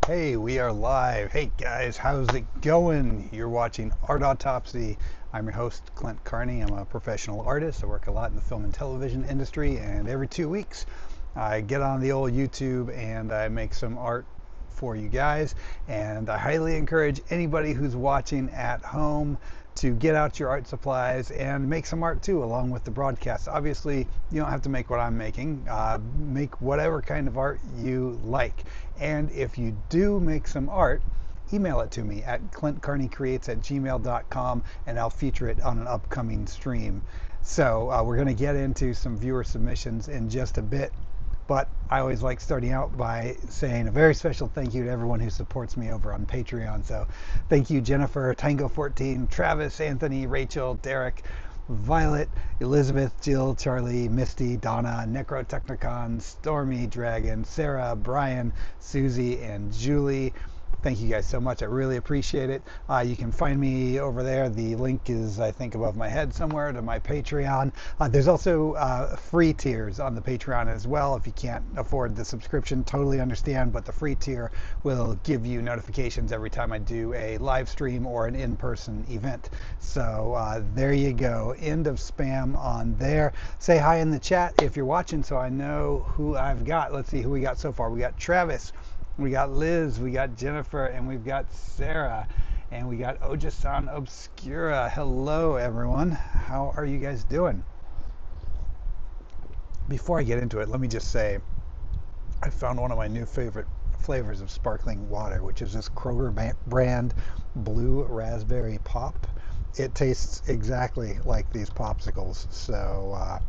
Hey, we are live. Hey guys, how's it going? You're watching Art Autopsy. I'm your host, Clint Carney. I'm a professional artist. I work a lot in the film and television industry, and every 2 weeks I get on the old YouTube and I make some art for you guys. And I highly encourage anybody who's watching at home to get out your art supplies and make some art too, along with the broadcast. Obviously, you don't have to make what I'm making. Make whatever kind of art you like. And if you do make some art, email it to me at clintcarneycreates@gmail.com and I'll feature it on an upcoming stream. So we're going to get into some viewer submissions in just a bit. But I always like starting out by saying a very special thank you to everyone who supports me over on Patreon. So thank you, Jennifer, Tango14, Travis, Anthony, Rachel, Derek, Violet, Elizabeth, Jill, Charlie, Misty, Donna, Necrotechnicon, Stormy, Dragon, Sarah, Brian, Susie, and Julie. Thank you guys so much. I really appreciate it. You can find me over there. The link is, I think, above my head somewhere to my Patreon. There's also free tiers on the Patreon as well. If you can't afford the subscription, totally understand, but the free tier will give you notifications every time I do a live stream or an in-person event. So there you go. End of spam on there. Say hi in the chat if you're watching so I know who I've got. Let's see who we got so far. We got Travis. We got Liz, we got Jennifer, and we've got Sarah, and we got Ojasan Obscura. Hello, everyone. How are you guys doing? Before I get into it, let me just say I found one of my new favorite flavors of sparkling water, which is this Kroger brand Blue Raspberry Pop. It tastes exactly like these popsicles, so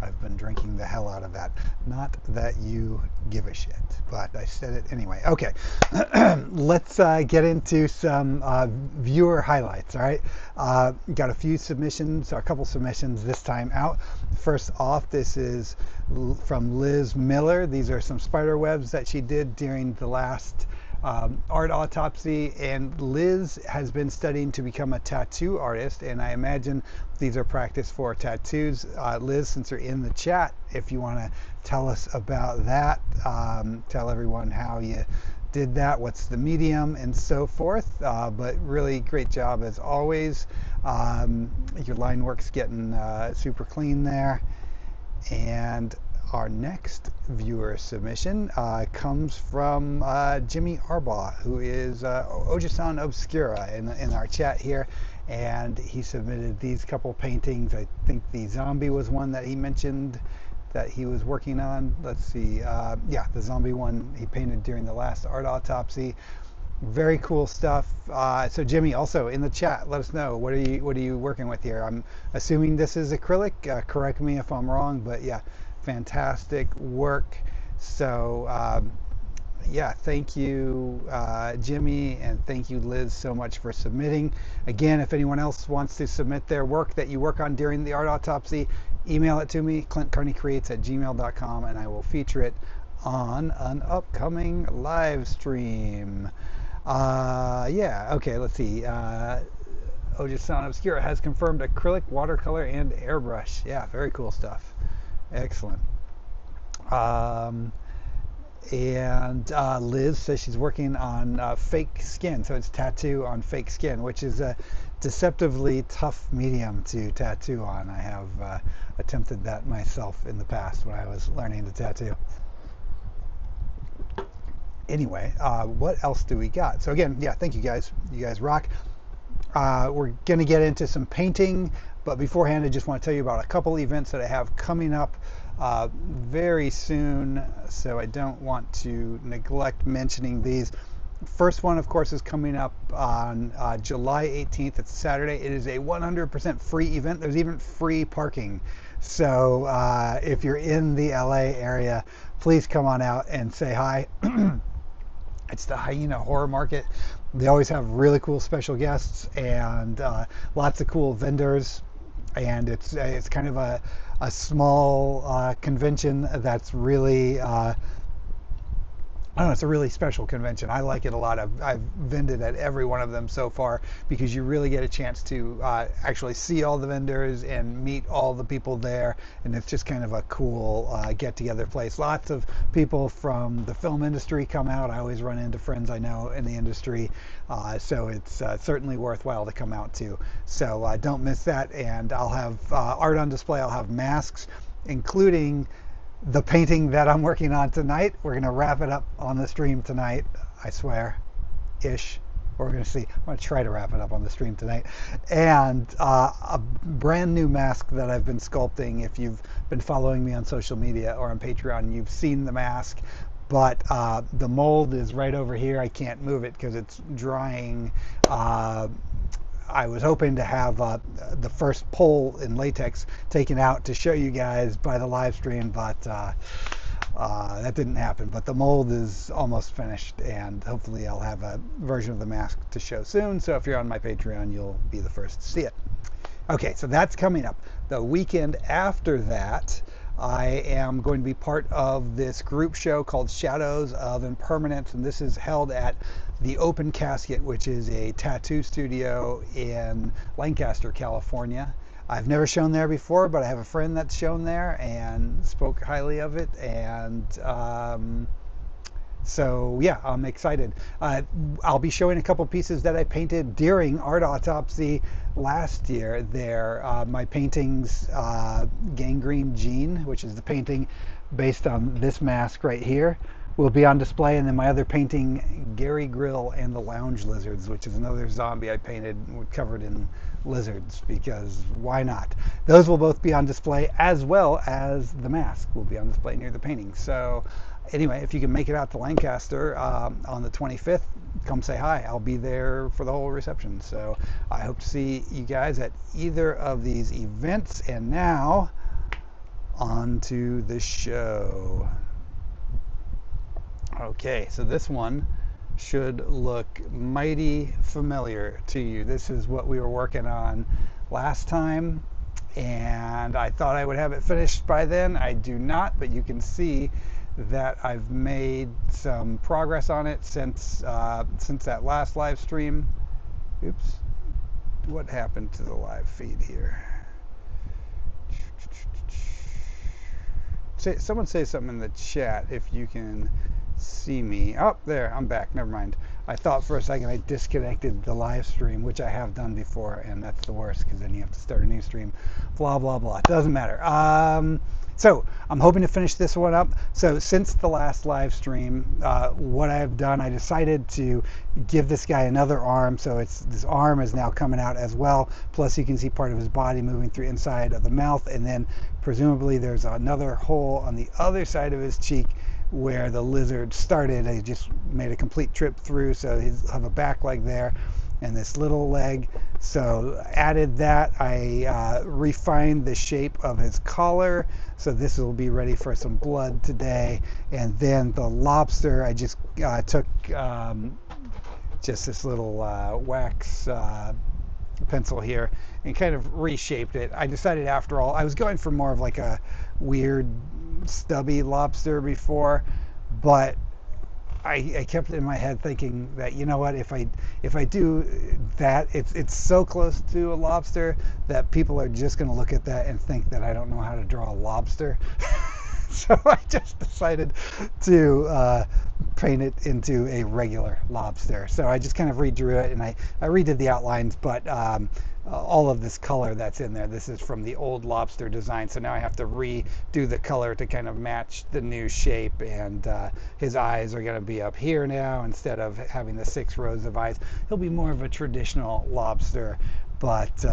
I've been drinking the hell out of that. Not that you give a shit, but I said it anyway. Okay, let's get into some viewer highlights, all right? Got a few submissions, a couple submissions this time out. First off, this is from Liz Miller. These are some spider webs that she did during the last art autopsy, and Liz has been studying to become a tattoo artist, and I imagine these are practice for tattoos. Liz, since you're in the chat, if you want to tell us about that, tell everyone how you did that, what's the medium, and so forth. But really great job as always. Your line work's getting super clean there. And our next viewer submission comes from Jimmy Arbaugh, who is Ojasan Obscura in our chat here, and he submitted these couple paintings. I think the zombie was one that he mentioned that he was working on. Let's see, yeah, the zombie one he painted during the last art autopsy. Very cool stuff. So Jimmy, also in the chat, let us know what are you working with here. I'm assuming this is acrylic. Correct me if I'm wrong, but yeah, fantastic work. So yeah, thank you, Jimmy, and thank you, Liz, so much for submitting. Again, if anyone else wants to submit their work that you work on during the art autopsy, email it to me, clintcarneycreates@gmail.com, and I will feature it on an upcoming live stream. Yeah, okay, let's see. Ojasan Obscura has confirmed acrylic, watercolor, and airbrush. Yeah, very cool stuff. Excellent. And Liz says she's working on fake skin, so it's tattoo on fake skin, which is a deceptively tough medium to tattoo on. I have attempted that myself in the past when I was learning to tattoo. Anyway, what else do we got? So again, yeah, thank you guys. You guys rock. We're going to get into some painting, but beforehand, I just want to tell you about a couple events that I have coming up very soon, so I don't want to neglect mentioning these. First one, of course, is coming up on July 18th. It's Saturday. It is a 100% free event. There's even free parking. So if you're in the LA area, please come on out and say hi. It's the Hyena Horror Market. They always have really cool special guests and lots of cool vendors. And it's kind of a small convention that's really I don't know, it's a really special convention. I like it a lot. I've vended at every one of them so far because you really get a chance to actually see all the vendors and meet all the people there, and it's just kind of a cool get-together place. Lots of people from the film industry come out. I always run into friends I know in the industry, so it's certainly worthwhile to come out to. So don't miss that, and I'll have art on display. I'll have masks, including the painting that I'm working on tonight. We're going to wrap it up on the stream tonight, I swear, ish. We're going to see. I'm going to try to wrap it up on the stream tonight. And a brand new mask that I've been sculpting. If you've been following me on social media or on Patreon, you've seen the mask. But the mold is right over here. I can't move it because it's drying. I was hoping to have the first pole in latex taken out to show you guys by the live stream, but that didn't happen. But the mold is almost finished, and hopefully I'll have a version of the mask to show soon. So if you're on my Patreon, you'll be the first to see it. Okay, so that's coming up. The weekend after that, I am going to be part of this group show called Shadows of Impermanence, and this is held at the Open Casket, which is a tattoo studio in Lancaster, California. I've never shown there before, but I have a friend that's shown there and spoke highly of it, and so yeah, I'm excited. I'll be showing a couple pieces that I painted during Art Autopsy last year there. My paintings, Gangrene Jean, which is the painting based on this mask right here, will be on display, and then my other painting, Gary Grill and the Lounge Lizards, which is another zombie I painted covered in lizards, because why not? Those will both be on display, as well as the mask will be on display near the painting. So anyway, if you can make it out to Lancaster on the 25th, come say hi. I'll be there for the whole reception. So I hope to see you guys at either of these events. And now, on to the show. Okay, so this one should look mighty familiar to you. This is what we were working on last time, and I thought I would have it finished by then. I do not, but you can see that I've made some progress on it since that last live stream. Oops, what happened to the live feed here? Someone say something in the chat if you can see me. Oh, there, I'm back. Never mind. I thought for a second I disconnected the live stream, which I have done before, and that's the worst because then you have to start a new stream. Blah, blah, blah. It doesn't matter. So I'm hoping to finish this one up. So since the last live stream, what I've done, I decided to give this guy another arm. So this arm is now coming out as well. Plus you can see part of his body moving through inside of the mouth, and then presumably there's another hole on the other side of his cheek where the lizard started. I just made a complete trip through, so he'll have a back leg there and this little leg. So added that. I refined the shape of his collar, so this will be ready for some blood today. And then the lobster, I just took just this little wax pencil here and kind of reshaped it. I decided after all, I was going for more of like a weird stubby lobster before, but I kept it in my head thinking that, you know what, if I do that, it's so close to a lobster that people are just going to look at that and think that I don't know how to draw a lobster. So I just decided to paint it into a regular lobster. So I just kind of redrew it, and I redid the outlines, but all of this color that's in there, this is from the old lobster design. So now I have to redo the color to kind of match the new shape, and his eyes are going to be up here now instead of having the 6 rows of eyes. He'll be more of a traditional lobster, but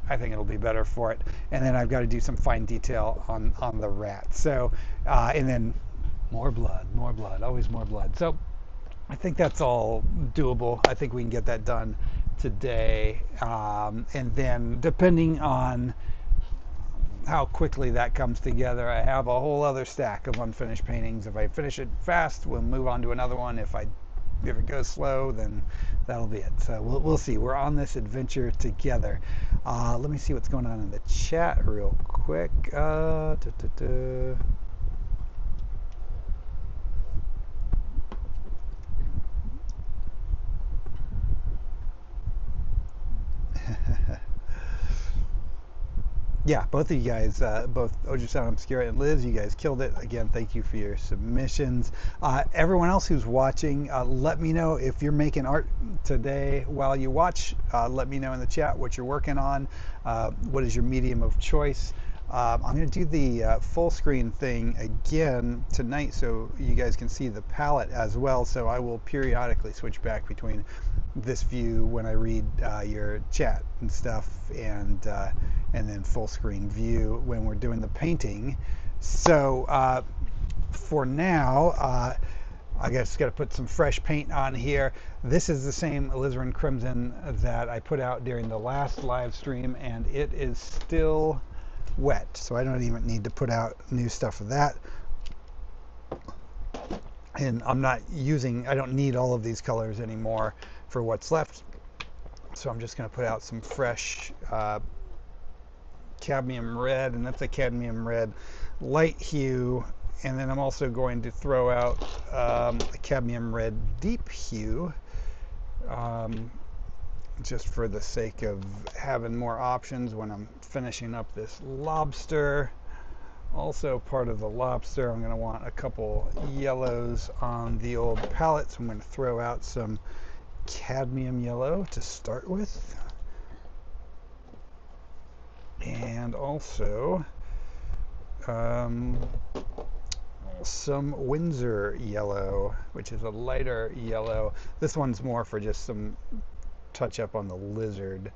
I think it'll be better for it. And then I've got to do some fine detail on the rat. So, and then more blood, always more blood. So I think that's all doable. I think we can get that done today. And then depending on how quickly that comes together, I have a whole other stack of unfinished paintings. If I finish it fast, we'll move on to another one. If it goes slow, then that'll be it. So we'll see. We're on this adventure together. Let me see what's going on in the chat real quick. Yeah, both of you guys, both Ojo Sound Obscura and Liz, you guys killed it. Again, thank you for your submissions. Everyone else who's watching, let me know if you're making art today while you watch. Let me know in the chat what you're working on. What is your medium of choice? I'm going to do the full screen thing again tonight so you guys can see the palette as well. So I will periodically switch back between this view when I read your chat and stuff, and then full screen view when we're doing the painting. So for now, I guess got to put some fresh paint on here. This is the same alizarin crimson that I put out during the last live stream, and it is still wet, so I don't even need to put out new stuff of that. And I don't need all of these colors anymore for what's left, so I'm just going to put out some fresh cadmium red, and that's a cadmium red light hue. And then I'm also going to throw out a cadmium red deep hue, just for the sake of having more options when I'm finishing up this lobster. Also part of the lobster, I'm going to want a couple yellows on the old palette, so I'm going to throw out some cadmium yellow to start with. And also some Windsor yellow, which is a lighter yellow. This one's more for just some touch up on the lizard.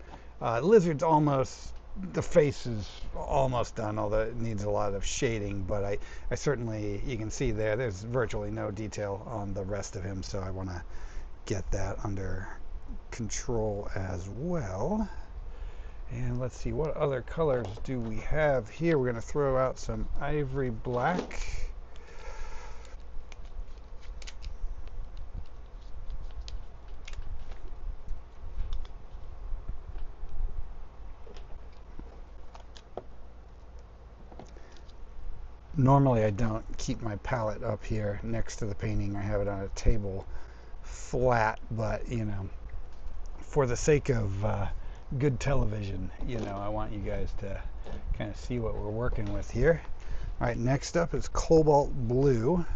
Lizard's almost, the face is almost done, although it needs a lot of shading, but I certainly, you can see there's virtually no detail on the rest of him, so I want to get that under control as well. And let's see, what other colors do we have here? We're going to throw out some ivory black. Normally I don't keep my palette up here next to the painting. I have it on a table flat, but you know, for the sake of good television, you know, I want you guys to kind of see what we're working with here. All right, next up is cobalt blue.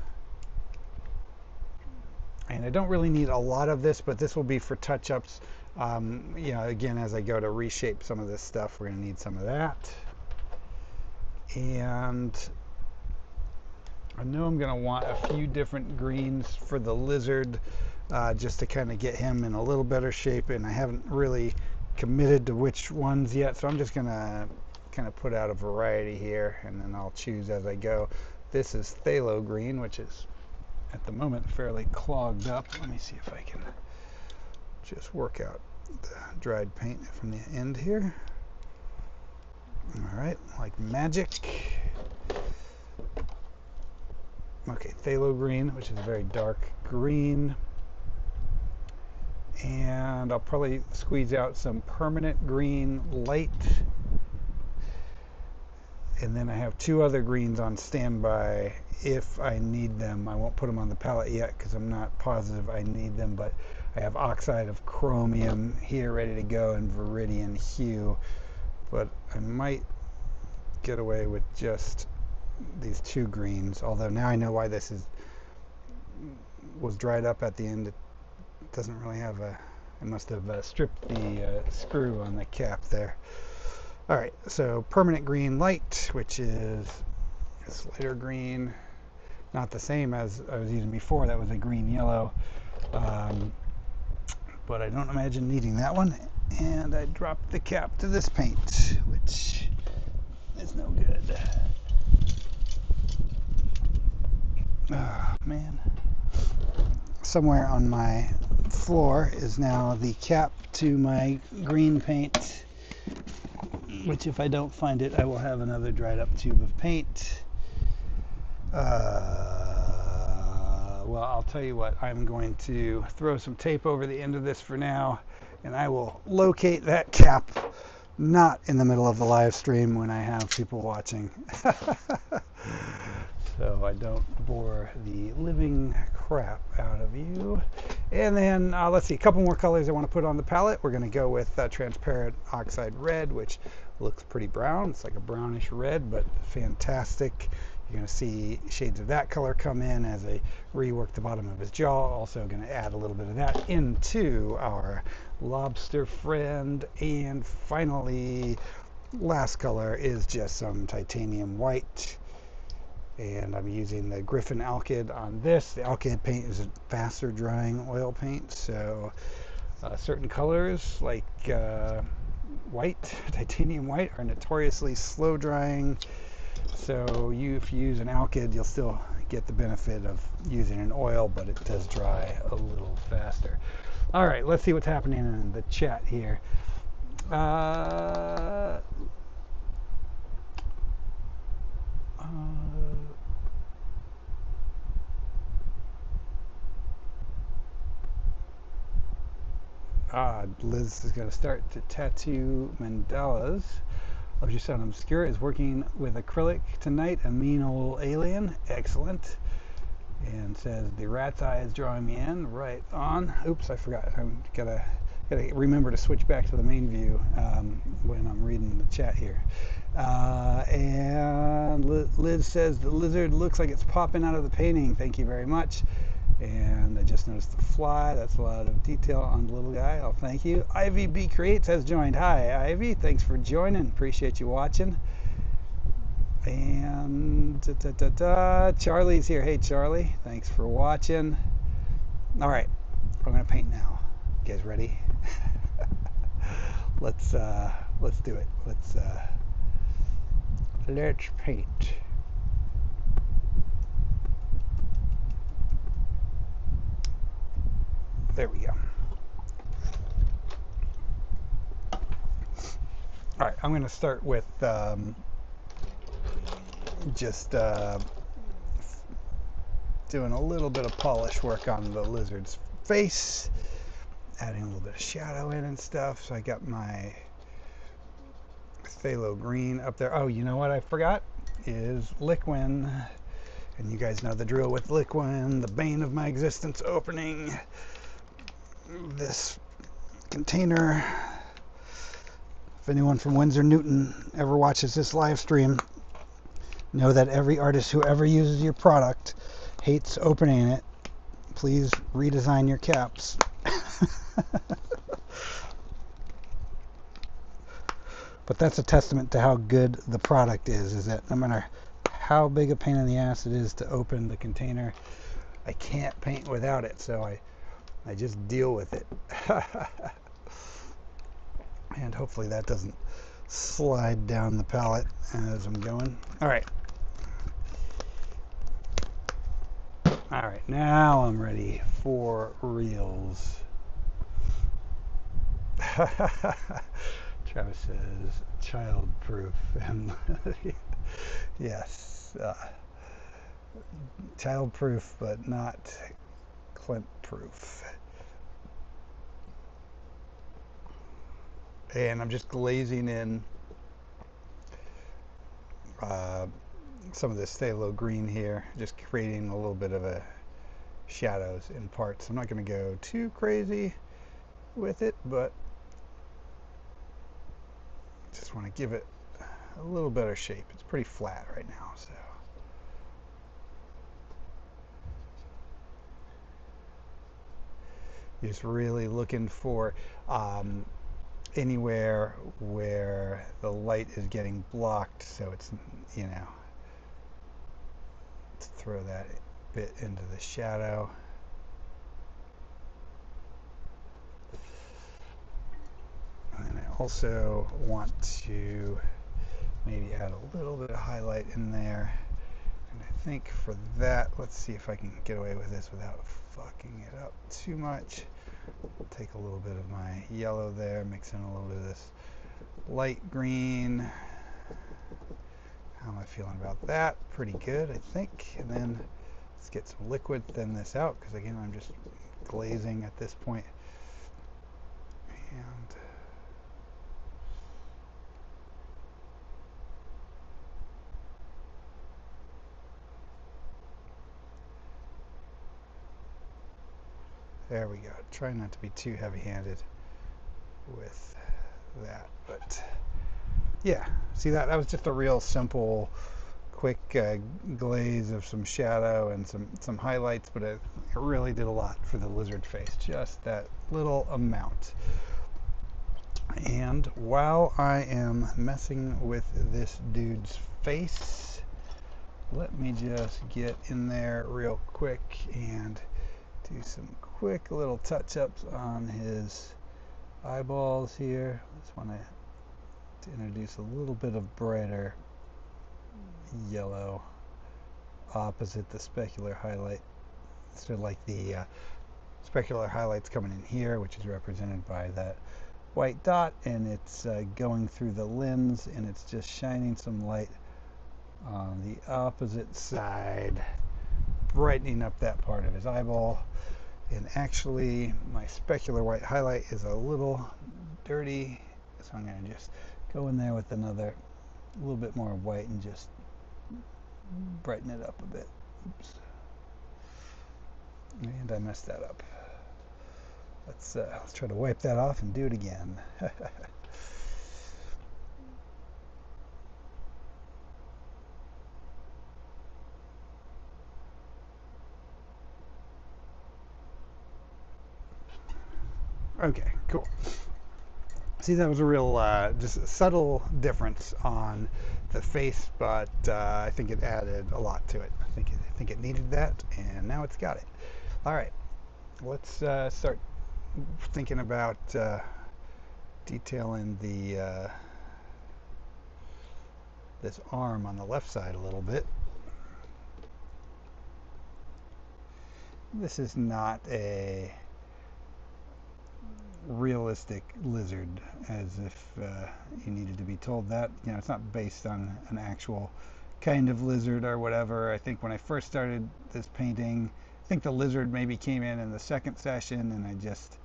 And I don't really need a lot of this, but this will be for touch-ups. You know, again, as I go to reshape some of this stuff, we're going to need some of that. And I know I'm going to want a few different greens for the lizard, just to kind of get him in a little better shape, and I haven't really committed to which ones yet, so I'm just going to kind of put out a variety here, and then I'll choose as I go. This is phthalo green, which is at the moment fairly clogged up. Let me see if I can just work out the dried paint from the end here. All right, like magic. Okay, phthalo green, which is a very dark green. And I'll probably squeeze out some permanent green light. And then I have two other greens on standby if I need them. I won't put them on the palette yet because I'm not positive I need them, but I have oxide of chromium here ready to go in viridian hue. But I might get away with just these two greens, although now I know why this was dried up at the end. It doesn't really have I must have stripped the screw on the cap there. All right, so permanent green light, which is this lighter green, not the same as I was using before. That was a green yellow, but I don't imagine needing that one. And I dropped the cap to this paint, which is no good. Oh man, somewhere on my floor is now the cap to my green paint, which if I don't find it, I will have another dried up tube of paint. Well, I'll tell you what, I'm going to throw some tape over the end of this for now, and I will locate that cap not in the middle of the live stream when I have people watching. So I don't bore the living crap out of you. And then let's see, a couple more colors I want to put on the palette. We're going to go with transparent oxide red, which looks pretty brown. It's like a brownish red, but fantastic. You're going to see shades of that color come in as I rework the bottom of his jaw. Also going to add a little bit of that into our lobster friend. And finally, last color is just some titanium white. And I'm using the Griffin Alkyd on this. The Alkyd paint is a faster drying oil paint, so certain colors like white, titanium white, are notoriously slow drying. So if you use an Alkyd, you'll still get the benefit of using an oil, but it does dry a little faster. All right, let's see what's happening in the chat here. Liz is going to start to tattoo mandalas. Loves your sound obscure. Is working with acrylic tonight. A mean old alien. Excellent. And says the rat's eye is drawing me in. Right on. Oops, I forgot. I'm gotta remember to switch back to the main view when I'm reading the chat here. And Liz says the lizard looks like it's popping out of the painting. Thank you very much. And I just noticed the fly. That's a lot of detail on the little guy. I'll thank you. Ivy B Creates has joined. Hi, Ivy. Thanks for joining. Appreciate you watching. And Charlie's here. Hey, Charlie. Thanks for watching. All right, I'm gonna paint now. You guys ready? Let's do it. Let's paint. There we go. All right, I'm going to start with just doing a little bit of polish work on the lizard's face, adding a little bit of shadow in and stuff. So I got my phthalo green up there. Oh, you know what I forgot is Liquin. And you guys know the drill with Liquin, the bane of my existence, opening this container. If anyone from Windsor Newton ever watches this live stream, know that every artist who ever uses your product hates opening it. Please redesign your caps. But that's a testament to how good the product is that no matter how big a pain in the ass it is to open the container, I can't paint without it, so I just deal with it. And hopefully that doesn't slide down the palette as I'm going. All right, now I'm ready for reels. Travis says child-proof. Yes, child-proof, but not Clint-proof. And I'm just glazing in some of this phthalo green here, just creating a little bit of a shadows in parts. I'm not going to go too crazy with it, but just want to give it a little better shape. It's pretty flat right now, so. Just really looking for anywhere where the light is getting blocked, so it's, you know, to throw that bit into the shadow. And I also want to maybe add a little bit of highlight in there. And I think for that, let's see if I can get away with this without fucking it up too much. Take a little bit of my yellow there, mix in a little bit of this light green. How am I feeling about that? Pretty good, I think. And then let's get some liquid, thin this out, because again, I'm just glazing at this point. And There we go. Try not to be too heavy-handed with that, but yeah, see that? That was just a real simple, quick glaze of some shadow and some highlights, but it really did a lot for the lizard face, just that little amount. And while I am messing with this dude's face, let me just get in there real quick and do some quick little touch-ups on his eyeballs here. Just want to introduce a little bit of brighter yellow opposite the specular highlight. So like the specular highlight's coming in here, which is represented by that white dot, and it's going through the lens, and it's just shining some light on the opposite side, brightening up that part of his eyeball. And actually my specular white highlight is a little dirty, so I'm going to just go in there with another little bit more white and just brighten it up a bit. Oops. And I messed that up. Let's try to wipe that off and do it again. Okay, cool. See, that was a real just a subtle difference on the face, but I think it added a lot to it. I think it needed that, and now it's got it. All right, let's start thinking about detailing the this arm on the left side a little bit. This is not a realistic lizard, as if you needed to be told that. You know, it's not based on an actual kind of lizard or whatever. I think when I first started this painting, I think the lizard maybe came in the second session, and I just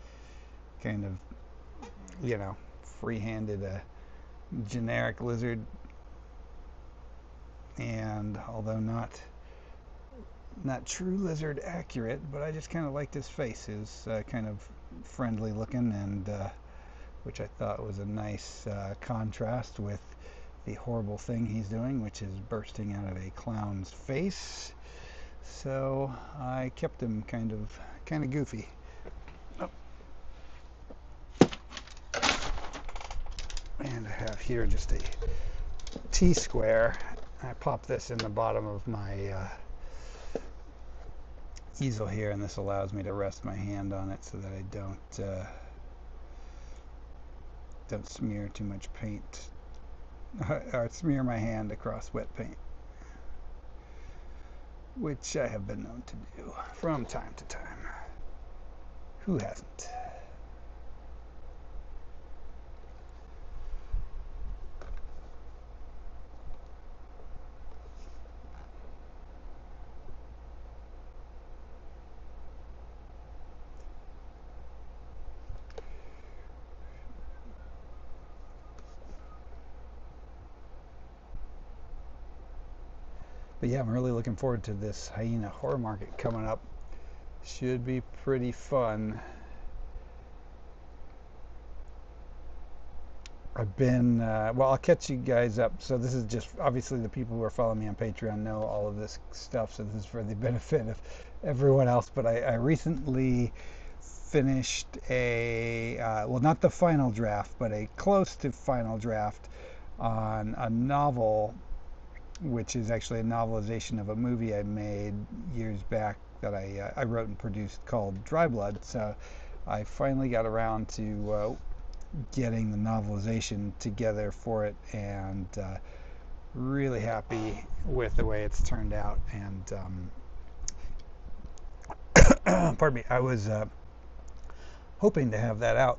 kind of, you know, free-handed a generic lizard. And although not true lizard accurate, but I just kind of liked his face. He was kind of friendly looking, and which I thought was a nice contrast with the horrible thing he's doing, which is bursting out of a clown's face. So I kept him kind of goofy. Oh. And I have here just a T-square. I pop this in the bottom of my easel here, and this allows me to rest my hand on it so that I don't smear too much paint or smear my hand across wet paint, which I have been known to do from time to time. Who hasn't? But yeah, I'm really looking forward to this hyena horror market coming up. Should be pretty fun. I've been, well, I'll catch you guys up. So this is just, obviously the people who are following me on Patreon know all of this stuff, so this is for the benefit of everyone else. But I recently finished a, well, not the final draft, but a close to final draft on a novel, which is actually a novelization of a movie I made years back that I wrote and produced called Dry Blood. So I finally got around to getting the novelization together for it, and really happy with the way it's turned out. And pardon me, I was hoping to have that out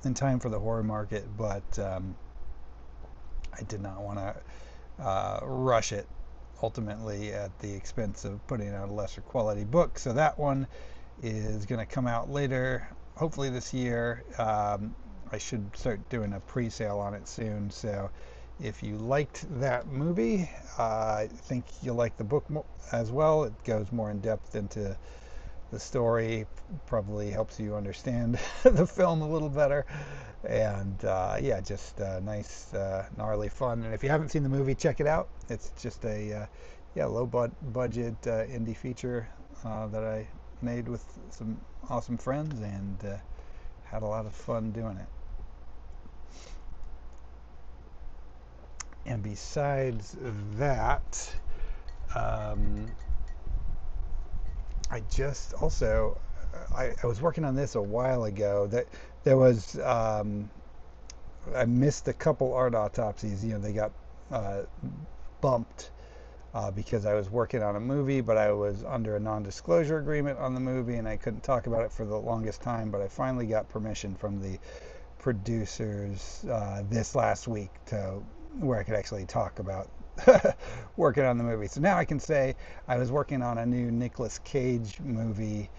in time for the horror market, but I did not want to rush it ultimately at the expense of putting out a lesser quality book. So that one is going to come out later, hopefully this year. I should start doing a pre-sale on it soon. So if you liked that movie, I think you'll like the book as well. It goes more in depth into the story probably helps you understand the film a little better. And yeah, just nice, gnarly fun. And if you haven't seen the movie, check it out. It's just a yeah, budget indie feature that I made with some awesome friends, and had a lot of fun doing it. And besides that, um, I just also I was working on this a while ago. That there was I missed a couple art autopsies. You know, they got uh, bumped because I was working on a movie, but I was under a non-disclosure agreement on the movie, and I couldn't talk about it for the longest time. But I finally got permission from the producers this last week to where I could actually talk about working on the movie. So now I can say I was working on a new Nicolas Cage movie.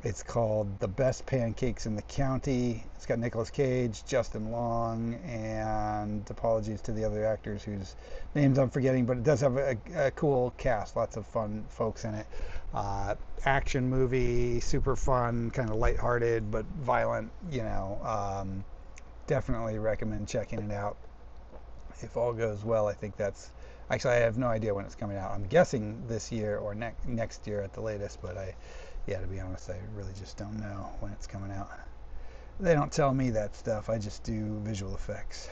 It's called The Best Pancakes in the County. It's got Nicolas Cage, Justin Long, and apologies to the other actors whose names I'm forgetting, but it does have a cool cast, lots of fun folks in it. Action movie, super fun, kind of lighthearted but violent. You know, definitely recommend checking it out. If all goes well, I think that's actually, I have no idea when it's coming out. I'm guessing this year or next year at the latest, but yeah, to be honest, I really just don't know when it's coming out. They don't tell me that stuff. I just do visual effects.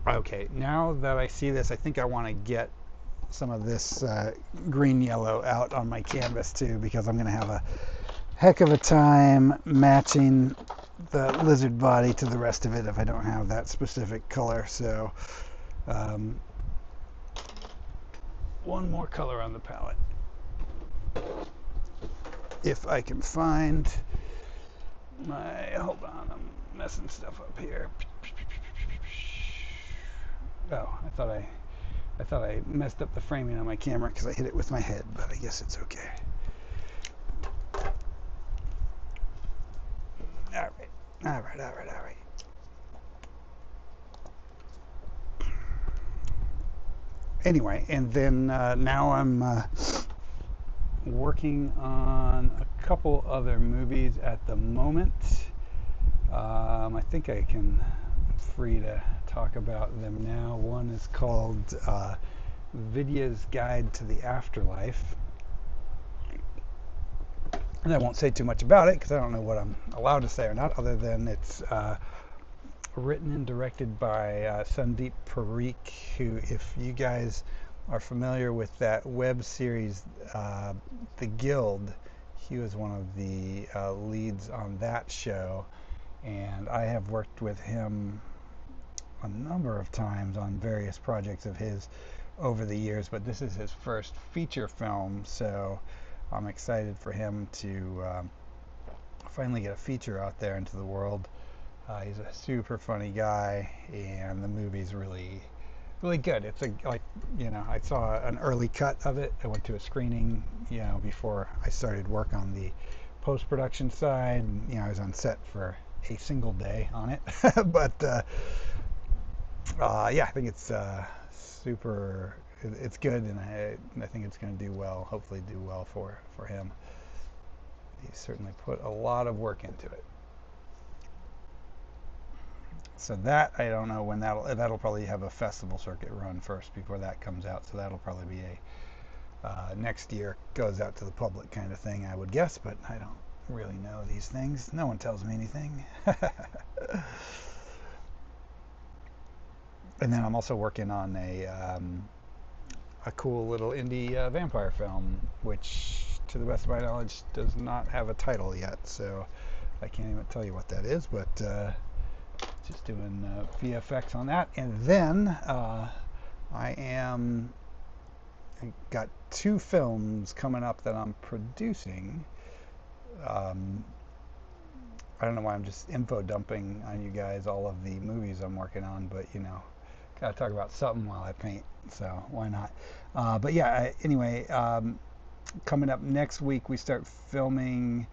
Okay, now that I see this, I think I want to get some of this green yellow out on my canvas too, because I'm going to have a heck of a time matching the lizard body to the rest of it if I don't have that specific color. So um, one more color on the palette, if I can find my, hold on, I'm messing stuff up here. Oh, I thought I messed up the framing on my camera because I hit it with my head, but I guess it's okay. All right. Anyway, and then now I'm working on a couple other movies at the moment. I think I can, I'm free to talk about them now. One is called Vidya's Guide to the Afterlife. And I won't say too much about it because I don't know what I'm allowed to say or not, other than it's written and directed by Sandeep Parikh, who, if you guys are familiar with that web series, The Guild, he was one of the leads on that show. And I have worked with him a number of times on various projects of his over the years, but this is his first feature film, so I'm excited for him to finally get a feature out there into the world. He's a super funny guy, and the movie's really, really good. It's like, you know, I saw an early cut of it. I went to a screening, you know, before I started work on the post-production side. You know, I was on set for a single day on it, but yeah, I think it's super. It's good, and I think it's going to do well. Hopefully, do well for him. He's certainly put a lot of work into it. So that, I don't know when that'll probably have a festival circuit run first before that comes out. So that'll probably be a next year goes out to the public kind of thing, I would guess. But I don't really know these things. No one tells me anything. And then I'm also working on a cool little indie vampire film, which, to the best of my knowledge, does not have a title yet. So I can't even tell you what that is, but just doing VFX on that. And then I got two films coming up that I'm producing. I don't know why I'm just info dumping on you guys all of the movies I'm working on, but you know, gotta talk about something while I paint, so why not? But yeah, anyway, coming up next week we start filming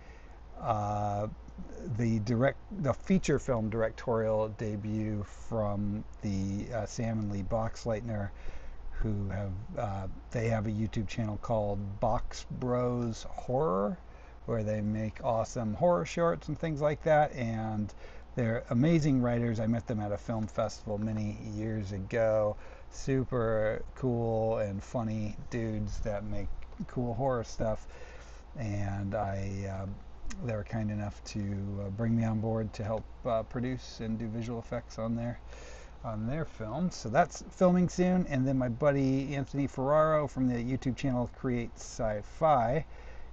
the feature film directorial debut from the Sam and Lee Boxleitner, who have they have a YouTube channel called Box Bros Horror, where they make awesome horror shorts and things like that. And they're amazing writers. I met them at a film festival many years ago. Super cool and funny dudes that make cool horror stuff. And they were kind enough to bring me on board to help produce and do visual effects on their film. So that's filming soon. And then my buddy Anthony Ferraro from the YouTube channel Create Sci-Fi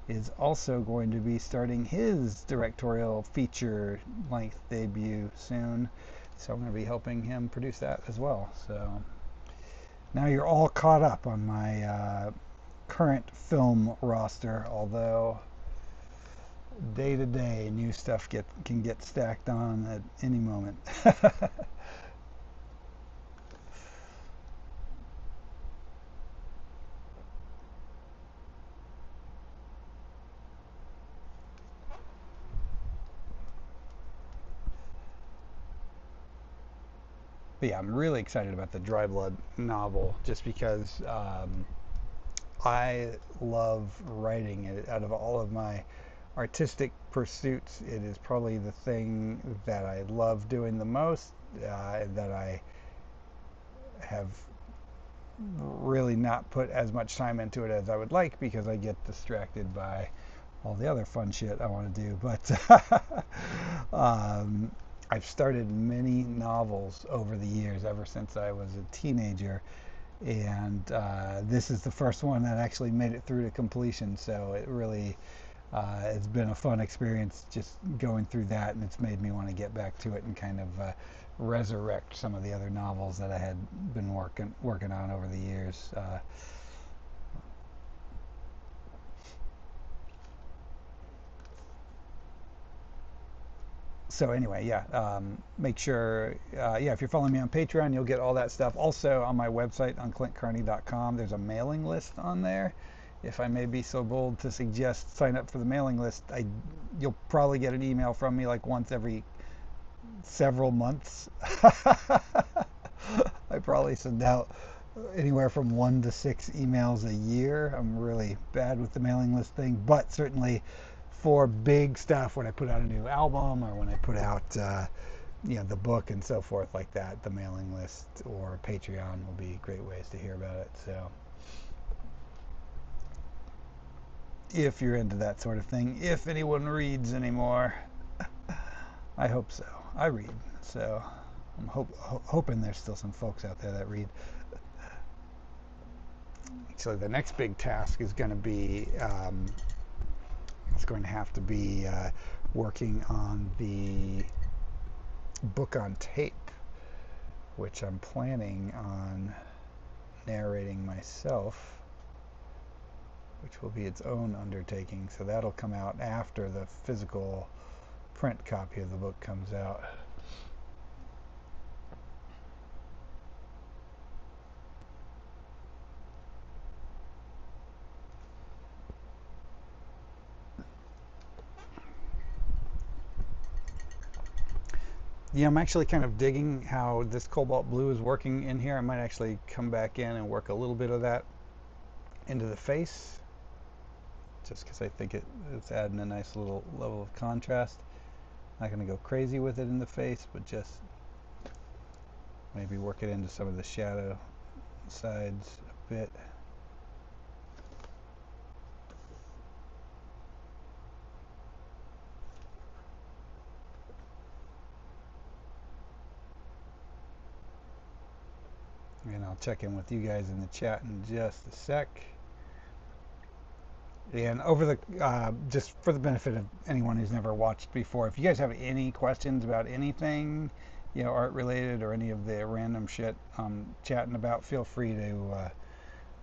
is also going to be starting his directorial feature length debut soon. So I'm going to be helping him produce that as well. So now you're all caught up on my current film roster, although day to day new stuff can get stacked on at any moment. But yeah, I'm really excited about the Dry Blood novel just because I love writing it. Out of all of my artistic pursuits, it is probably the thing that I love doing the most, that I have really not put as much time into it as I would like because I get distracted by all the other fun shit I want to do. But I've started many novels over the years, ever since I was a teenager, and this is the first one that actually made it through to completion. So it really it's been a fun experience just going through that, and it's made me want to get back to it and kind of resurrect some of the other novels that I had been working on over the years. So anyway, yeah, make sure, yeah, if you're following me on Patreon, you'll get all that stuff. Also on my website on clintcarney.com, there's a mailing list on there. If I may be so bold to suggest, sign up for the mailing list. You'll probably get an email from me like once every several months. I probably send out anywhere from 1 to 6 emails a year. I'm really bad with the mailing list thing, but certainly for big stuff, when I put out a new album or when I put out the book and so forth like that, the mailing list or Patreon will be great ways to hear about it. So if you're into that sort of thing, if anyone reads anymore, I hope so. I read, so I'm hoping there's still some folks out there that read. So the next big task is going to be it's going to have to be working on the book on tape, which I'm planning on narrating myself, which will be its own undertaking. So that'll come out after the physical print copy of the book comes out. Yeah, I'm actually kind of digging how this cobalt blue is working in here. I might actually come back in and work a little bit of that into the face, just because I think it's adding a nice little level of contrast. Not going to go crazy with it in the face, but just maybe work it into some of the shadow sides a bit. And I'll check in with you guys in the chat in just a sec. And over the just for the benefit of anyone who's never watched before, if you guys have any questions about anything, art related or any of the random shit I'm chatting about, feel free to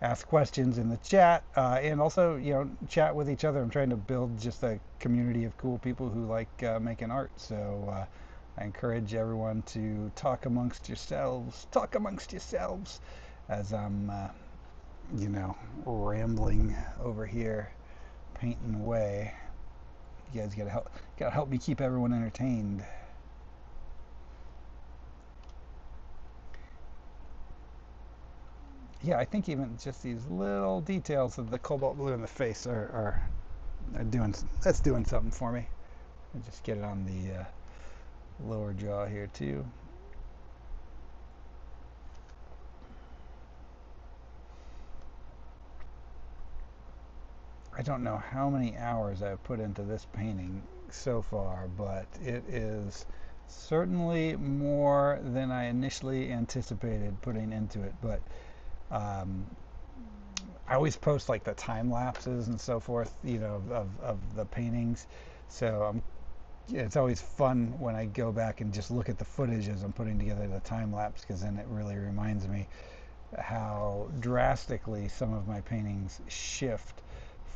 ask questions in the chat, and also chat with each other. I'm trying to build just a community of cool people who like making art. So I encourage everyone to talk amongst yourselves. Talk amongst yourselves as I'm rambling over here, painting away. You guys gotta help me keep everyone entertained. Yeah, I think even just these little details of the cobalt blue in the face are doing that's doing something for me. I'll just get it on the lower jaw here too. I don't know how many hours I've put into this painting so far, but it is certainly more than I initially anticipated putting into it. But um, I always post like the time lapses and so forth, of the paintings. So it's always fun when I go back and just look at the footage as I'm putting together the time lapse, because then it really reminds me how drastically some of my paintings shift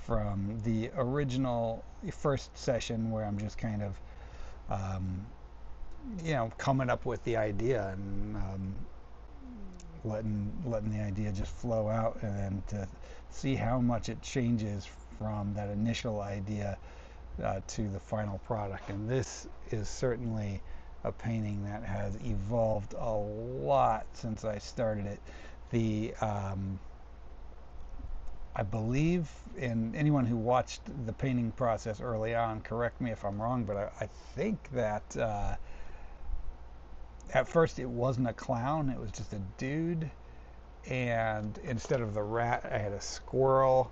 from the original first session, where I'm just kind of um, coming up with the idea and letting the idea just flow out, and then to see how much it changes from that initial idea to the final product. And this is certainly a painting that has evolved a lot since I started it. The I believe, in anyone who watched the painting process early on, correct me if I'm wrong, but I think that at first it wasn't a clown, it was just a dude. And instead of the rat, I had a squirrel.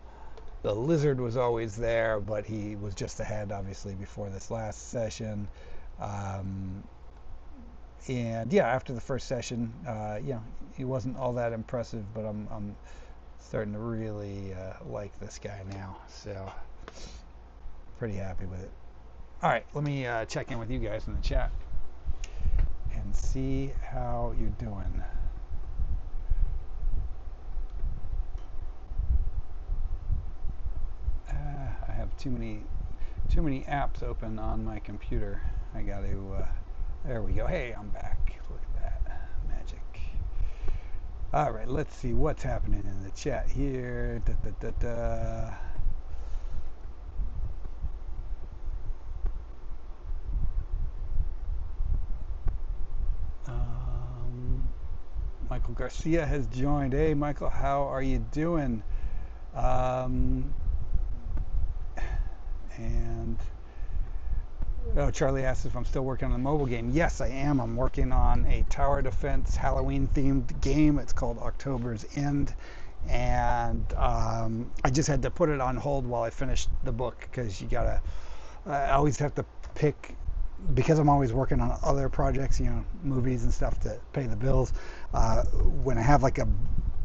The lizard was always there, but he was just a head, obviously, before this last session. Um, and yeah, after the first session, he wasn't all that impressive, but I'm starting to really like this guy now. So pretty happy with it. All right, let me check in with you guys in the chat and see how you're doing. I have too many apps open on my computer. I got to. There we go. Hey, I'm back. Look at that magic. All right, let's see what's happening in the chat here. Michael Garcia has joined. Hey, Michael, how are you doing? Um, and Charlie asks if I'm still working on the mobile game. Yes, I am. I'm working on a tower defense Halloween themed game. It's called October's End, and I just had to put it on hold while I finished the book, because I always have to pick, because I'm always working on other projects, movies and stuff to pay the bills. When I have like a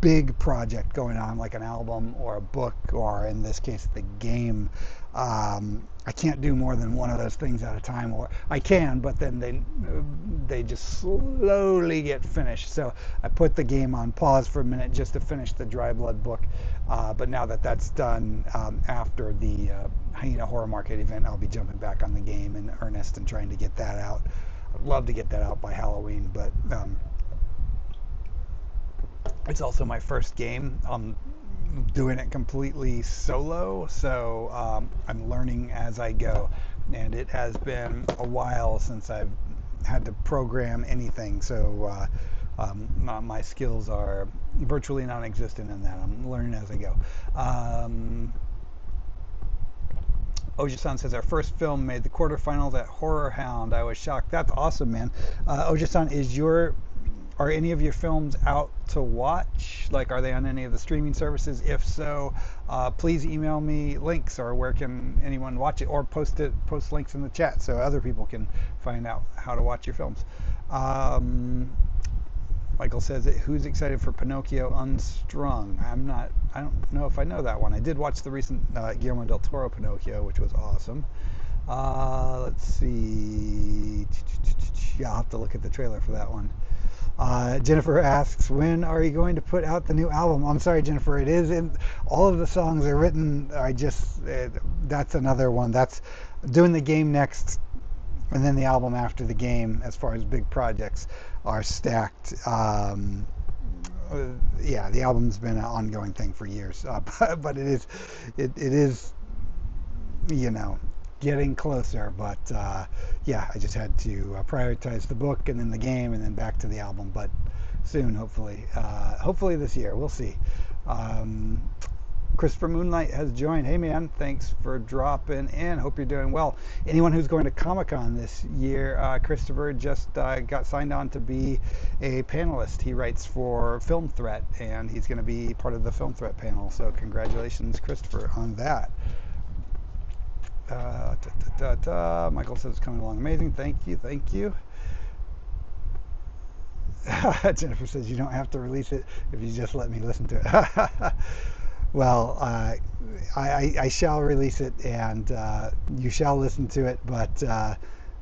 big project going on, like an album or a book, or in this case the game, I can't do more than one of those things at a time. Or I can, but then they just slowly get finished. So I put the game on pause for a minute just to finish the Dry Blood book. But now that that's done, after the Hyena Horror Market event, I'll be jumping back on the game in earnest and trying to get that out. I'd love to get that out by Halloween, but it's also my first game. I'm doing it completely solo, so I'm learning as I go. And it has been a while since I've had to program anything, so my skills are virtually non-existent in that. I'm learning as I go. Oja-san says, our first film made the quarterfinals at Horror Hound. I was shocked. That's awesome, man. Oja-san, are any of your films out to watch? Like, are they on any of the streaming services? If so, please email me links, or where can anyone watch it, or post links in the chat so other people can find out how to watch your films. Michael says, who's excited for Pinocchio Unstrung? I don't know if I know that one. I did watch the recent Guillermo del Toro Pinocchio, which was awesome. Let's see. Yeah, I'll have to look at the trailer for that one. Jennifer asks, when are you going to put out the new album? I'm sorry, Jennifer, it is in, all of the songs are written. That's another one. That's doing the game next, and then the album after the game, as far as big projects, are stacked. Yeah, the album's been an ongoing thing for years, but it is, getting closer, but yeah, I just had to prioritize the book and then the game and then back to the album. But soon, hopefully, hopefully this year, we'll see. Um, Christopher Moonlight has joined. Hey man, thanks for dropping in. Hope you're doing well. Anyone who's going to Comic Con this year, Christopher just got signed on to be a panelist. He writes for Film Threat, and he's going to be part of the Film Threat panel. So congratulations, Christopher, on that. Michael says it's coming along amazing. Thank you, thank you. Jennifer says you don't have to release it if you just let me listen to it. Well, I shall release it, and you shall listen to it, but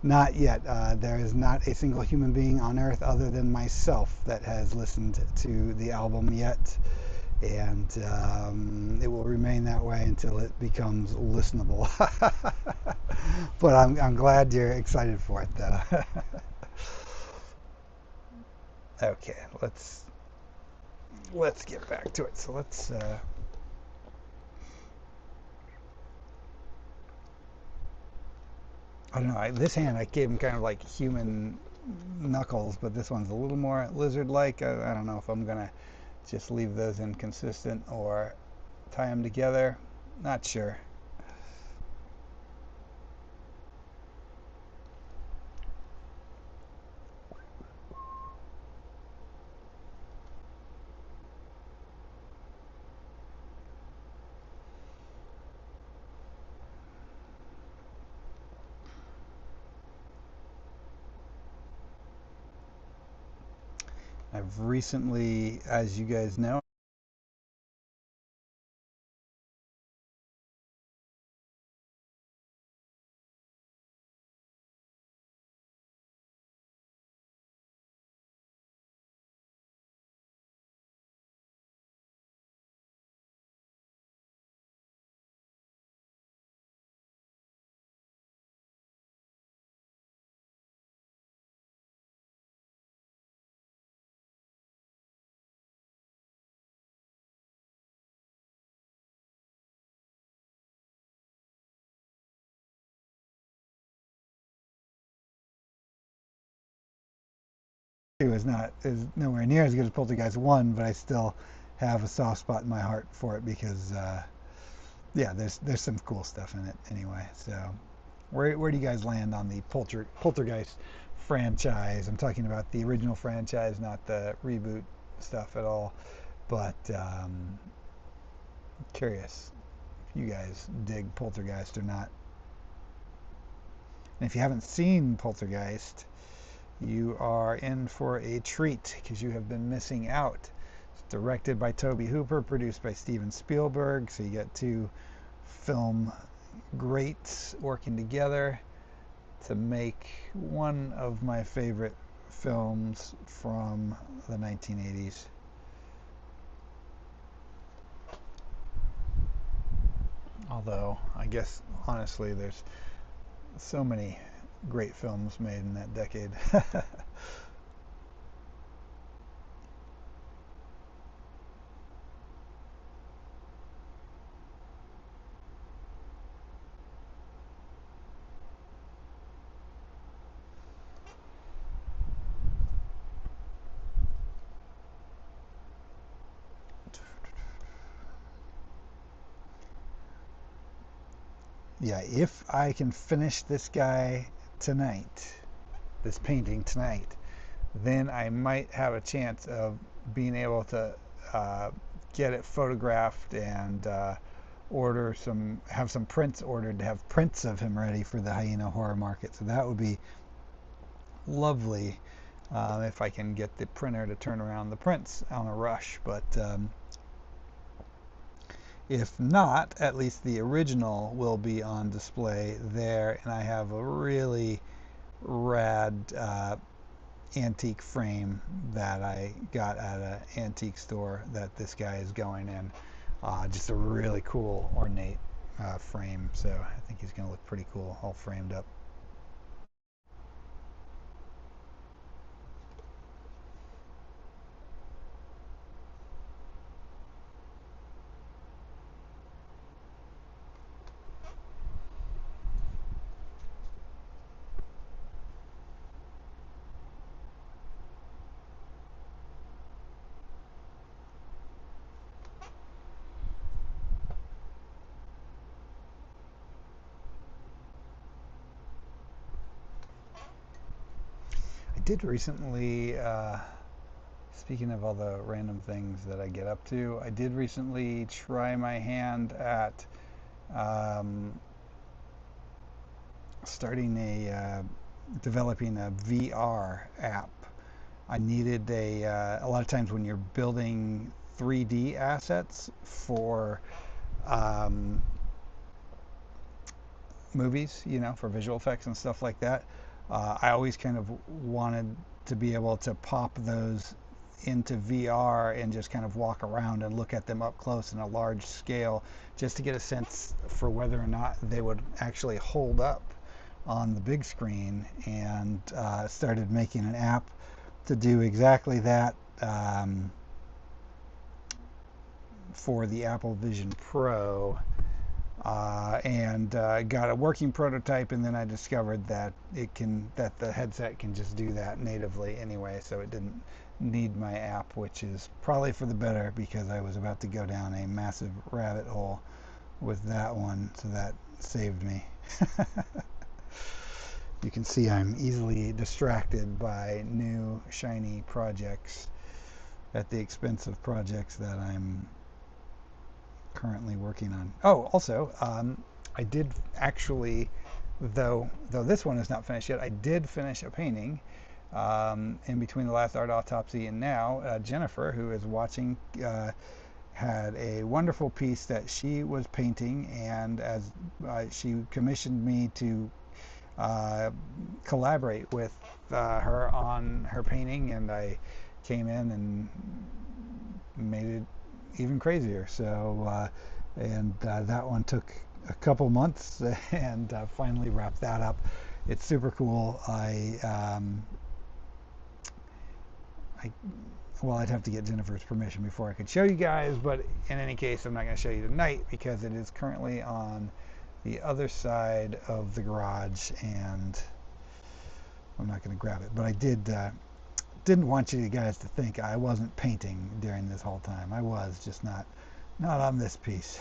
not yet. There is not a single human being on earth other than myself that has listened to the album yet, and it will remain that way until it becomes listenable. But I'm glad you're excited for it, though. Okay, let's get back to it. So let's. I don't know. This hand I gave him kind of like human knuckles, but this one's a little more lizard-like. I don't know if I'm gonna just leave those inconsistent or tie them together. Not sure. I've recently, as you guys know, it was not is nowhere near as good as Poltergeist 1, but I still have a soft spot in my heart for it because yeah, there's some cool stuff in it anyway. So where do you guys land on the Poltergeist franchise? I'm talking about the original franchise, not the reboot stuff at all. But curious if you guys dig Poltergeist or not. And if you haven't seen Poltergeist, you are in for a treat because you have been missing out. It's directed by Tobe Hooper, produced by Steven Spielberg, so you get two film greats working together to make one of my favorite films from the 1980s. Although, I guess, honestly, there's so many great films made in that decade. Yeah, if I can finish this guy tonight, this painting tonight, then I might have a chance of being able to uh, get it photographed and have some prints ordered to have prints of him ready for the Hyena Horror Market. So that would be lovely if I can get the printer to turn around the prints on a rush. But if not, at least the original will be on display there, and I have a really rad antique frame that I got at an antique store that this guy is going in. Just a really cool, ornate frame, so I think he's going to look pretty cool, all framed up. did recently, speaking of all the random things that I get up to, I did recently try my hand at um, starting developing a VR app. I needed a lot of times when you're building 3D assets for um, movies, for visual effects and stuff like that. I always kind of wanted to be able to pop those into VR and just kind of walk around and look at them up close in a large scale, just to get a sense for whether or not they would actually hold up on the big screen, and started making an app to do exactly that for the Apple Vision Pro. And got a working prototype, and then I discovered that the headset can just do that natively anyway, so it didn't need my app, which is probably for the better, because I was about to go down a massive rabbit hole with that one, so that saved me. You can see I'm easily distracted by new shiny projects at the expense of projects that I'm currently working on. Oh, also, I did actually, though this one is not finished yet, I did finish a painting in between the last art autopsy and now. Jennifer, who is watching, had a wonderful piece that she was painting, and as she commissioned me to collaborate with her on her painting, and I came in and made it even crazier. So that one took a couple months, and finally wrapped that up. It's super cool. Well, I'd have to get Jennifer's permission before I could show you guys, but in any case, I'm not going to show you tonight because it is currently on the other side of the garage, and I'm not going to grab it. But I didn't want you guys to think I wasn't painting during this whole time. I was, just not on this piece.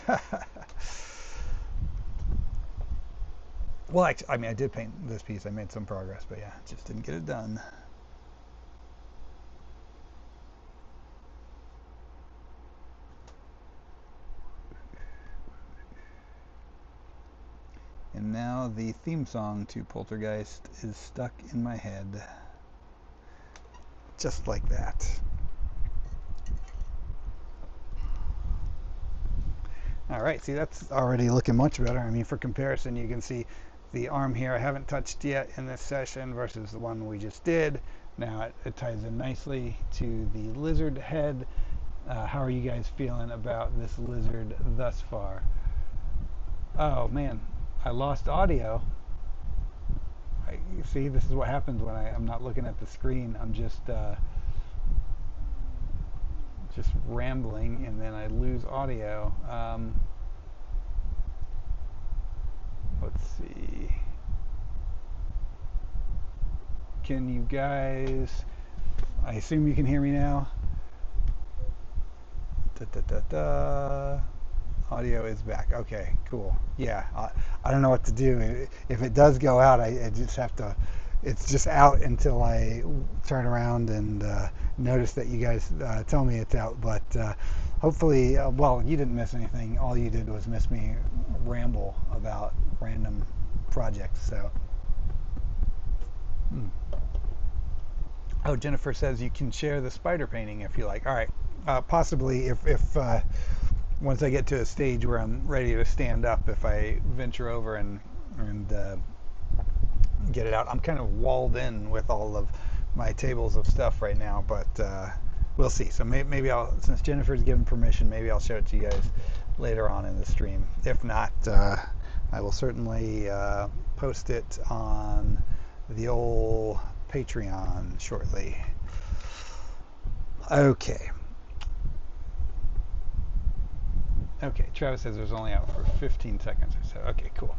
Well, actually, I mean, I did paint this piece. I made some progress, but yeah, just didn't get it done. And now the theme song to Poltergeist is stuck in my head. Just like that. Alright, see, that's already looking much better. I mean, for comparison, you can see the arm here I haven't touched yet in this session versus the one we just did. Now it ties in nicely to the lizard head. How are you guys feeling about this lizard thus far? Oh man, I lost audio. You see, this is what happens when I'm not looking at the screen. I'm just rambling, and then I lose audio. Let's see. Can you guys... I assume you can hear me now. Audio is back. Okay, cool. Yeah, I don't know what to do. If it does go out, I just have to... It's just out until I turn around and notice that you guys tell me it's out. But hopefully, well, you didn't miss anything. All you did was miss me ramble about random projects. So, Oh, Jennifer says you can share the spider painting if you like. All right, possibly if once I get to a stage where I'm ready to stand up, if I venture over and get it out. I'm kind of walled in with all of my tables of stuff right now, but we'll see. So maybe I'll, since Jennifer's given permission, maybe I'll show it to you guys later on in the stream. If not, I will certainly post it on the old Patreon shortly. Okay. Okay, Travis says it was only out for 15 seconds or so. Okay, cool.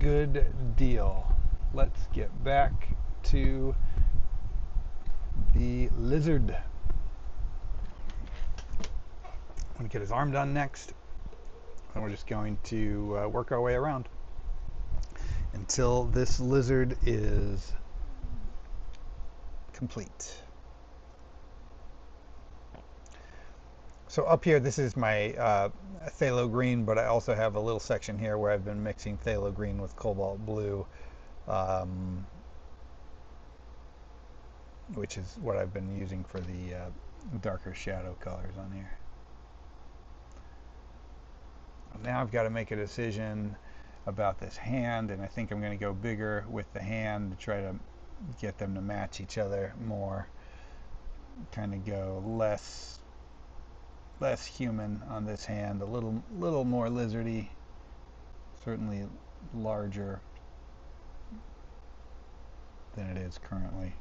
Good deal. Let's get back to the lizard. I'm going to get his arm done next, and we're just going to work our way around until this lizard is complete. So up here, this is my phthalo green, but I also have a little section here where I've been mixing phthalo green with cobalt blue, which is what I've been using for the darker shadow colors on here. Now I've got to make a decision about this hand, and I think I'm going to go bigger with the hand to try to get them to match each other more. Kind of go less human on this hand, a little more lizardy, certainly larger than it is currently.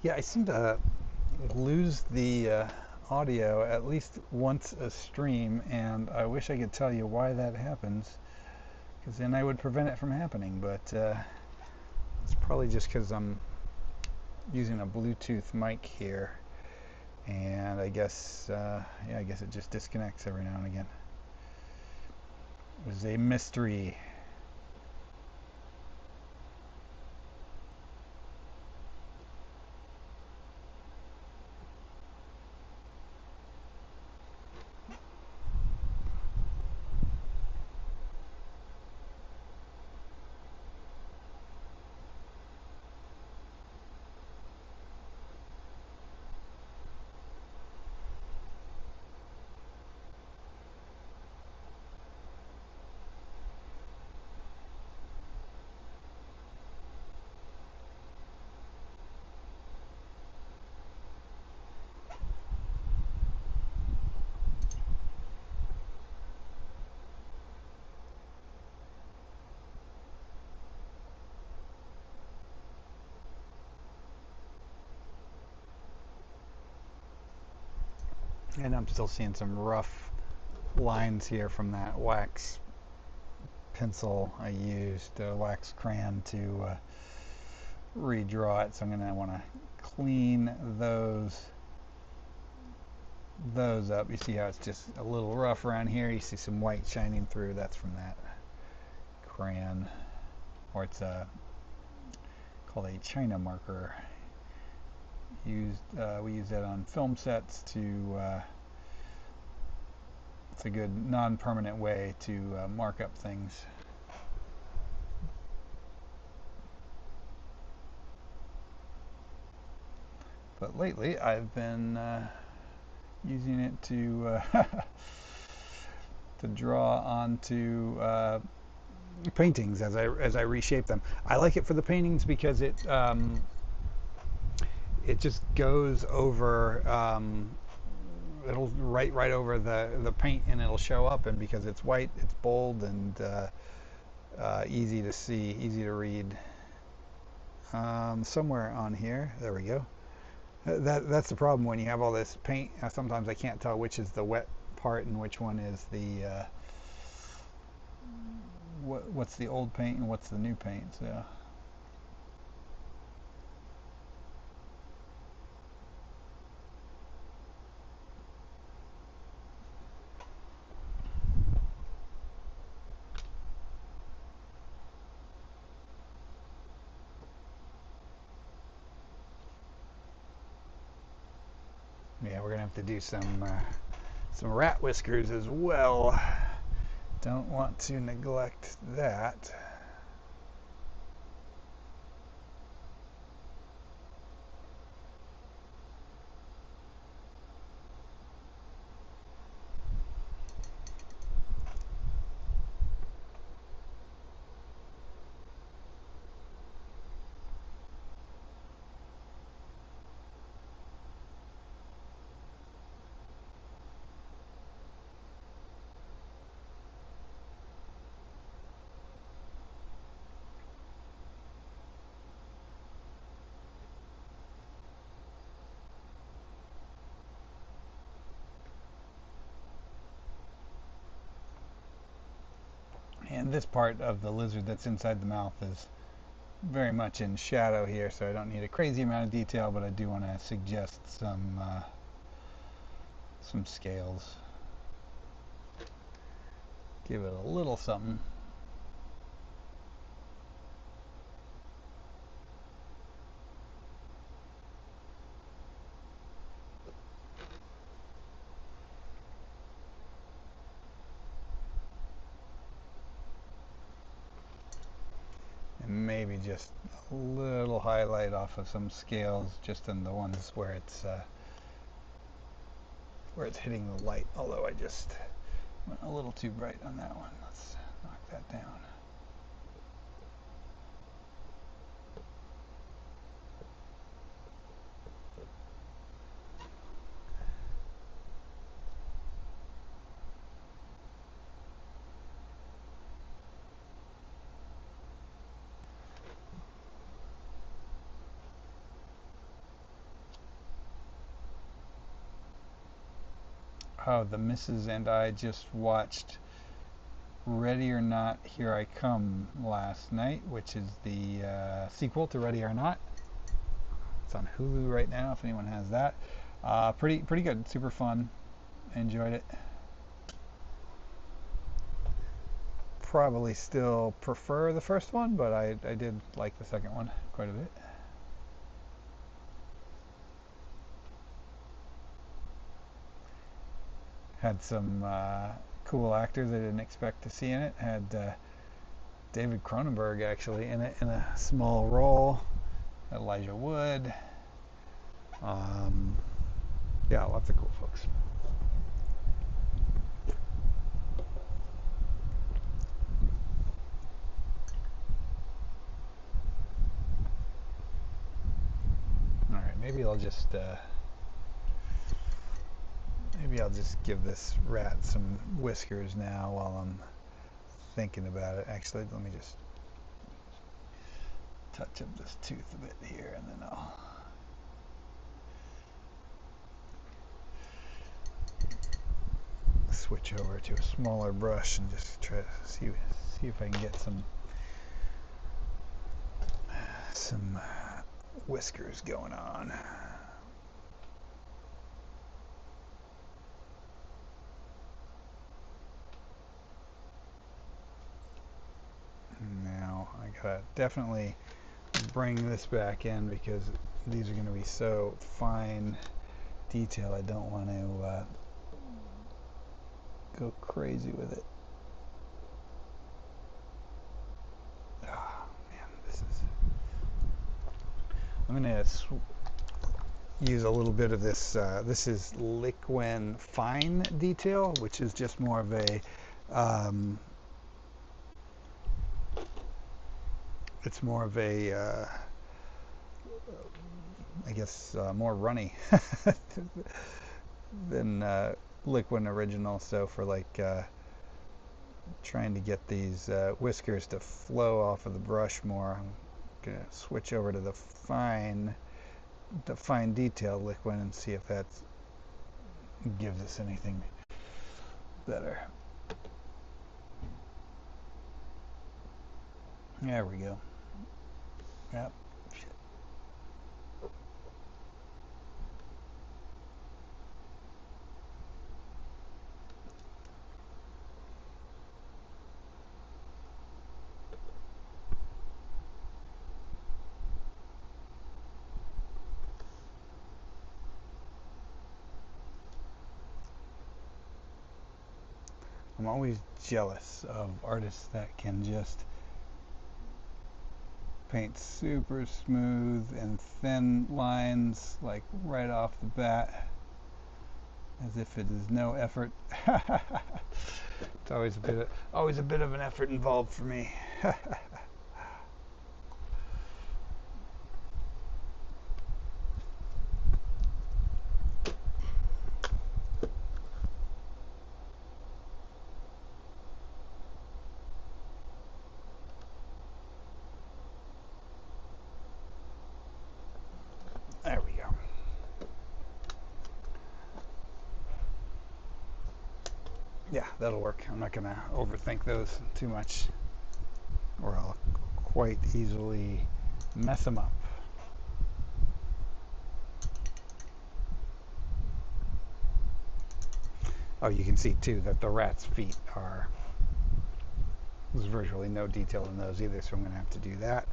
Yeah, I seem to lose the audio at least once a stream, and I wish I could tell you why that happens, because then I would prevent it from happening, but it's probably just because I'm using a Bluetooth mic here, and I guess, yeah, I guess it just disconnects every now and again. It was a mystery. And I'm still seeing some rough lines here from that wax pencil I used, wax crayon to redraw it. So I'm going to want to clean those up. You see how it's just a little rough around here. You see some white shining through. That's from that crayon, or it's called a China marker. We use that on film sets to. It's a good non-permanent way to mark up things. But lately, I've been using it to to draw onto paintings as I reshape them. I like it for the paintings because it just goes over. It'll right over the paint, and it'll show up. And because it's white, it's bold and easy to see, easy to read. Somewhere on here, there we go. That's the problem when you have all this paint. Sometimes I can't tell which is the wet part and which one is the what's the old paint and what's the new paint. So. Yeah, we're gonna have to do some rat whiskers as well. Don't want to neglect that. And this part of the lizard that's inside the mouth is very much in shadow here, so I don't need a crazy amount of detail, but I do want to suggest some scales. Give it a little something. And maybe just a little highlight off of some scales, just in the ones where it's hitting the light. Although I just went a little too bright on that one. Let's knock that down. Oh, the missus and I just watched Ready or Not, Here I Come last night, which is the sequel to Ready or Not. It's on Hulu right now, if anyone has that. Pretty good, super fun. Enjoyed it. Probably still prefer the first one, but I did like the second one quite a bit. Had some cool actors I didn't expect to see in it. Had David Cronenberg actually in it in a small role. Elijah Wood. Yeah, lots of cool folks. All right, maybe I'll just give this rat some whiskers now while I'm thinking about it. Actually, let me just touch up this tooth a bit here, and then I'll switch over to a smaller brush and just try to see if I can get some whiskers going on. Now I gotta definitely bring this back in because these are going to be so fine detail. I don't want to go crazy with it. Oh man, this is. I'm going to use a little bit of this. This is Liquin Fine Detail, which is just more of a. It's more of a. I guess more runny than Liquin Original. So for like trying to get these whiskers to flow off of the brush more, I'm gonna switch over to the fine detail Liquin and see if that gives us anything better. There we go. Yep. I'm always jealous of artists that can just paint super smooth and thin lines like right off the bat as if it is no effort. It's always a bit of an effort involved for me. There we go. Yeah, that'll work. I'm not going to overthink those too much, or I'll quite easily mess them up. Oh, you can see too that the rat's feet are, there's virtually no detail in those either, so I'm going to have to do that.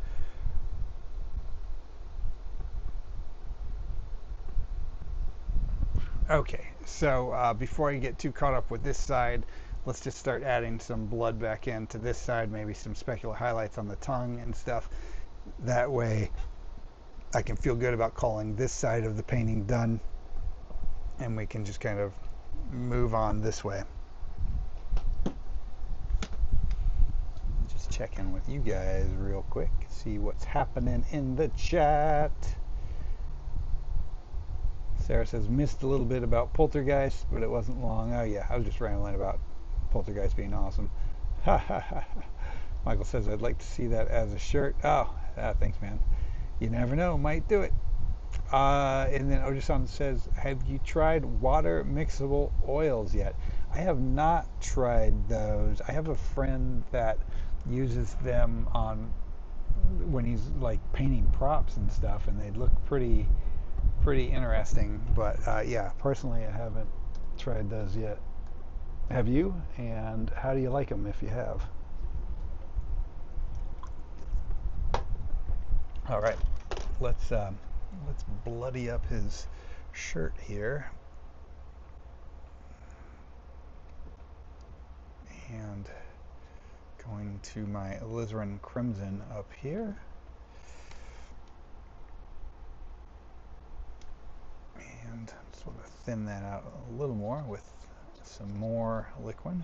Okay, so before I get too caught up with this side, let's just start adding some blood back into this side, maybe some specular highlights on the tongue and stuff. That way I can feel good about calling this side of the painting done, and we can just kind of move on this way. Just check in with you guys real quick, see what's happening in the chat. Sarah says, missed a little bit about Poltergeist, but it wasn't long. Oh yeah, I was just rambling about Poltergeist being awesome. Ha ha ha. Michael says, I'd like to see that as a shirt. Oh, thanks, man. You never know, might do it. And then Ojisan says, have you tried water mixable oils yet? I have not tried those. I have a friend that uses them on when he's like painting props and stuff, and they look pretty interesting. But yeah, personally, I haven't tried those yet. Have you? And how do you like them if you have? All right, let's bloody up his shirt here, and going to my alizarin crimson up here, and sort of thin that out a little more with some more liquid.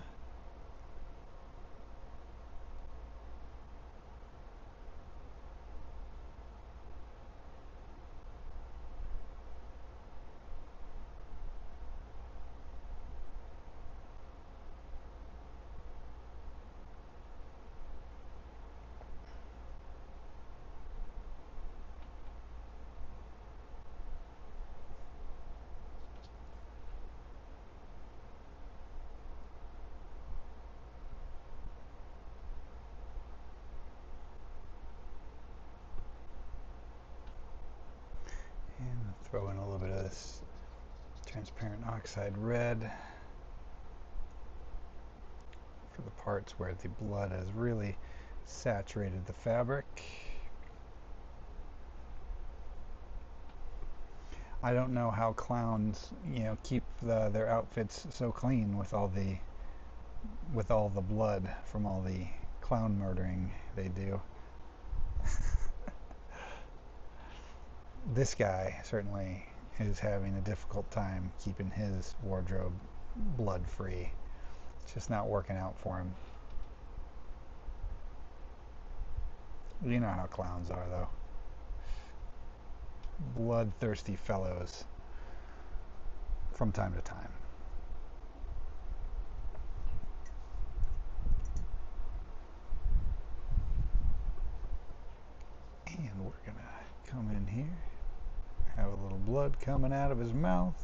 And throw in a little bit of this transparent oxide red for the parts where the blood has really saturated the fabric. I don't know how clowns, keep their outfits so clean with all the blood from all the clown murdering they do. This guy certainly is having a difficult time keeping his wardrobe blood free. It's just not working out for him. You know how clowns are, though. Bloodthirsty fellows from time to time. And we're gonna come in here, have a little blood coming out of his mouth.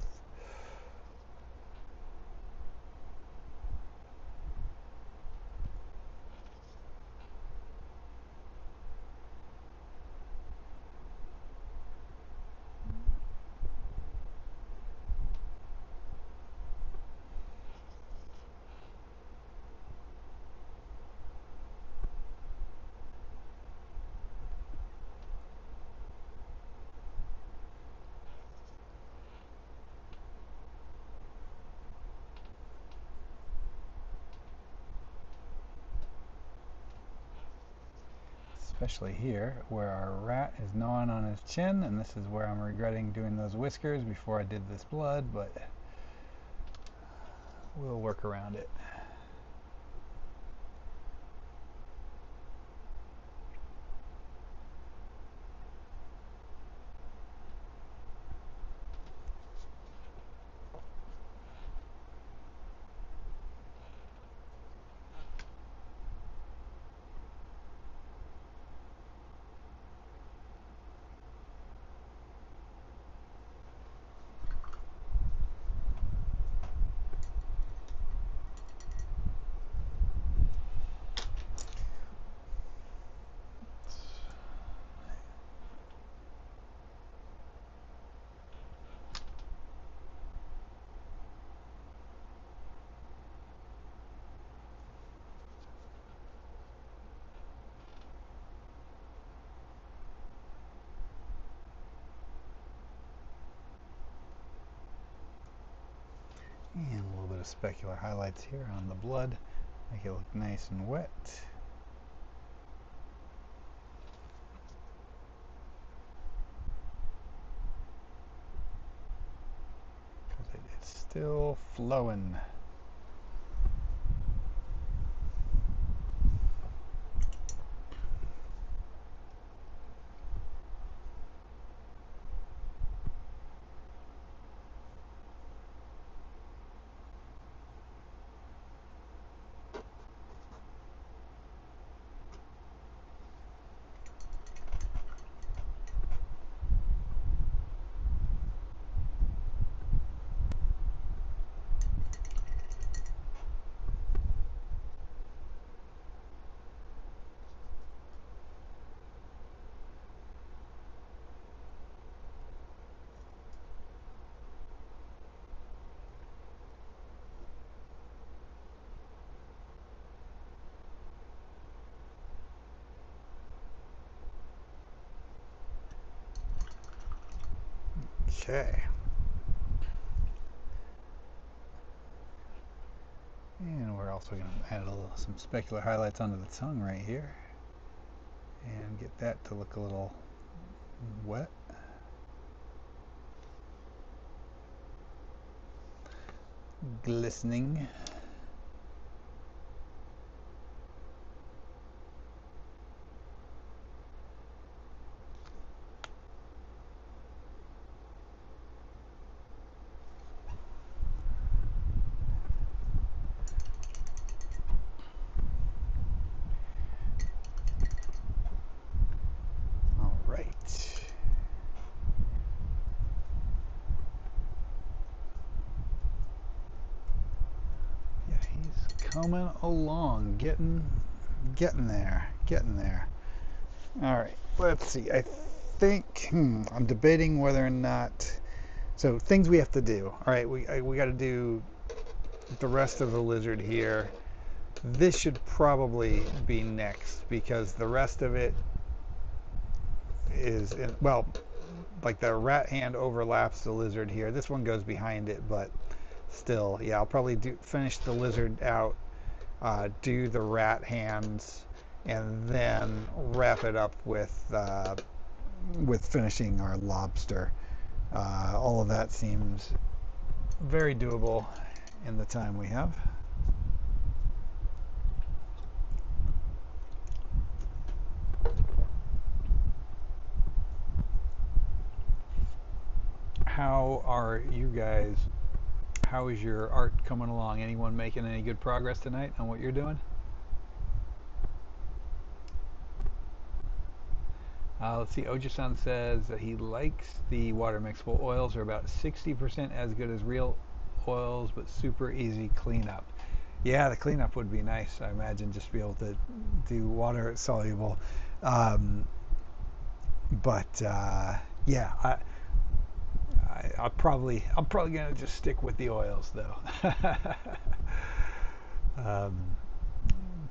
Especially here where our rat is gnawing on his chin, and this is where I'm regretting doing those whiskers before I did this blood, but we'll work around it. And a little bit of specular highlights here on the blood. Make it look nice and wet. Because it's still flowing. Okay. And we're also going to add some specular highlights onto the tongue right here. And get that to look a little wet. Glistening. All right. Yeah, he's coming along, getting there. All right, let's see. I think I'm debating whether or not. So things we have to do. All right, we got to do the rest of the lizard here. This should probably be next because the rest of it is well, like the rat hand overlaps the lizard here. This one goes behind it, but still, yeah, I'll probably finish the lizard out, do the rat hands, and then wrap it up with finishing our lobster. All of that seems very doable in the time we have. How are you guys? How is your art coming along? Anyone making any good progress tonight on what you're doing? Let's see. Ojisan says that he likes the water mixable oils are about 60% as good as real oils, but super easy cleanup. Yeah, the cleanup would be nice. I imagine just be able to do water soluble. Um, but yeah, I'm probably gonna just stick with the oils though. um,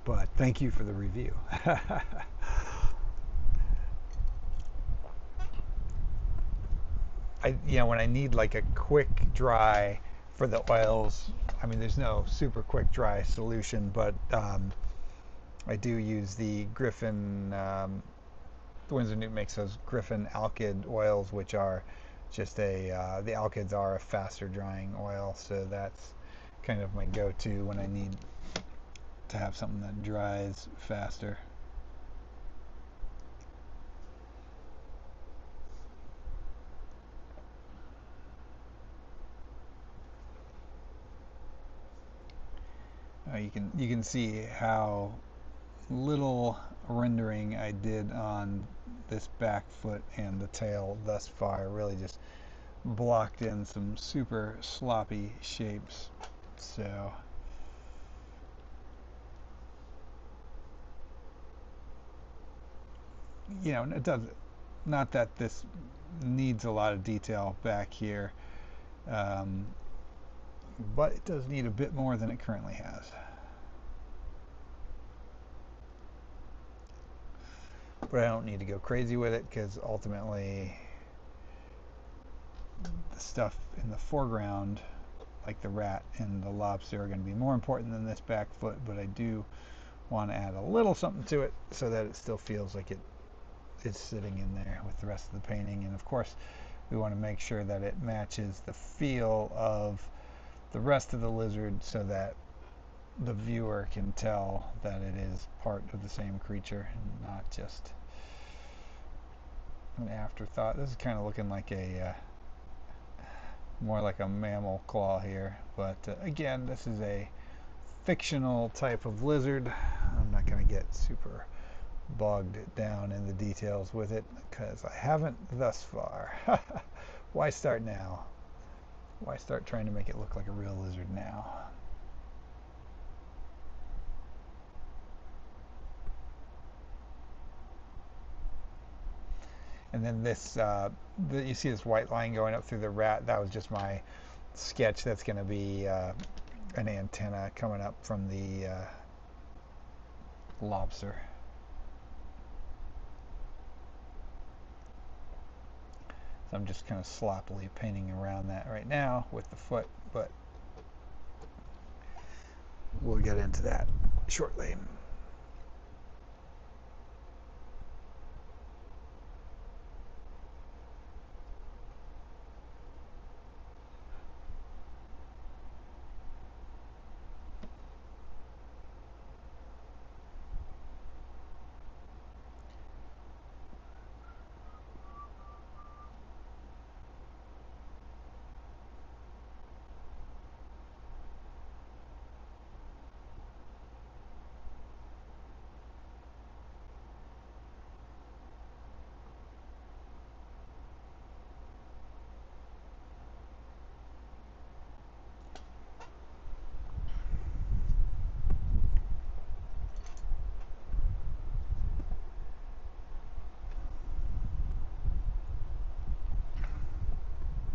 but thank you for the review. When I need like a quick dry for the oils, I mean, there's no super quick dry solution, but I do use the Griffin. The Windsor Newt makes those Griffin alkyd oils, which are just the alkyds are a faster drying oil, so that's kind of my go-to when I need to have something that dries faster. You can see how little rendering I did on this back foot and the tail thus far. Really just blocked in some super sloppy shapes. So it does not that this needs a lot of detail back here, um, but it does need a bit more than it currently has. But I don't need to go crazy with it because ultimately the stuff in the foreground like the rat and the lobster are going to be more important than this back foot, but I do want to add a little something to it so that it still feels like it is sitting in there with the rest of the painting. And of course, we want to make sure that it matches the feel of the rest of the lizard so that the viewer can tell that it is part of the same creature and not just an afterthought. This is kind of looking like a more like a mammal claw here, but again, this is a fictional type of lizard. I'm not going to get super bogged down in the details with it because I haven't thus far. Why start now? Why start trying to make it look like a real lizard now? And then this, you see this white line going up through the rat. That was just my sketch. That's going to be an antenna coming up from the lobster. So I'm just kind of sloppily painting around that right now with the foot, but we'll get into that shortly.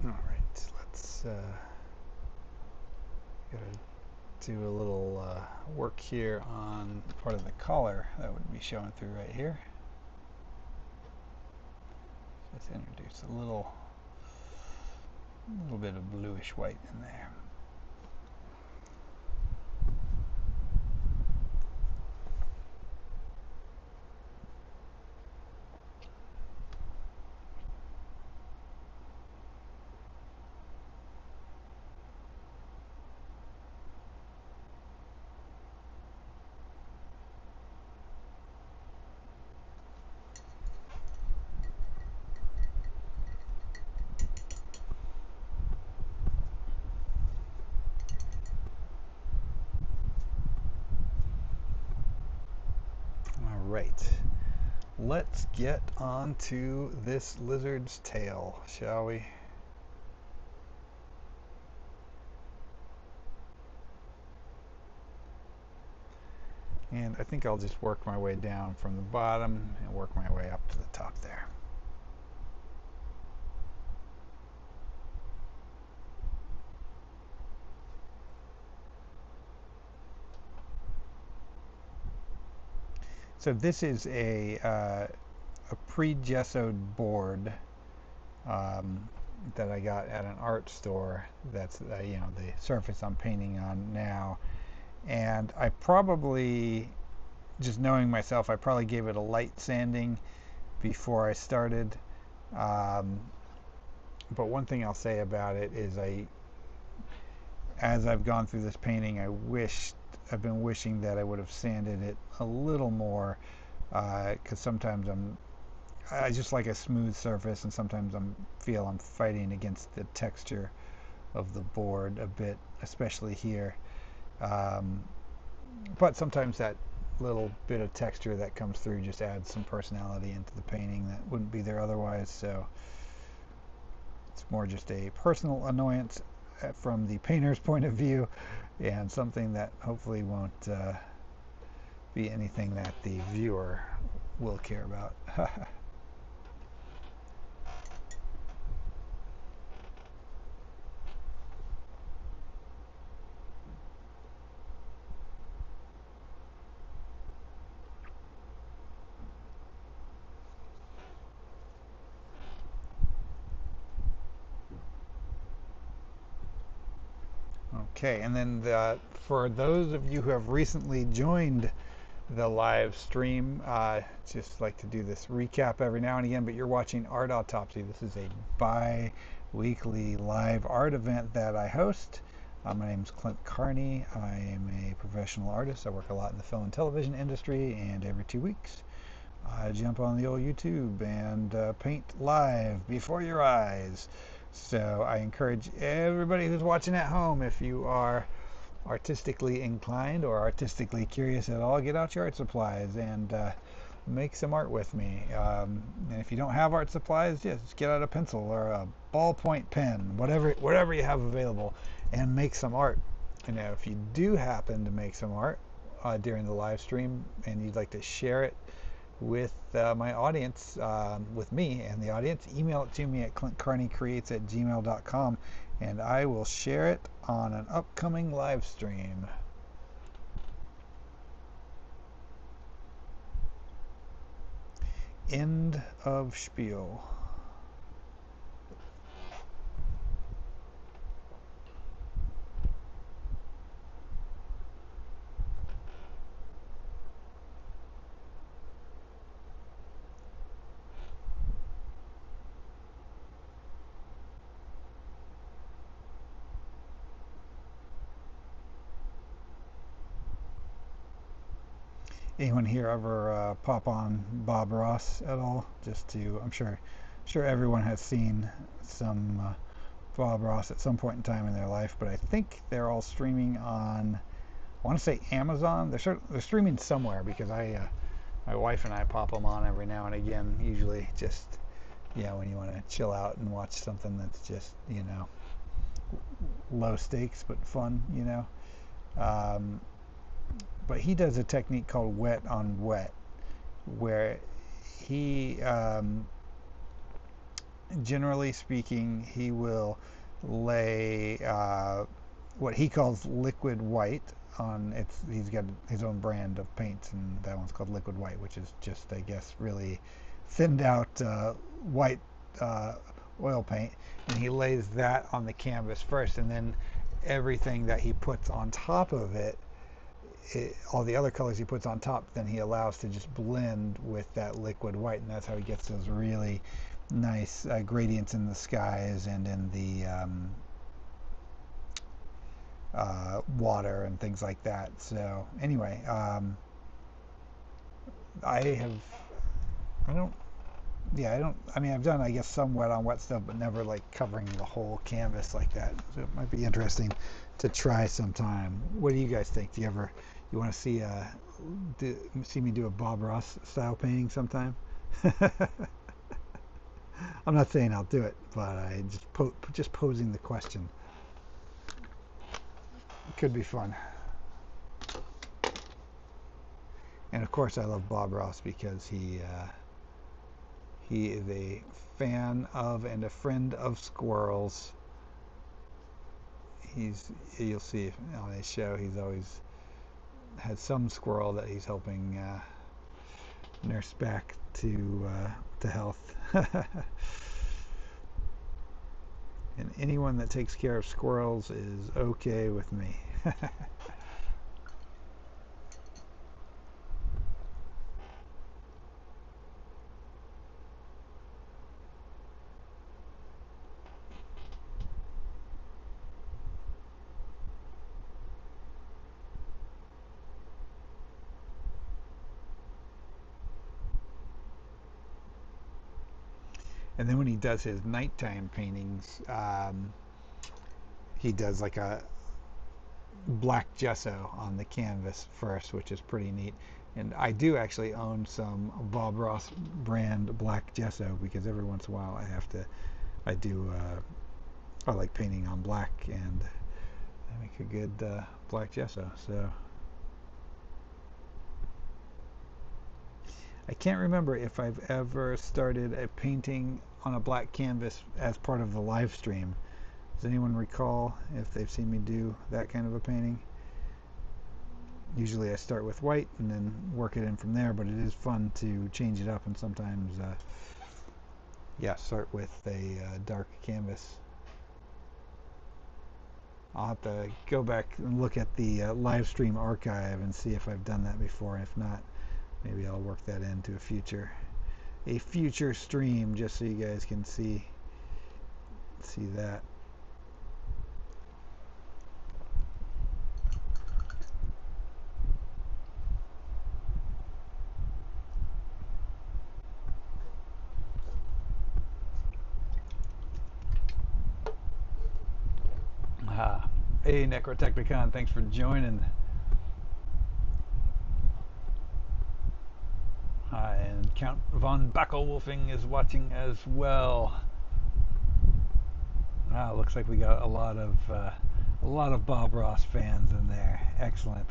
All right, let's gotta do a little work here on part of the collar that would be showing through right here. Let's introduce a little bit of bluish white in there. All right, let's get on to this lizard's tail, shall we? And I think I'll just work my way down from the bottom and work my way up to the top there. So this is a pre-gessoed board that I got at an art store. That's you know, the surface I'm painting on now. And I probably, just knowing myself, I probably gave it a light sanding before I started. But one thing I'll say about it is as I've gone through this painting, I've been wishing that I would have sanded it a little more, because sometimes I just like a smooth surface, and sometimes feel I'm fighting against the texture of the board a bit, especially here. But sometimes that little bit of texture that comes through just adds some personality into the painting that wouldn't be there otherwise. So it's more just a personal annoyance from the painter's point of view, and something that hopefully won't be anything that the viewer will care about. Okay, and then for those of you who have recently joined the live stream, just like to do this recap every now and again, but you're watching Art Autopsy. This is a bi-weekly live art event that I host. My name is Clint Carney. I am a professional artist. I work a lot in the film and television industry, and every 2 weeks I jump on the old YouTube and paint live before your eyes. So I encourage everybody who's watching at home, if you are artistically inclined or artistically curious at all, get out your art supplies and make some art with me. And if you don't have art supplies, just get out a pencil or a ballpoint pen, whatever you have available, and make some art. You know, if you do happen to make some art during the live stream and you'd like to share it with my audience, with me and the audience, email it to me at clintcarneycreates@gmail.com, and I will share it on an upcoming live stream. End of spiel. Anyone here ever pop on Bob Ross at all? Just to, I'm sure everyone has seen some Bob Ross at some point in time in their life, but I think they're all streaming on, I want to say Amazon. They're streaming somewhere because my wife and I pop them on every now and again. Usually just, when you want to chill out and watch something that's just, low stakes but fun, Um, but he does a technique called wet on wet, where he, generally speaking, he will lay what he calls liquid white on it's. He's got his own brand of paints, and that one's called liquid white, which is just, I guess, really thinned out white oil paint, and he lays that on the canvas first, and then everything that he puts on top of all the other colors he puts on top, then he allows to just blend with that liquid white, and that's how he gets those really nice gradients in the skies and in the water and things like that. So anyway, I've done, I guess, some wet on wet stuff, but never like covering the whole canvas like that. So it might be interesting to try sometime. What do you guys think? You want to see me do a Bob Ross style painting sometime? I'm not saying I'll do it, but I just posing the question. It could be fun. And of course, I love Bob Ross because he is a fan of and a friend of squirrels. You'll see on his show, he's always had some squirrel that he's helping nurse back to health. And anyone that takes care of squirrels is okay with me. And then when he does his nighttime paintings, he does like a black gesso on the canvas first, which is pretty neat. And I do actually own some Bob Ross brand black gesso because every once in a while I like painting on black, and I make a good black gesso. So I can't remember if I've ever started a painting on a black canvas as part of the live stream. Does anyone recall if they've seen me do that kind of a painting? Usually I start with white and then work it in from there, but it is fun to change it up and sometimes, start with a dark canvas. I'll have to go back and look at the live stream archive and see if I've done that before. If not, maybe I'll work that into a future stream just so you guys can see that. Hey, Necrotechnicon, thanks for joining. And Count von Backelwolfing is watching as well. Looks like we got a lot of Bob Ross fans in there. Excellent.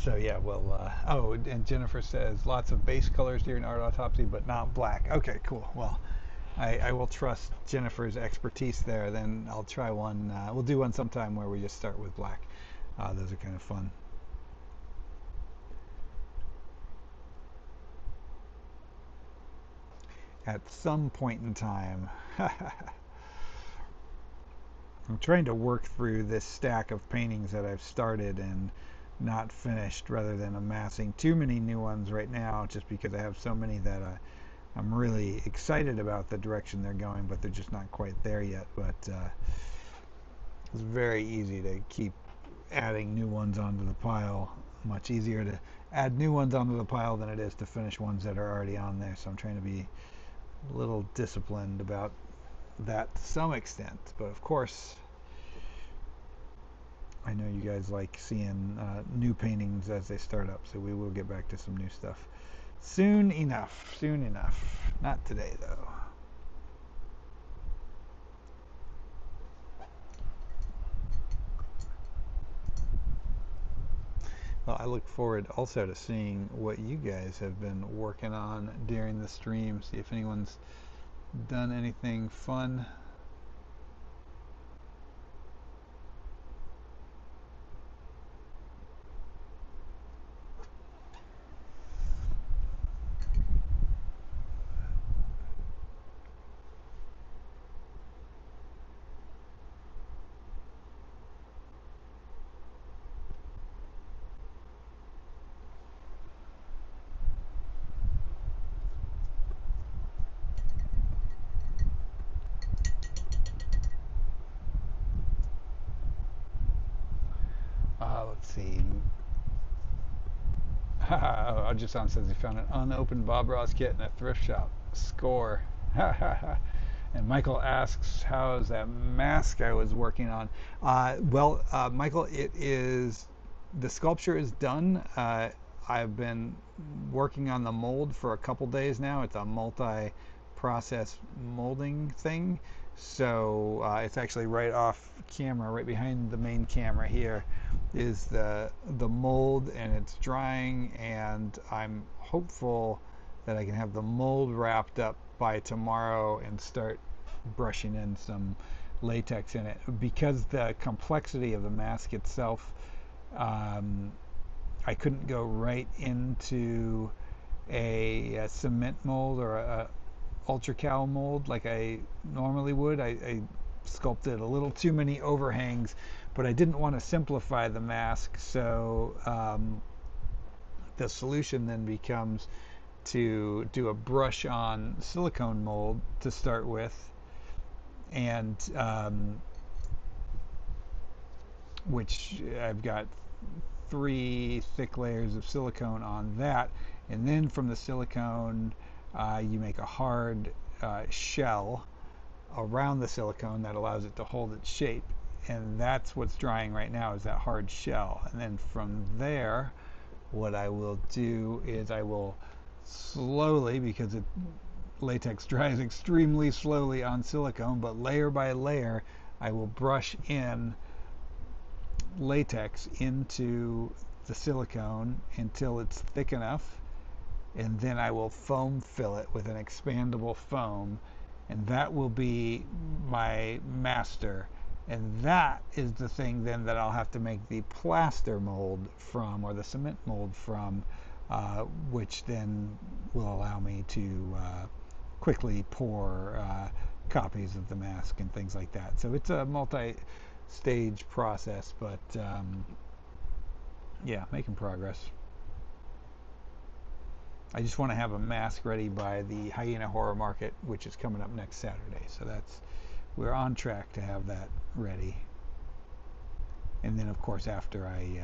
So yeah, well, oh, and Jennifer says lots of base colors during art autopsy, but not black. Okay, cool. Well, I will trust Jennifer's expertise there. Then I'll try one. We'll do one sometime where we just start with black. Those are kind of fun. At some point in time. I'm trying to work through this stack of paintings that I've started and not finished rather than amassing too many new ones right now, just because I have so many that I'm really excited about the direction they're going, but they're just not quite there yet. But it's very easy to keep adding new ones onto the pile. Much easier to add new ones onto the pile than it is to finish ones that are already on there. So I'm trying to be a little disciplined about that to some extent. But of course, I know you guys like seeing new paintings as they start up, so we will get back to some new stuff soon enough. Soon enough. Not today, though. Well, I look forward also to seeing what you guys have been working on during the stream. See if anyone's done anything fun. Let's see. Ajasan says he found an unopened Bob Ross kit in a thrift shop. Score. And Michael asks, how's that mask I was working on? Michael, the sculpture is done. I've been working on the mold for a couple days now. It's a multi-process molding thing. So it's actually right off camera, right behind the main camera here is the mold, and it's drying, and I'm hopeful that I can have the mold wrapped up by tomorrow and start brushing in some latex in it. Because the complexity of the mask itself, I couldn't go right into a cement mold or a ultracal mold like I normally would. I sculpted a little too many overhangs, but I didn't want to simplify the mask, so the solution then becomes to do a brush on silicone mold to start with, and which I've got 3 thick layers of silicone on that, and then from the silicone you make a hard shell around the silicone that allows it to hold its shape, and that's what's drying right now, is that hard shell. And then from there, what I will do is I will slowly, because latex dries extremely slowly on silicone, but layer by layer I will brush in latex into the silicone until it's thick enough, and then I will foam fill it with an expandable foam, and that will be my master. And that is the thing then that I'll have to make the plaster mold from, or the cement mold from, which then will allow me to quickly pour copies of the mask and things like that. So it's a multi-stage process, but yeah, making progress. I just want to have a mask ready by the Hyena Horror Market, which is coming up next Saturday. So we're on track to have that ready. And then, of course, after I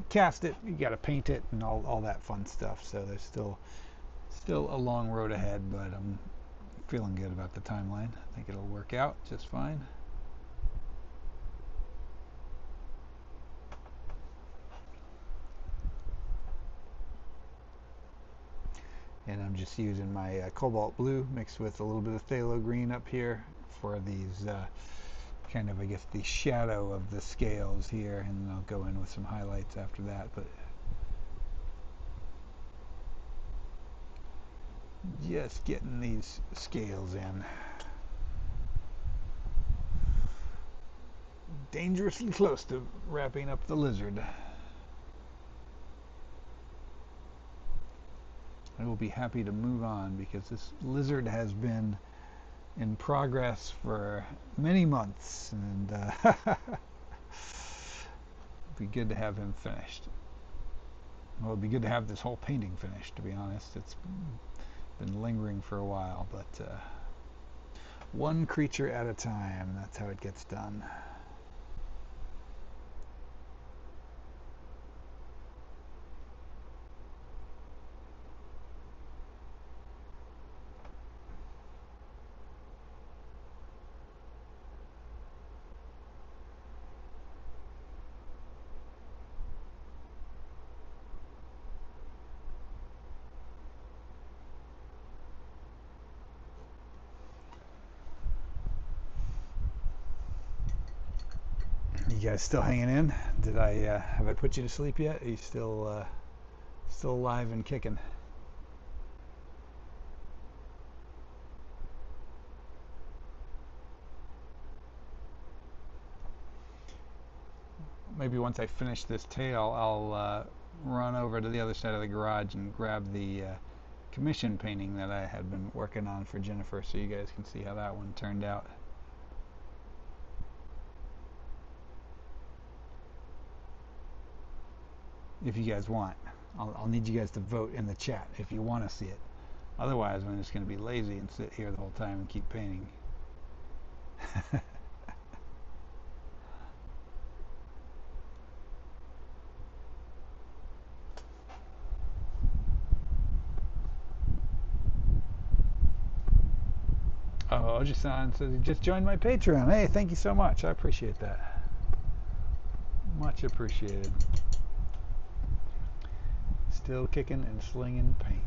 cast it, you got to paint it and all that fun stuff. So there's still a long road ahead, but I'm feeling good about the timeline. I think it'll work out just fine. And I'm just using my cobalt blue mixed with a little bit of phthalo green up here for these kind of, I guess, the shadow of the scales here, and I'll go in with some highlights after that. But just getting these scales in. Dangerously close to wrapping up the lizard. I will be happy to move on because this lizard has been in progress for many months, and it'd be good to have him finished. Well, it'd be good to have this whole painting finished, to be honest. It's been lingering for a while, but one creature at a time, that's how it gets done. You guys still hanging in? Did I have I put you to sleep yet? Are you still alive and kicking? Maybe once I finish this tail, I'll run over to the other side of the garage and grab the commission painting that I had been working on for Jennifer, so you guys can see how that one turned out. If you guys want, I'll need you guys to vote in the chat if you want to see it. Otherwise, I'm just going to be lazy and sit here the whole time and keep painting. Oh, Ojisan says he just joined my Patreon. Hey, thank you so much. I appreciate that. Much appreciated. Still kicking and slinging paint.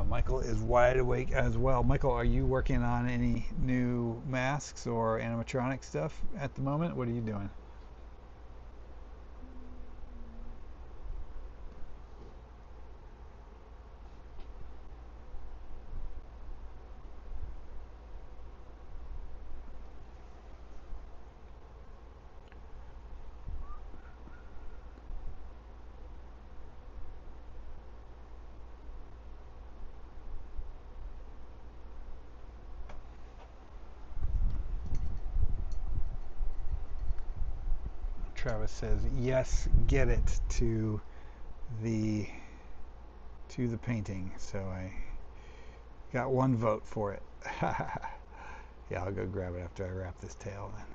Michael is wide awake as well. Michael, are you working on any new masks or animatronic stuff at the moment? What are you doing? Travis says, yes, get it to the painting. So I got one vote for it. Yeah, I'll go grab it after I wrap this tail then.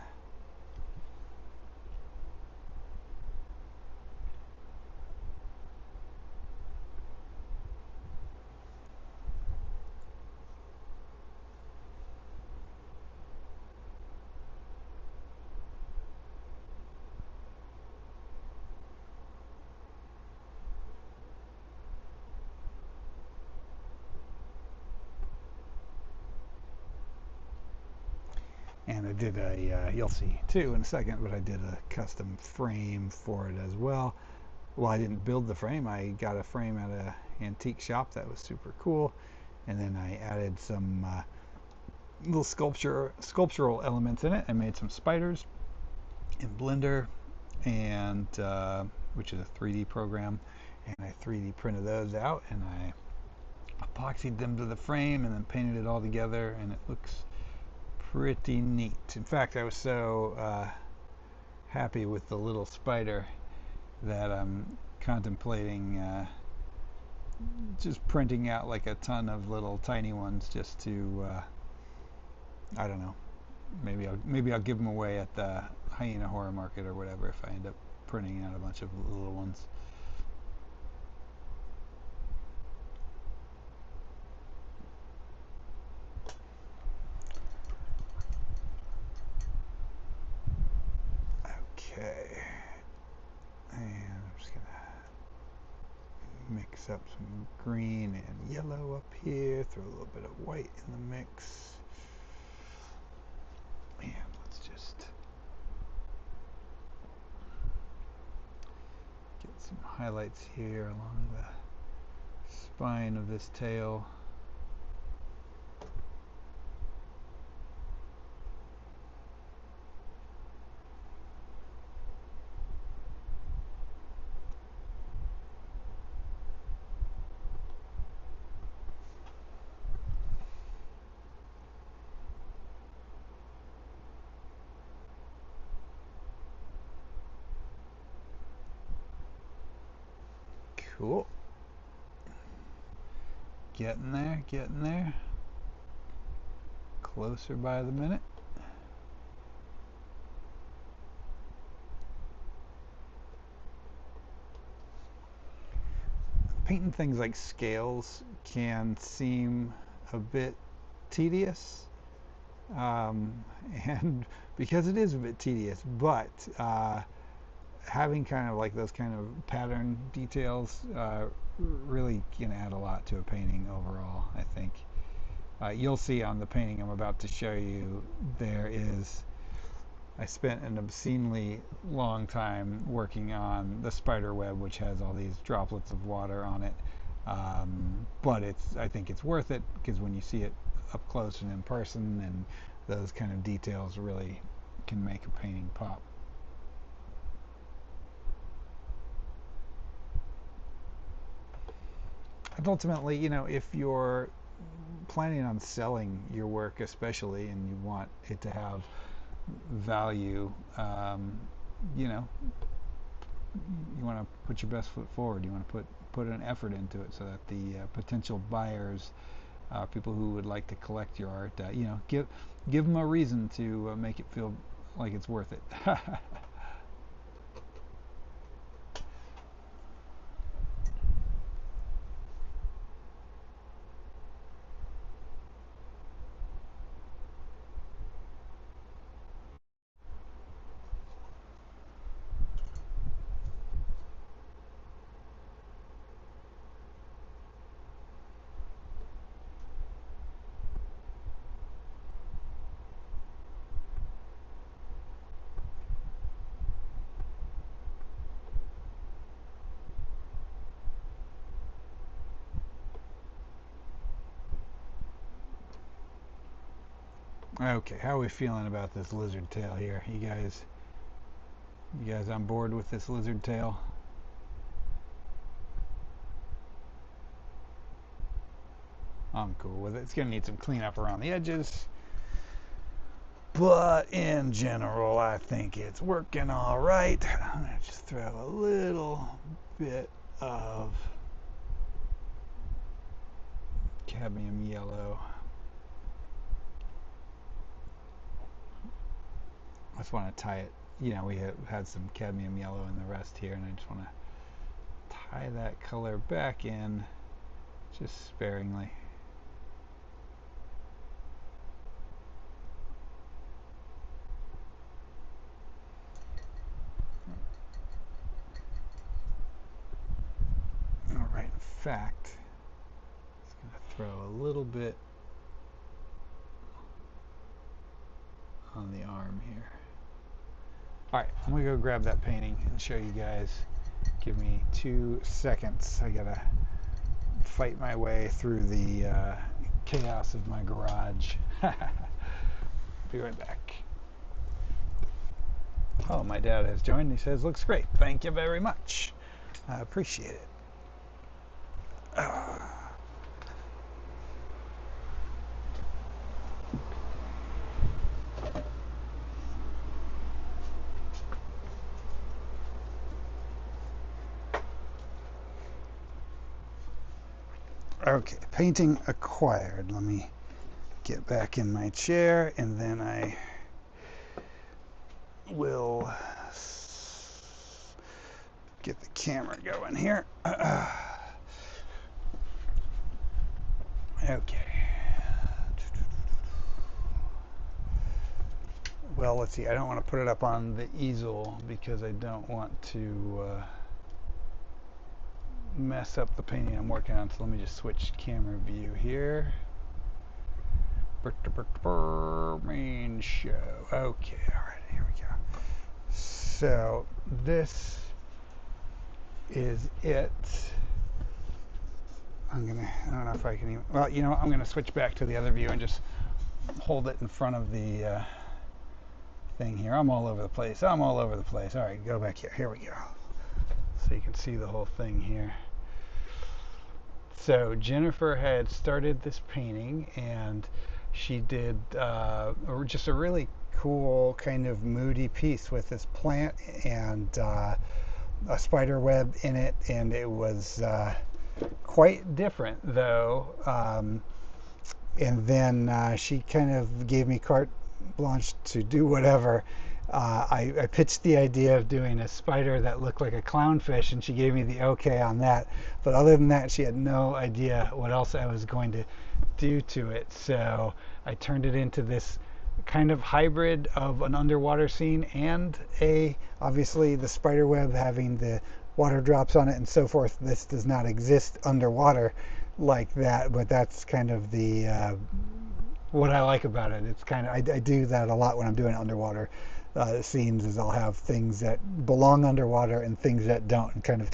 And I did you'll see too in a second, but I did a custom frame for it as well. Well, I didn't build the frame. I got a frame at an antique shop that was super cool. And then I added some little sculptural elements in it. I made some spiders in Blender, and which is a 3D program, and I 3D printed those out, and I epoxied them to the frame and then painted it all together, and it looks pretty neat. In fact, I was so happy with the little spider that I'm contemplating just printing out like a ton of little tiny ones just to I don't know, maybe I'll give them away at the Hyena Horror Market or whatever if I end up printing out a bunch of little ones. Okay, and I'm just gonna mix up some green and yellow up here, throw a little bit of white in the mix, and let's just get some highlights here along the spine of this tail. Cool. Getting there, getting there. Closer by the minute. Painting things like scales can seem a bit tedious, and because it is a bit tedious, but having kind of like those kind of pattern details really can add a lot to a painting overall, I think. You'll see on the painting I'm about to show you, I spent an obscenely long time working on the spider web, which has all these droplets of water on it. But I think it's worth it because when you see it up close and in person, and those kind of details really can make a painting pop. And ultimately, you know, if you're planning on selling your work especially, and you want it to have value, you know, you want to put your best foot forward. You want to put an effort into it so that the potential buyers, people who would like to collect your art, you know, give them a reason to make it feel like it's worth it. Okay, how are we feeling about this lizard tail here? You guys on board with this lizard tail? I'm cool with it. It's gonna need some cleanup around the edges, but in general, I think it's working all right. I'm gonna just throw a little bit of cadmium yellow. I just want to tie it. You know, we have had some cadmium yellow in the rest here, and I just want to tie that color back in just sparingly. All right, in fact, I'm just going to throw a little bit on the arm here. All right, I'm gonna go grab that painting and show you guys. Give me 2 seconds. I gotta fight my way through the chaos of my garage. Be right back. Oh, my dad has joined. He says, looks great. Thank you very much. I appreciate it. Okay, painting acquired. Let me get back in my chair and then I will get the camera going here. Okay. Well, let's see. I don't want to put it up on the easel because I don't want to mess up the painting I'm working on. So let me just switch camera view here. Main show. Okay, all right, here we go. So this is it. I don't know if I can even, well, you know, I'm gonna switch back to the other view and just hold it in front of the thing here. I'm all over the place. All right, go back here. Here we go. So you can see the whole thing here. So Jennifer had started this painting and she did just a really cool kind of moody piece with this plant and a spider web in it, and it was quite different though. And then she kind of gave me carte blanche to do whatever. I pitched the idea of doing a spider that looked like a clownfish, and she gave me the okay on that. But other than that, she had no idea what else I was going to do to it. So I turned it into this kind of hybrid of an underwater scene and obviously the spider web having the water drops on it and so forth. This does not exist underwater like that, but that's kind of the what I like about it. It's kind of, I do that a lot when I'm doing underwater scenes, is I'll have things that belong underwater and things that don't, and kind of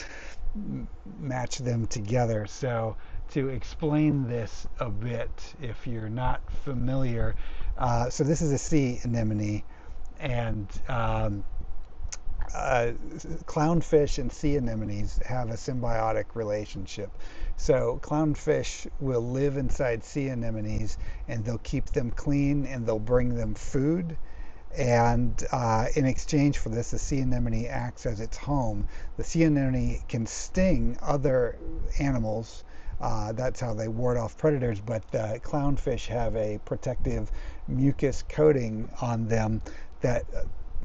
match them together. So to explain this a bit, if you're not familiar, so this is a sea anemone, and clownfish and sea anemones have a symbiotic relationship. So clownfish will live inside sea anemones and they'll keep them clean and they'll bring them food. And in exchange for this, the sea anemone acts as its home. The sea anemone can sting other animals. That's how they ward off predators, but clownfish have a protective mucus coating on them that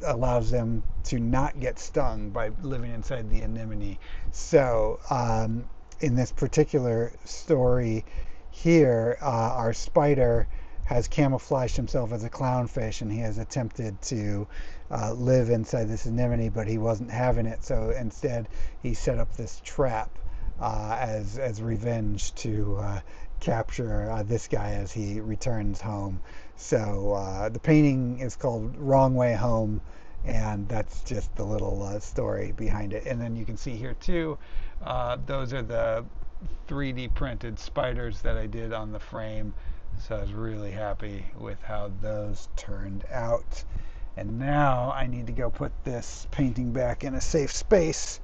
allows them to not get stung by living inside the anemone. So in this particular story here, our spider has camouflaged himself as a clownfish, and he has attempted to live inside this anemone, but he wasn't having it. So instead, he set up this trap as revenge to capture this guy as he returns home. So the painting is called Wrong Way Home, and that's just the little story behind it. And then you can see here too, those are the 3D printed spiders that I did on the frame. So I was really happy with how those turned out. And now I need to go put this painting back in a safe space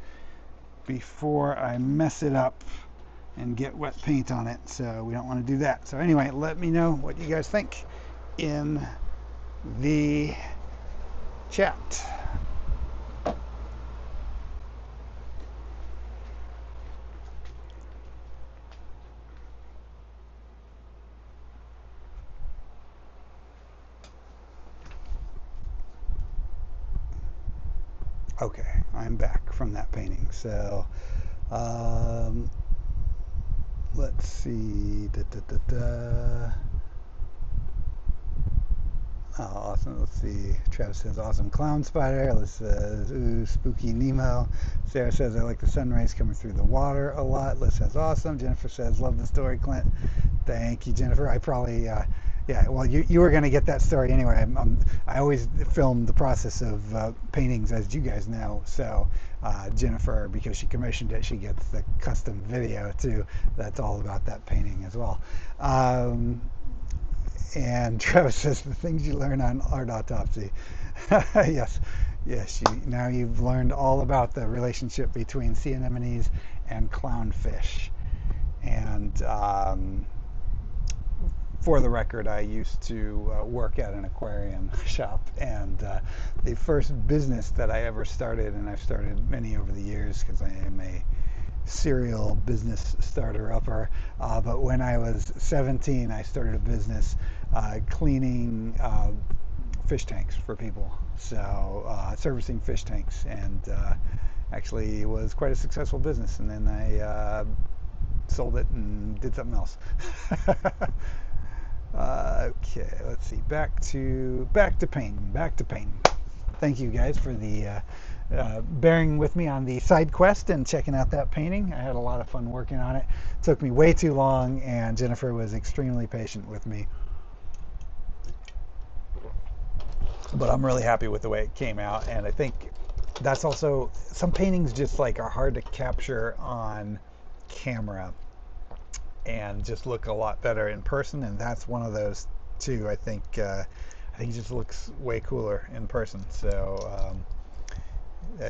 before I mess it up and get wet paint on it. So we don't want to do that. So anyway, let me know what you guys think in the chat. Okay, I'm back from that painting. So let's see. Oh, awesome. Let's see. Travis says, awesome clown spider. Liz says, ooh, spooky Nemo. Sarah says, I like the sun rays coming through the water a lot. Liz says, awesome. Jennifer says, love the story, Clint. Thank you, Jennifer. I probably, yeah, well, you were going to get that story anyway. I always film the process of paintings, as you guys know. So Jennifer, because she commissioned it, she gets the custom video too. That's all about that painting as well. And Travis says, the things you learn on art autopsy. Yes, Yes, now you've learned all about the relationship between sea anemones and clownfish. And for the record, I used to work at an aquarium shop, and the first business that I ever started, and I've started many over the years because I am a serial business starter upper. But when I was 17, I started a business cleaning fish tanks for people. So servicing fish tanks, and actually it was quite a successful business. And then I sold it and did something else. Okay, let's see. Back to painting. Back to painting. Thank you guys for the bearing with me on the side quest and checking out that painting. I had a lot of fun working on it. It took me way too long, and Jennifer was extremely patient with me. But I'm really happy with the way it came out, and I think that's also some paintings just like are hard to capture on camera and just look a lot better in person, and that's one of those too. I think it just looks way cooler in person. So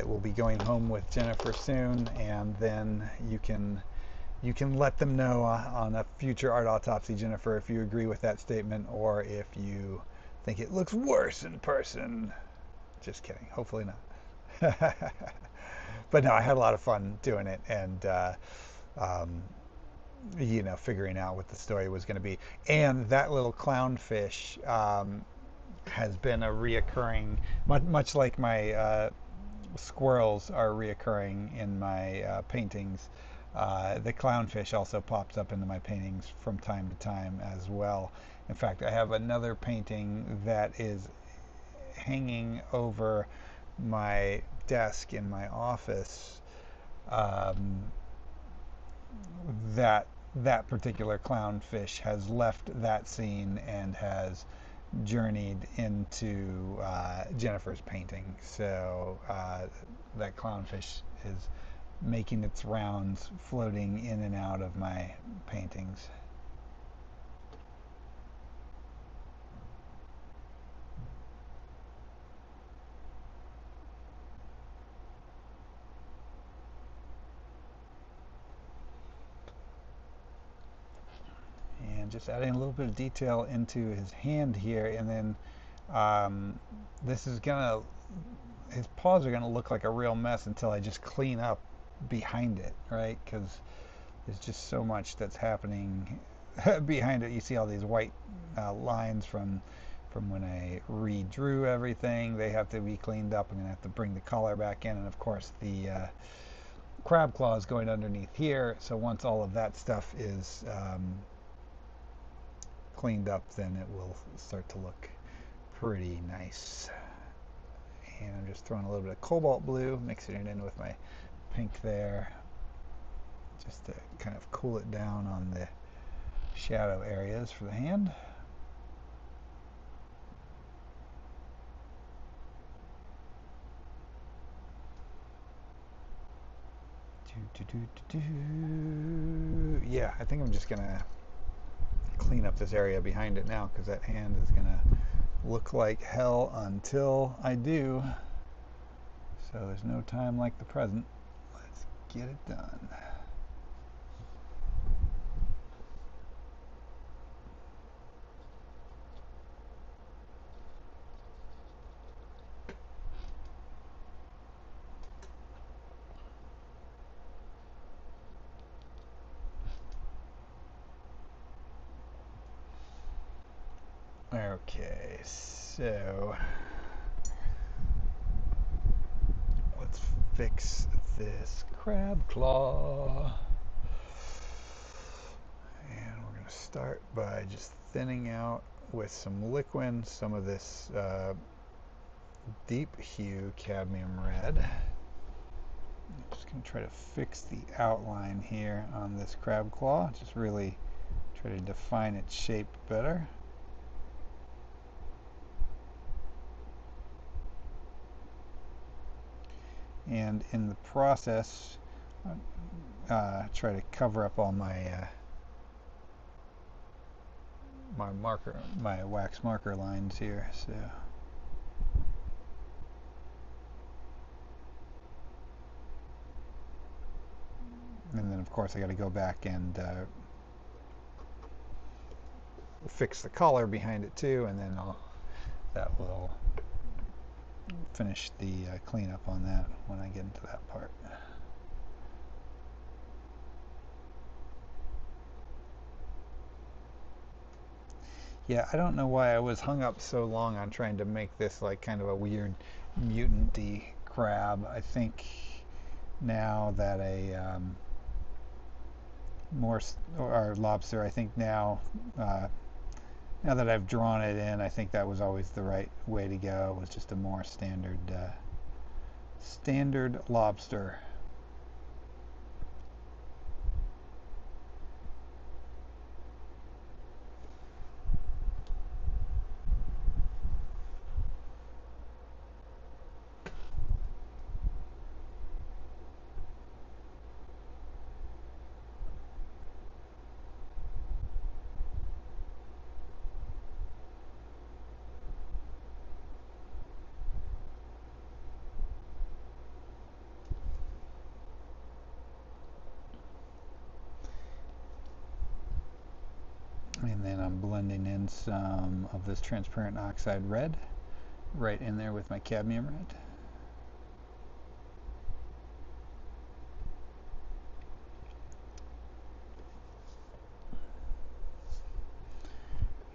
we'll be going home with Jennifer soon, and then you can let them know on a future art autopsy, Jennifer, if you agree with that statement or if you think it looks worse in person. Just kidding. Hopefully not. But no, I had a lot of fun doing it, and um, figuring out what the story was going to be. And that little clownfish has been a reoccurring, much like my squirrels are reoccurring in my paintings. The clownfish also pops up into my paintings from time to time as well. In fact, I have another painting that is hanging over my desk in my office. Um, that particular clownfish has left that scene and has journeyed into Jennifer's painting. So that clownfish is making its rounds, floating in and out of my paintings. And just adding a little bit of detail into his hand here, and then um, this is gonna, his paws are gonna look like a real mess until I just clean up behind it, right? Because there's just so much that's happening behind it. You see all these white lines from when I redrew everything. They have to be cleaned up. I'm gonna have to bring the collar back in, and of course the crab claw is going underneath here. So once all of that stuff is cleaned up, then it will start to look pretty nice. And I'm just throwing a little bit of cobalt blue, mixing it in with my pink there, just to kind of cool it down on the shadow areas for the hand. Yeah, I think I'm just gonna clean up this area behind it now, because that hand is gonna look like hell until I do. So there's no time like the present. Let's get it done. Okay, so let's fix this crab claw. And we're going to start by just thinning out with some liquid some of this deep hue cadmium red. I'm just going to try to fix the outline here on this crab claw, just really try to define its shape better. And in the process, try to cover up all my my wax marker lines here. So And then of course I got to go back and fix the collar behind it too, and then that will finish the cleanup on that when I get into that part. Yeah, I don't know why I was hung up so long on trying to make this like kind of a weird mutant-y crab. I think now that or lobster, I think now that I've drawn it in, I think that was always the right way to go. It was just a more standard lobster. And then I'm blending in some of this transparent oxide red right in there with my cadmium red.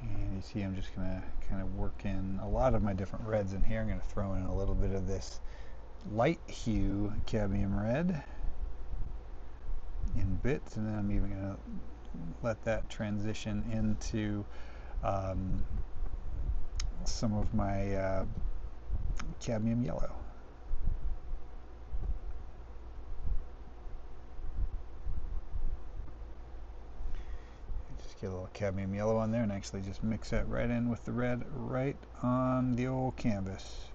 And you see I'm just going to kind of work in a lot of my different reds in here. I'm going to throw in a little bit of this light hue cadmium red in bits, and then I'm even going to let that transition into some of my cadmium yellow. Just get a little cadmium yellow on there and actually just mix that right in with the red right on the old canvas.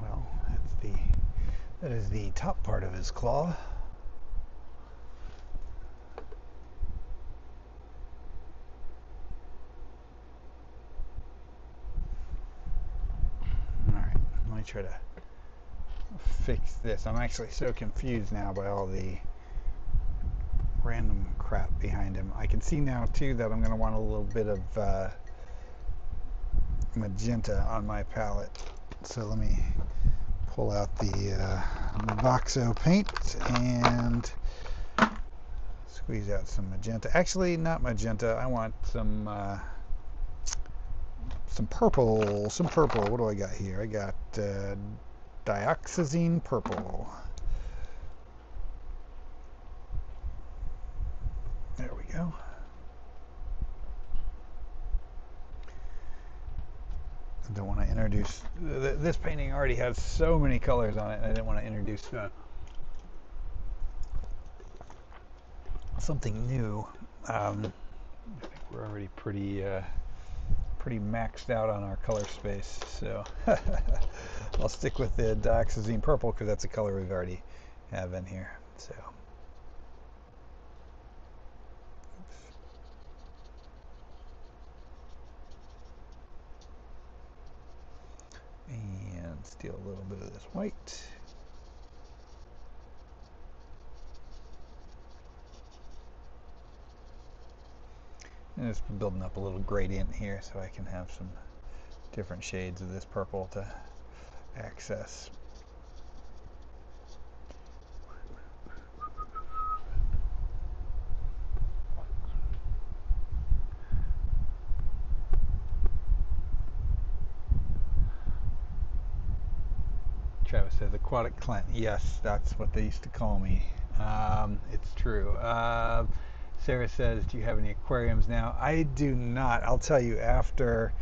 Well, that is the top part of his claw. Alright, let me try to fix this. I'm actually so confused now by all the random crap behind him. I can see now too that I'm going to want a little bit of magenta on my palette. So let me pull out the Voxo paint and squeeze out some magenta. Actually, not magenta. I want some purple. Some purple. What do I got here? I got dioxazine purple. There we go. I don't want to introduce this painting already has so many colors on it. I didn't want to introduce something new. I think we're already pretty maxed out on our color space, so I'll stick with the dioxazine purple because that's a color we've already have in here. So, and steal a little bit of this white. And just building up a little gradient here so I can have some different shades of this purple to access. Travis says Aquatic Clint. Yes, that's what they used to call me. It's true. Sarah says, do you have any aquariums now? I do not. I'll tell you, after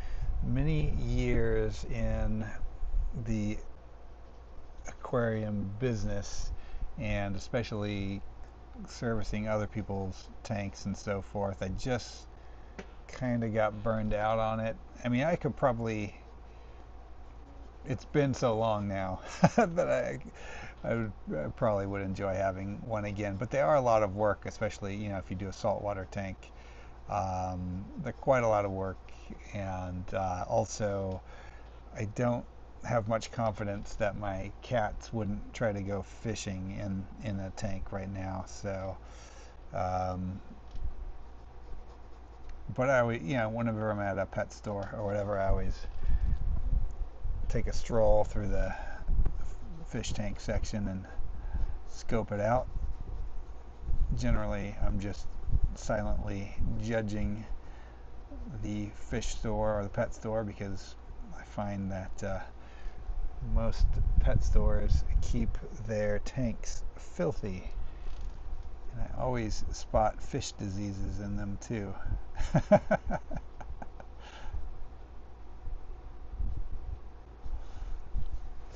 many years in the aquarium business, and especially servicing other people's tanks and so forth, I just kind of got burned out on it. I mean, I could probably, it's been so long now that I probably would enjoy having one again, but they are a lot of work, especially, you know, if you do a saltwater tank. They're quite a lot of work, and also I don't have much confidence that my cats wouldn't try to go fishing in a tank right now. So, but I would, you know, whenever I'm at a pet store or whatever, I always take a stroll through the fish tank section and scope it out. Generally, I'm just silently judging the fish store or the pet store, because I find that most pet stores keep their tanks filthy, and I always spot fish diseases in them too.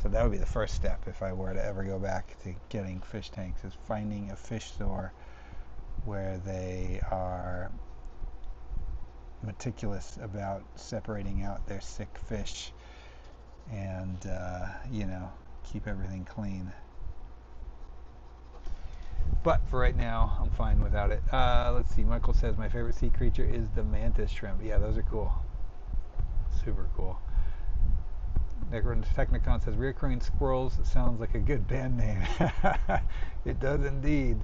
So that would be the first step if I were to ever go back to getting fish tanks, is finding a fish store where they are meticulous about separating out their sick fish and, you know, keep everything clean. But for right now, I'm fine without it. Let's see. Michael says my favorite sea creature is the mantis shrimp. Yeah, those are cool. Super cool. Technicon says reoccurring squirrels sounds like a good band name. It does indeed.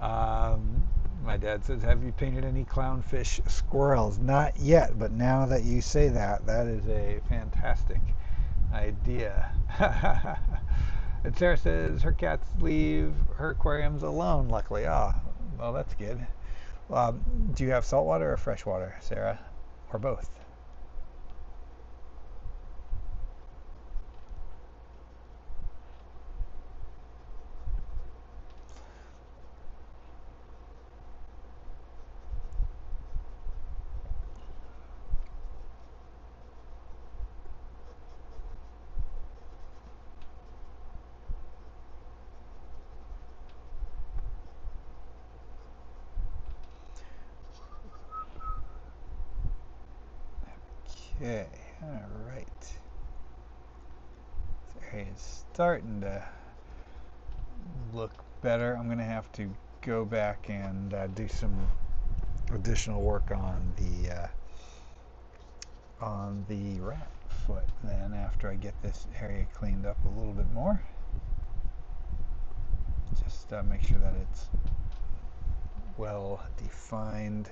My dad says, have you painted any clownfish squirrels? Not yet, but now that you say that, that is a fantastic idea. And Sarah says her cats leave her aquariums alone, luckily. Ah, well, that's good. Do you have saltwater or freshwater, Sarah? Or both? Okay, all right. This area is starting to look better. I'm going to have to go back and do some additional work on the rat foot then, after I get this area cleaned up a little bit more. Just make sure that it's well defined.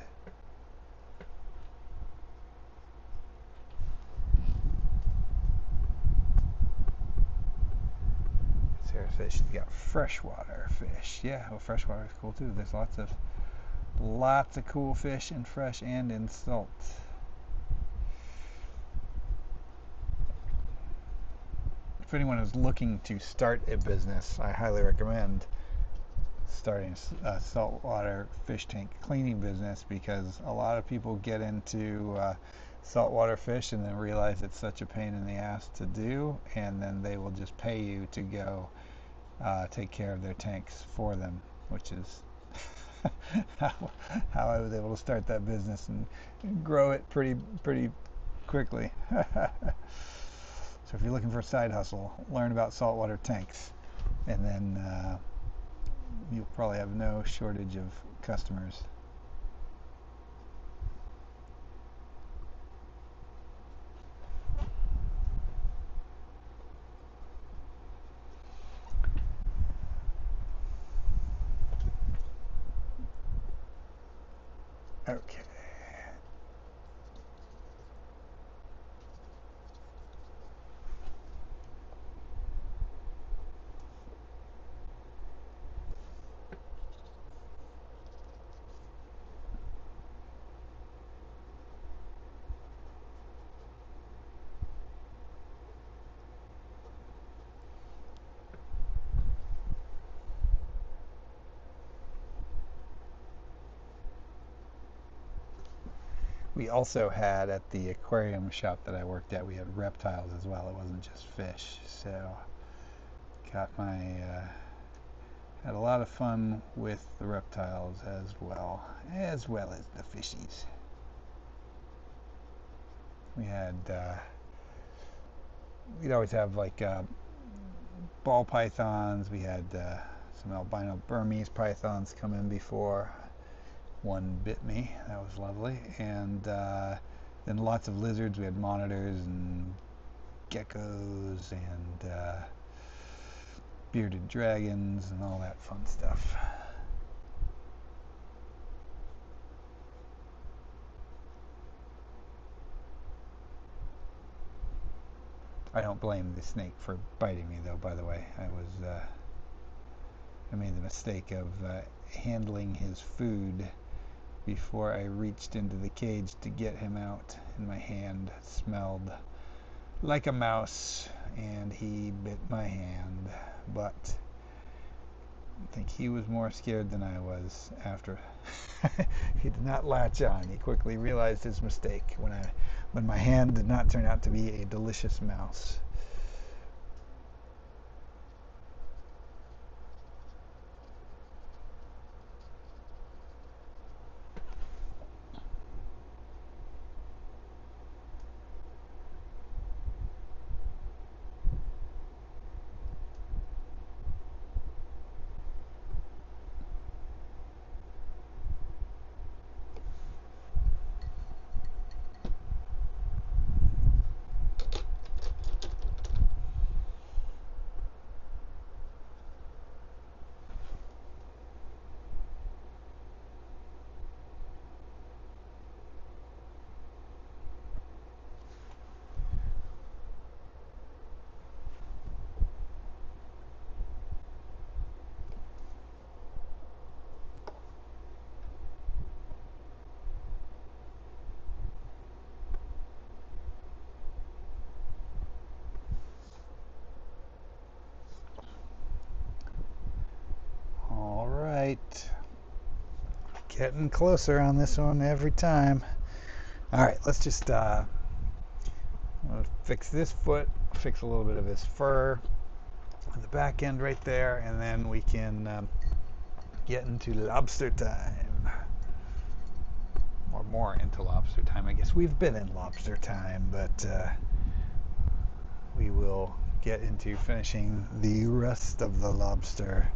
Sarah says she's got freshwater fish. Yeah, well, freshwater is cool too. There's lots of cool fish in fresh and in salt. If anyone is looking to start a business, I highly recommend starting a saltwater fish tank cleaning business, because a lot of people get into saltwater fish and then realize it's such a pain in the ass to do, and then they will just pay you to go take care of their tanks for them, which is how I was able to start that business and grow it pretty quickly. So if you're looking for a side hustle, learn about saltwater tanks, and then you'll probably have no shortage of customers. Okay. We also had at the aquarium shop that I worked at, we had reptiles as well. It wasn't just fish. So got my had a lot of fun with the reptiles as well as the fishies. We had we'd always have like ball pythons. We had some albino Burmese pythons come in before. One bit me. That was lovely. And then lots of lizards. We had monitors and geckos and bearded dragons and all that fun stuff. I don't blame the snake for biting me, though. By the way, I made the mistake of handling his food before I reached into the cage to get him out, and my hand smelled like a mouse, and he bit my hand. But I think he was more scared than I was after. He did not latch on. He quickly realized his mistake when my hand did not turn out to be a delicious mouse. All right. Getting closer on this one every time. All right, let's just fix this foot, fix a little bit of his fur on the back end right there, and then we can get into lobster time. Or more into lobster time. I guess we've been in lobster time, but we will get into finishing the rest of the lobster.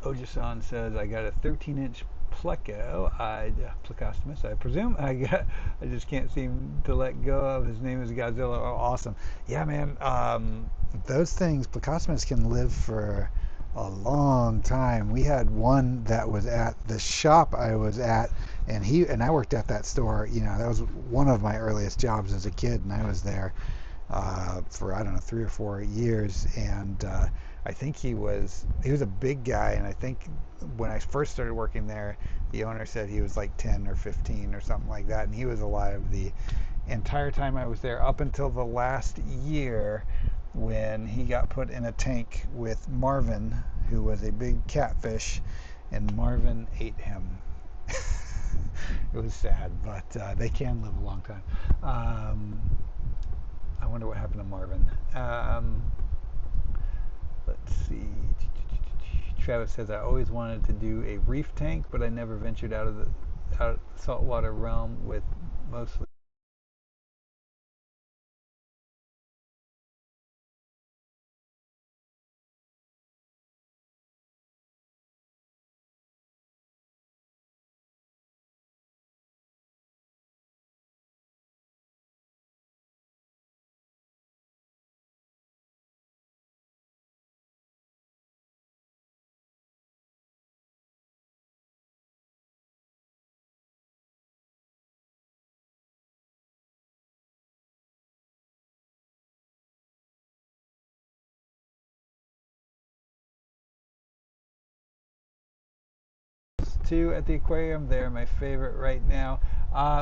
Ojasan says, I got a 13-inch pleco, plecostomus, I presume. I just can't seem to let go of. His name is Godzilla. Oh, awesome. Yeah, man. Those things, plecostomus, can live for a long time. We had one that was at the shop I was at, and I worked at that store. You know, that was one of my earliest jobs as a kid, and I was there for, I don't know, 3 or 4 years, and I think he was a big guy, and I think when I first started working there, the owner said he was like 10 or 15 or something like that, and he was alive the entire time I was there up until the last year when he got put in a tank with Marvin, who was a big catfish, and Marvin ate him. It was sad, but they can live a long time. I wonder what happened to Marvin. Let's see. Travis says, I always wanted to do a reef tank, but I never ventured out of saltwater realm with mostly two at the aquarium. They're my favorite right now.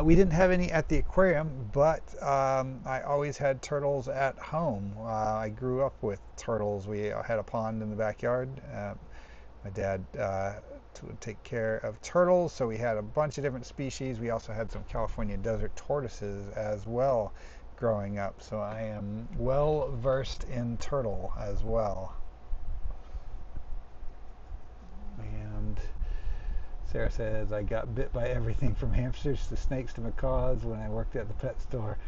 We didn't have any at the aquarium, but I always had turtles at home. I grew up with turtles. We had a pond in the backyard. My dad would take care of turtles, so we had a bunch of different species. We also had some California desert tortoises as well growing up, so I am well versed in turtle as well. And Sarah says, I got bit by everything from hamsters to snakes to macaws when I worked at the pet store.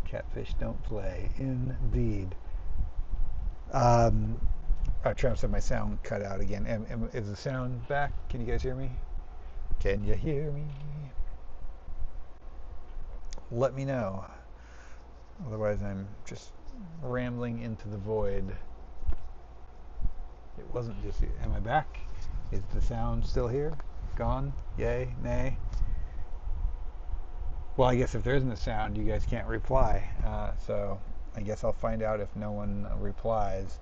Catfish don't play. Indeed. Travis said my sound cut out again. Is the sound back? Can you guys hear me? Can you hear me? Let me know. Otherwise, I'm just rambling into the void. It wasn't just. Am I back? Is the sound still here? Gone? Yay? Nay? Well, I guess if there isn't a sound, you guys can't reply. So I guess I'll find out if no one replies.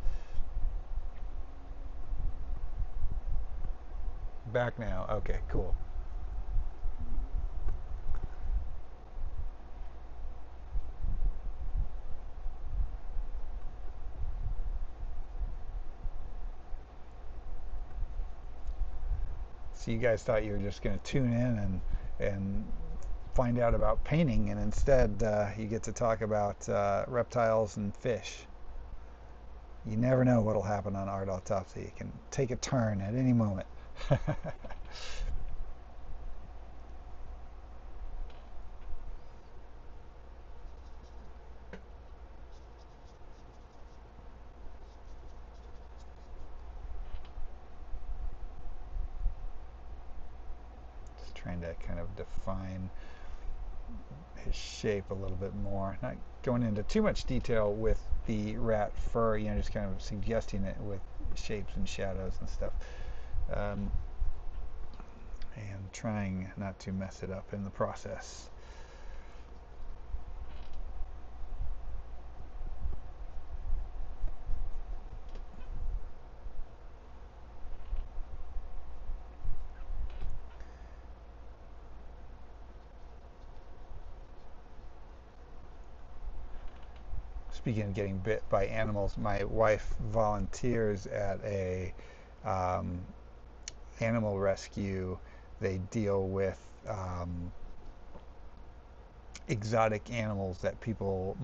Back now. Okay, cool. So you guys thought you were just going to tune in and find out about painting, and instead you get to talk about reptiles and fish. You never know what'll happen on Art Autopsy. It can take a turn at any moment. Just trying to kind of define his shape a little bit more. Not going into too much detail with the rat fur, just kind of suggesting it with shapes and shadows and stuff. And trying not to mess it up in the process. Speaking of getting bit by animals, my wife volunteers at a animal rescue. They deal with exotic animals that people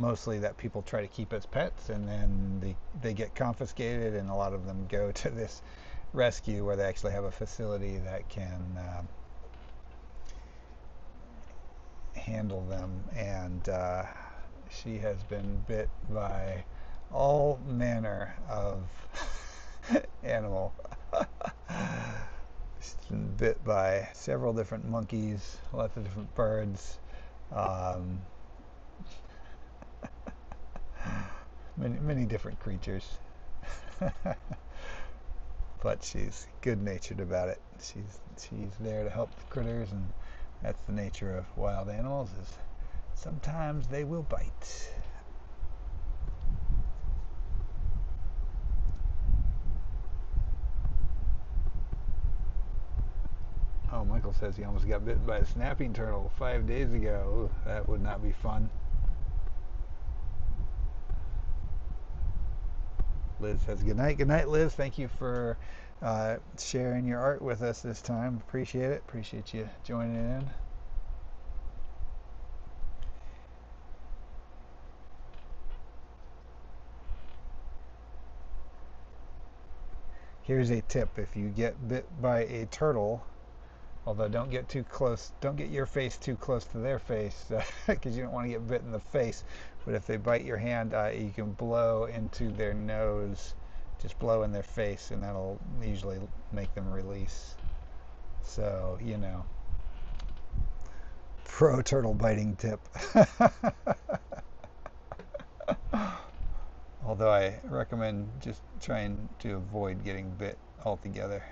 try to keep as pets, and then they get confiscated, and a lot of them go to this rescue where they actually have a facility that can handle them. And she has been bit by all manner of animal. She's been bit by several different monkeys, lots of different birds, many different creatures. But she's good-natured about it. She's there to help the critters, and that's the nature of wild animals, is sometimes they will bite. Oh, Michael says he almost got bitten by a snapping turtle 5 days ago. Ooh, that would not be fun. Liz says good night. Good night, Liz. Thank you for sharing your art with us this time. Appreciate it. Appreciate you joining in. Here's a tip. If you get bit by a turtle, Although don't get too close, don't get your face too close to their face because you don't want to get bit in the face. But if they bite your hand, you can blow into their nose, just blow in their face, and that'll usually make them release. So, you know, pro turtle biting tip. Although I recommend just trying to avoid getting bit altogether.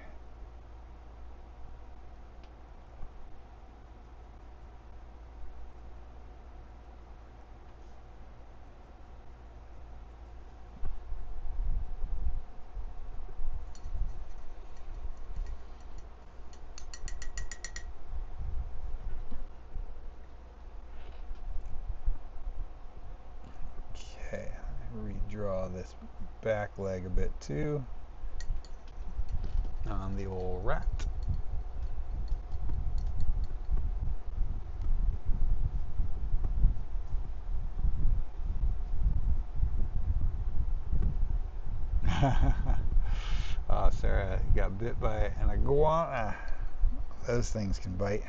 Okay, redraw this back leg a bit too on the old rat. Oh, Sarah got bit by an iguana. Those things can bite.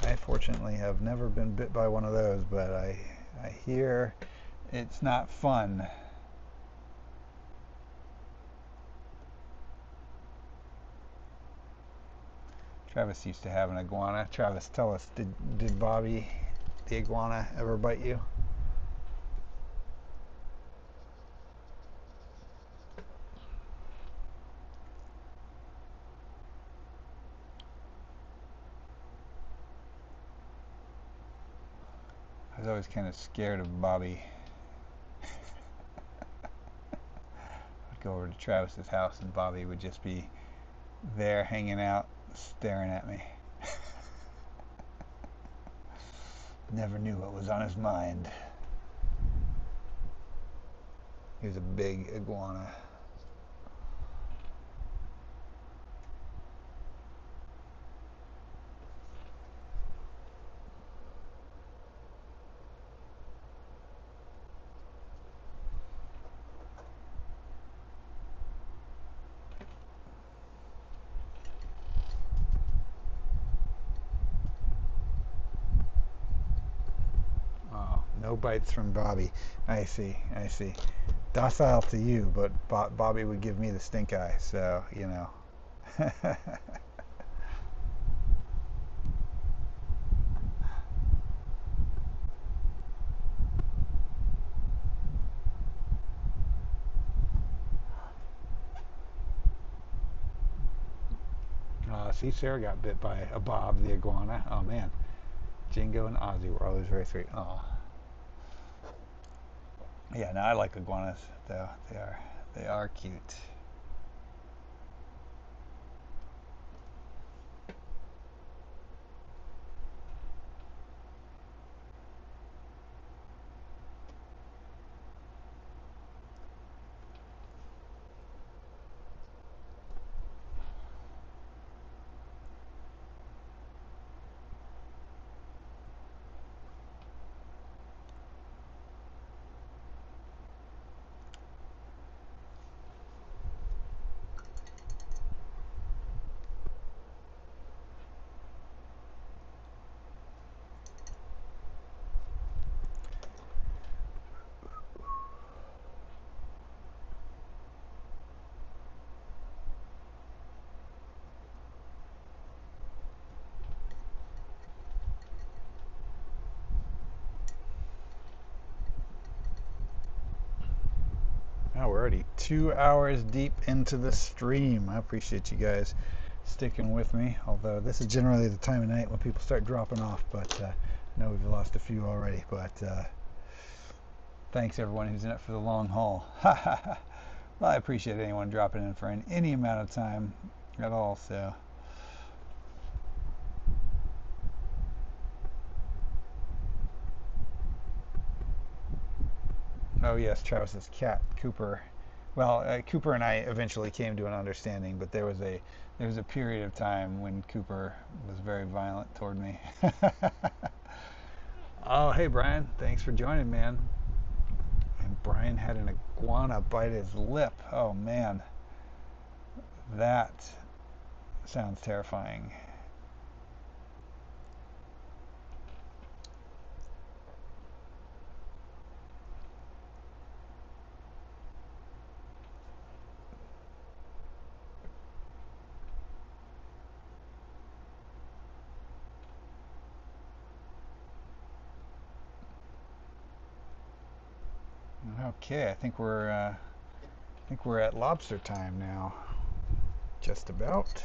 I fortunately have never been bit by one of those, but I hear it's not fun. Travis used to have an iguana. Travis, tell us, did Bobby the iguana ever bite you? I was always kind of scared of Bobby. I'd go over to Travis's house and Bobby would just be there hanging out, staring at me. Never knew what was on his mind. He was a big iguana. Oh, no bites from Bobby. I see, I see. Docile to you, but Bobby would give me the stink eye, so, you know. See, Sarah got bit by a Bob the iguana. Oh man, Jingo and Ozzy were always very sweet. Oh, yeah. No, I like iguanas though. They are cute. Now we're already 2 hours deep into the stream. I appreciate you guys sticking with me. Although this is generally the time of night when people start dropping off, but I know we've lost a few already. But thanks everyone who's in it for the long haul. Well, I appreciate anyone dropping in for any amount of time at all. So. Oh yes, Travis's cat, Cooper. Well, Cooper and I eventually came to an understanding, but there was a period of time when Cooper was very violent toward me. Oh, hey Brian, thanks for joining, man. And Brian had an iguana bite his lip. Oh man, that sounds terrifying. Okay, I think we're at lobster time now. Just about.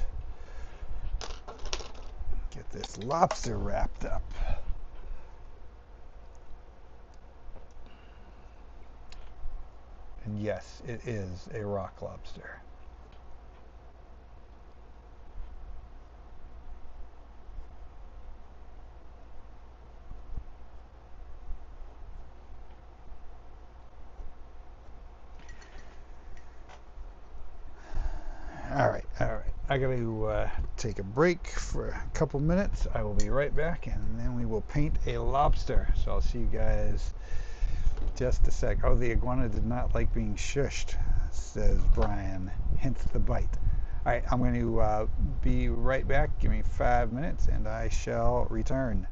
Get this lobster wrapped up. And yes, it is a rock lobster. All right, all right. I got to take a break for a couple minutes. I will be right back, and then we will paint a lobster. So I'll see you guys just a sec. Oh, the iguana did not like being shushed, says Brian. Hence the bite. All right, I'm going to be right back. Give me 5 minutes, and I shall return.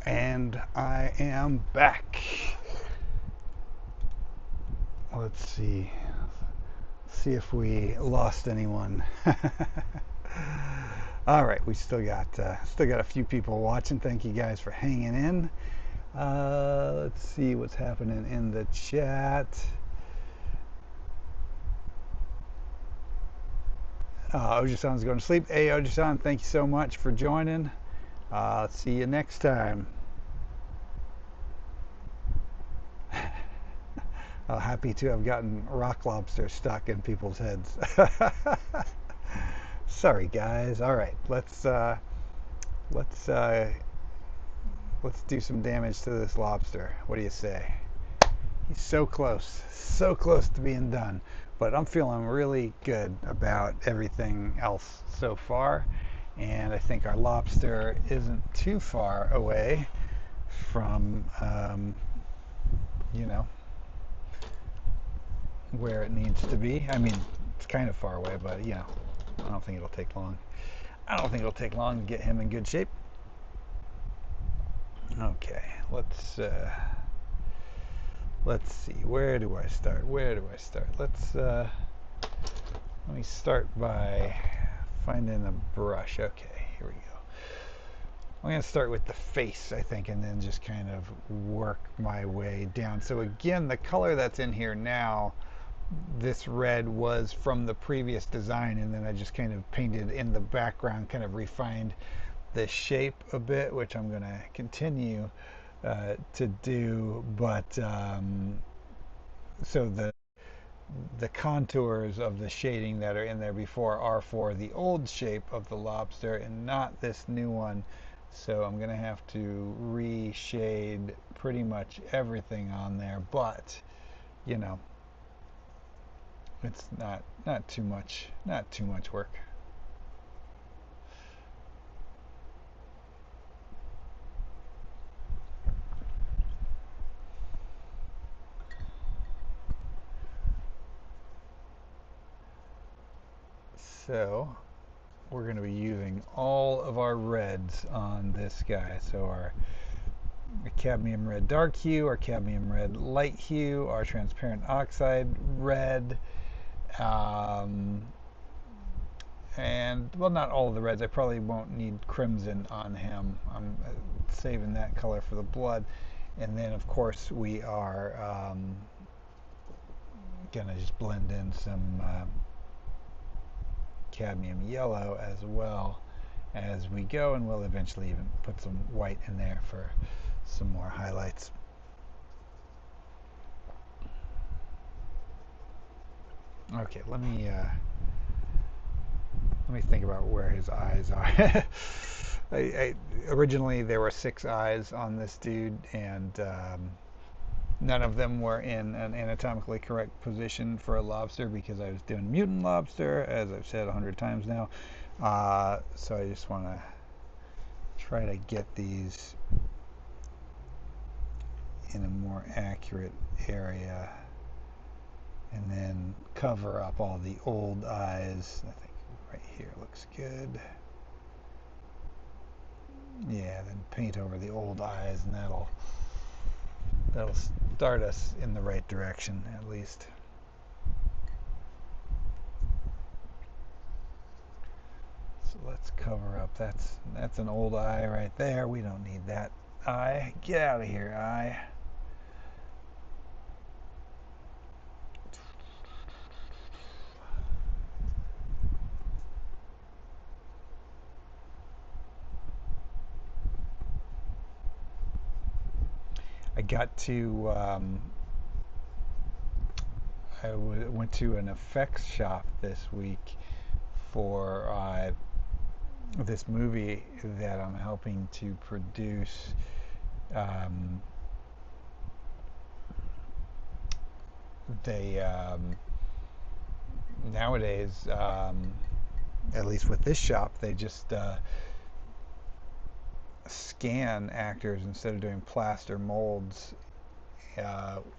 And I am back. Let's see. See if we lost anyone. All right, we still got a few people watching. Thank you guys for hanging in. Let's see what's happening in the chat. Ojisan's going to sleep. Hey, Ojisan, thank you so much for joining. See you next time. Happy to have gotten rock lobster stuck in people's heads. Sorry, guys. All right, let's do some damage to this lobster. What do you say? He's so close to being done. But I'm feeling really good about everything else so far. And I think our lobster isn't too far away from, you know, where it needs to be. I mean, it's kind of far away, but, I don't think it'll take long. I don't think it'll take long to get him in good shape. Okay, let's see. Where do I start? Let me start by finding a brush. Okay, here we go. I'm going to start with the face, I think, and then just kind of work my way down. So again, the color that's in here now, this red was from the previous design, and then I just kind of painted in the background, kind of refined the shape a bit, which I'm going to continue to do. But so the contours of the shading that are in there before are for the old shape of the lobster and not this new one. So I'm going to have to reshade pretty much everything on there, but it's not too much work. So we're going to be using all of our reds on this guy. So our cadmium red dark hue, our cadmium red light hue, our transparent oxide red, and well, not all of the reds. I probably won't need crimson on him. I'm saving that color for the blood. And then of course we are gonna just blend in some cadmium yellow as well as we go, and we'll eventually even put some white in there for some more highlights. Okay, let me think about where his eyes are. Originally there were 6 eyes on this dude, and none of them were in an anatomically correct position for a lobster because I was doing mutant lobster, as I've said 100 times now. So I just want to try to get these in a more accurate area and then cover up all the old eyes. I think right here looks good. Yeah, then paint over the old eyes, and that'll start us in the right direction at least. So let's cover up. That's an old eye right there. We don't need that eye. Get out of here, eye. I got to went to an effects shop this week for this movie that I'm helping to produce. They nowadays, at least with this shop, they just scan actors instead of doing plaster molds,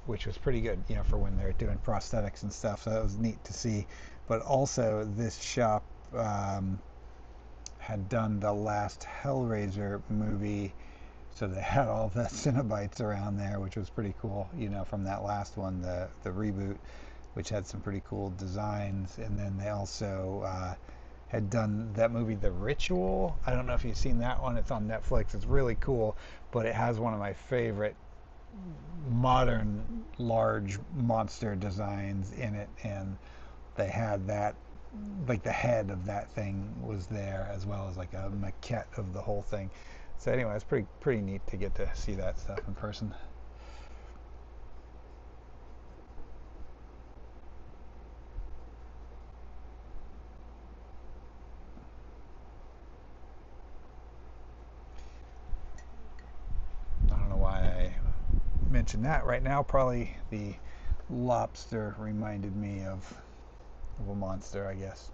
which was pretty good, for when they're doing prosthetics and stuff. So that was neat to see. But also, this shop had done the last Hellraiser movie, so they had all the Cenobites around there, which was pretty cool, from that last one, the reboot, which had some pretty cool designs. And then they also had done that movie, The Ritual. I don't know if you've seen that one. It's on Netflix. It's really cool, but it has one of my favorite modern large monster designs in it, and they had that, like the head of that thing was there, as well as like a maquette of the whole thing. So anyway, it's pretty neat to get to see that stuff in person. mention that. Right now, probably the lobster reminded me of a monster, I guess.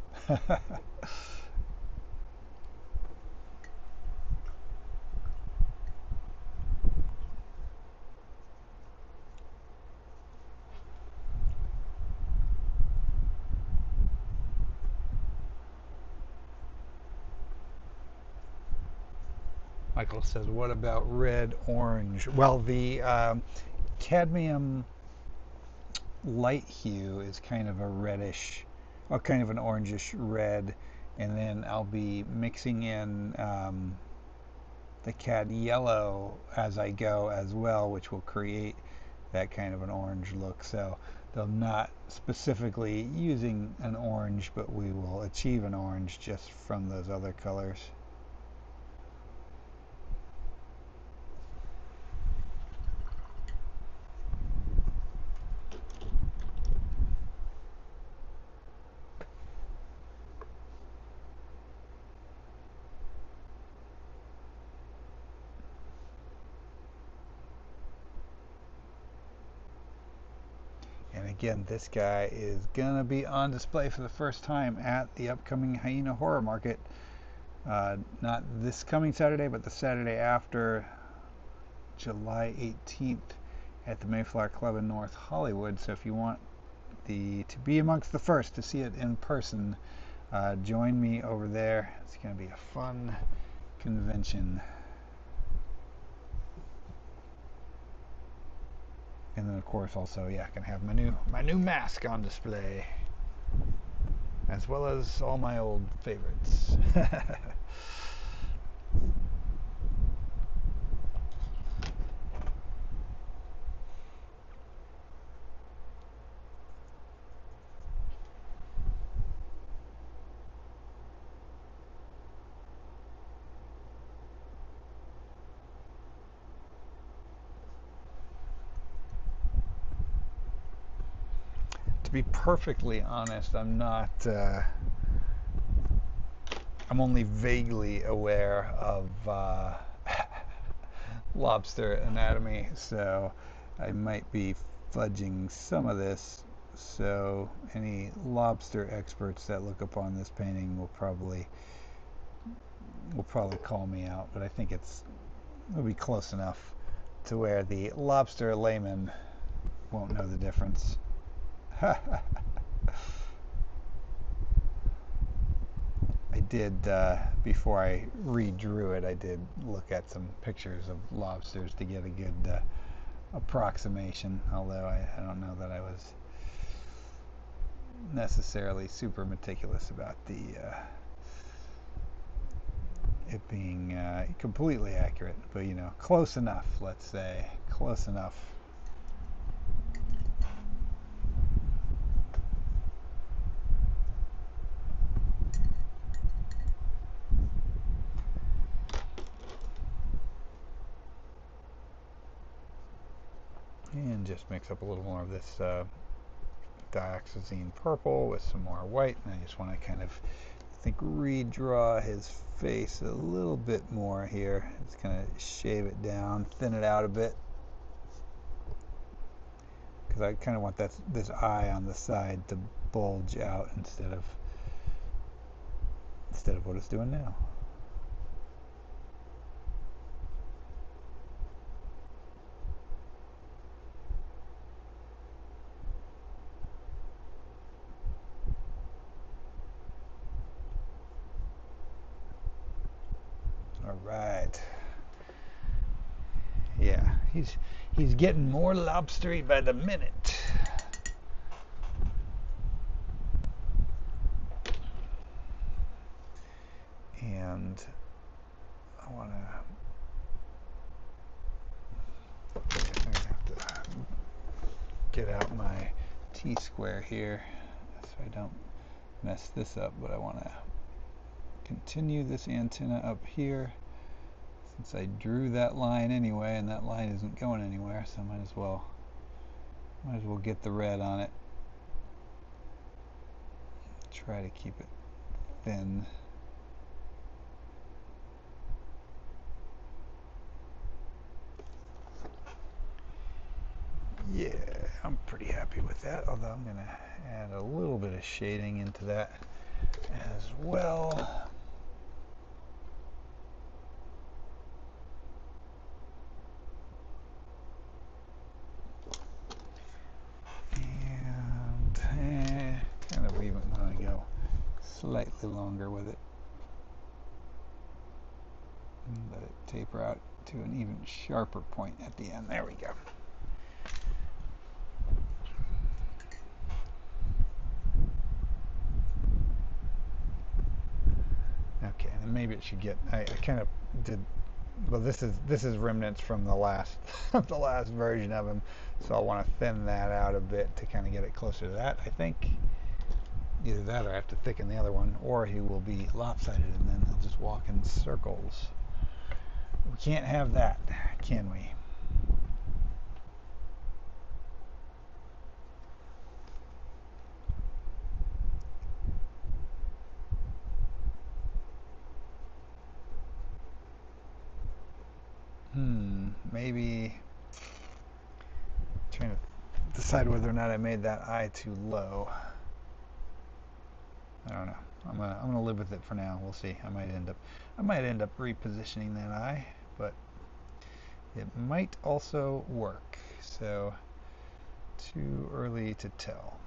Michael says, what about red, orange? Well, the cadmium light hue is kind of a reddish, well, kind of an orangish red, and then I'll be mixing in the cad yellow as I go as well, which will create that kind of an orange look. So they're not specifically using an orange, but we will achieve an orange just from those other colors. And again, this guy is gonna be on display for the first time at the upcoming Hyena Horror Market. Not this coming Saturday, but the Saturday after, July 18th, at the Mayflower Club in North Hollywood. So if you want to be amongst the first to see it in person, join me over there. It's going to be a fun convention. And then of course also, yeah, I can have my new mask on display, as well as all my old favorites. To be perfectly honest, I'm not. I'm only vaguely aware of lobster anatomy, so I might be fudging some of this. So any lobster experts that look upon this painting will probably call me out, but I think it'll be close enough to where the lobster layman won't know the difference. I did, before I redrew it, I did look at some pictures of lobsters to get a good approximation, although I don't know that I was necessarily super meticulous about it being completely accurate, but you know, close enough, let's say, close enough. And just mix up a little more of this dioxazine purple with some more white, and I just want to kind of, I think, redraw his face a little bit more here. Just kind of shave it down, thin it out a bit, because I kind of want this eye on the side to bulge out instead of what it's doing now. All right. Yeah, he's getting more lobstery by the minute. And I want to have to get out my T-square here so I don't mess this up, but I want to continue this antenna up here since I drew that line anyway, and that line isn't going anywhere, so I might as well get the red on it. Try to keep it thin. I'm pretty happy with that, although I'm going to add a little bit of shading into that as well. And kind of even want to go slightly longer with it. And let it taper out to an even sharper point at the end. There we go. Okay, and maybe it should get. I kind of did. Well, this is remnants from the last the last version of him, so I want to thin that out a bit to kind of get it closer to that. I think either that or I have to thicken the other one, or he will be lopsided and then he'll just walk in circles. We can't have that, can we? Maybe trying to decide whether or not I made that eye too low. I don't know. I'm gonna live with it for now. We'll see. I might end up repositioning that eye, but it might also work. So too early to tell.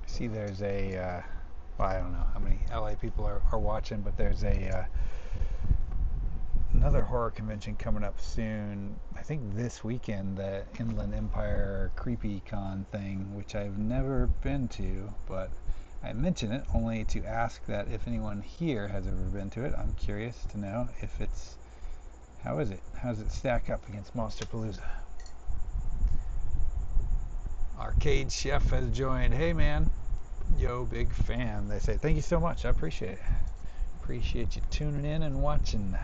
See, there's a, well, I don't know how many LA people are watching, but there's a another horror convention coming up soon. I think this weekend, the Inland Empire Creepy Con thing, which I've never been to, but I mention it only to ask that if anyone here has ever been to it. I'm curious to know if it's, how is it? How does it stack up against Monsterpalooza? Arcade Chef has joined. Hey man, yo, big fan. They say thank you so much. I appreciate it. Appreciate you tuning in and watching.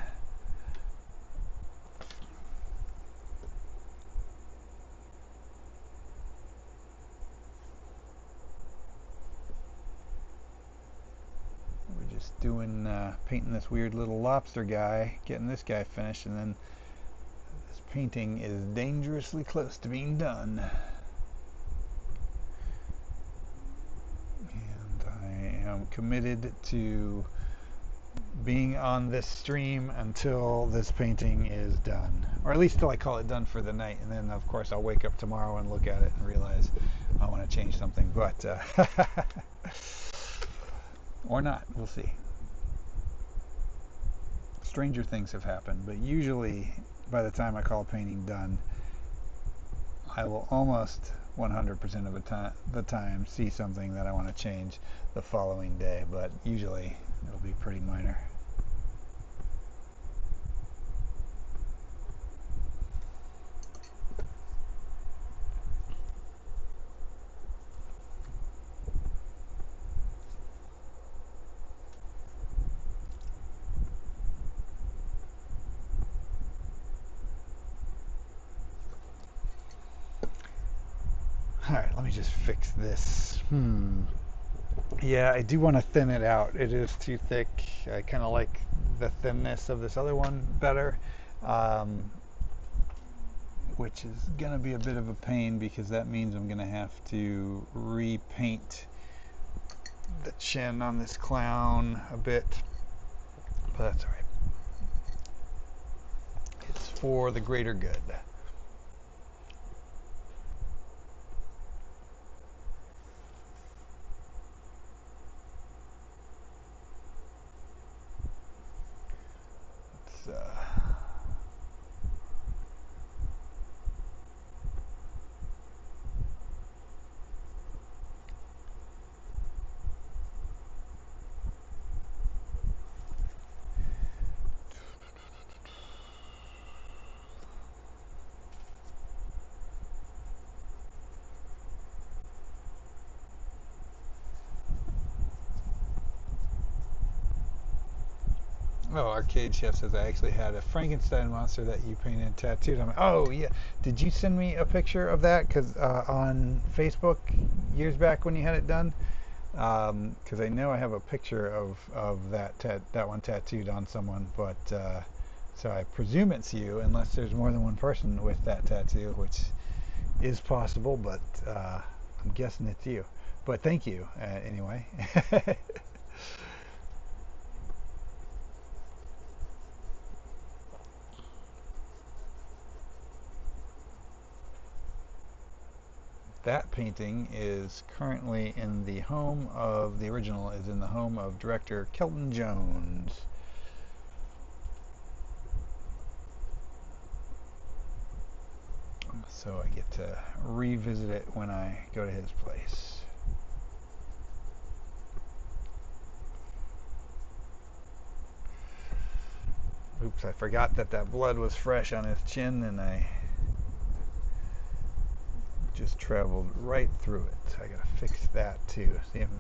We're just doing painting this weird little lobster guy, getting this guy finished, and then this painting is dangerously close to being done. I am committed to being on this stream until this painting is done, or at least till I call it done for the night, and then of course I'll wake up tomorrow and look at it and realize I want to change something, but or not, we'll see. Stranger things have happened, but usually by the time I call a painting done, I will almost 100% of the time see something that I want to change the following day, but usually it'll be pretty minor. Alright, let me just fix this. Yeah, I do want to thin it out. It is too thick. I kind of like the thinness of this other one better, which is going to be a bit of a pain because that means I'm going to have to repaint the chin on this clown a bit, but that's alright. It's for the greater good. Let's, Oh, Arcade Chef says I actually had a Frankenstein monster that you painted and tattooed. I'm like, oh yeah. Did you send me a picture of that? Cause on Facebook years back when you had it done. Because I know I have a picture of that one tattooed on someone, but so I presume it's you, unless there's more than one person with that tattoo, which is possible, but I'm guessing it's you. But thank you anyway. That painting is currently in the home of, the original is in the home of director Kelton Jones. So I get to revisit it when I go to his place. Oops, I forgot that blood was fresh on his chin and I just traveled right through it. I gotta fix that too. See, I'm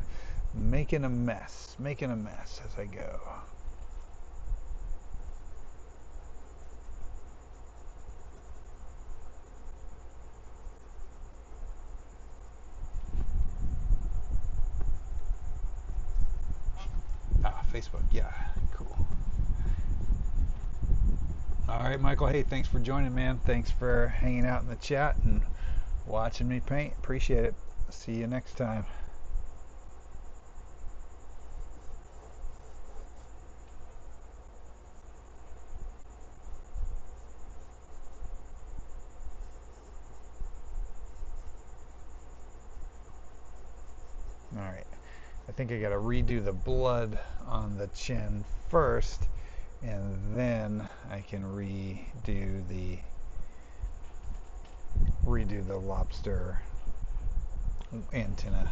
making a mess as I go. Facebook, yeah, cool. All right, Michael, hey, thanks for joining, man. Thanks for hanging out in the chat and watching me paint. Appreciate it. See you next time. All right, I think I gotta redo the blood on the chin first, and then I can redo the lobster antenna.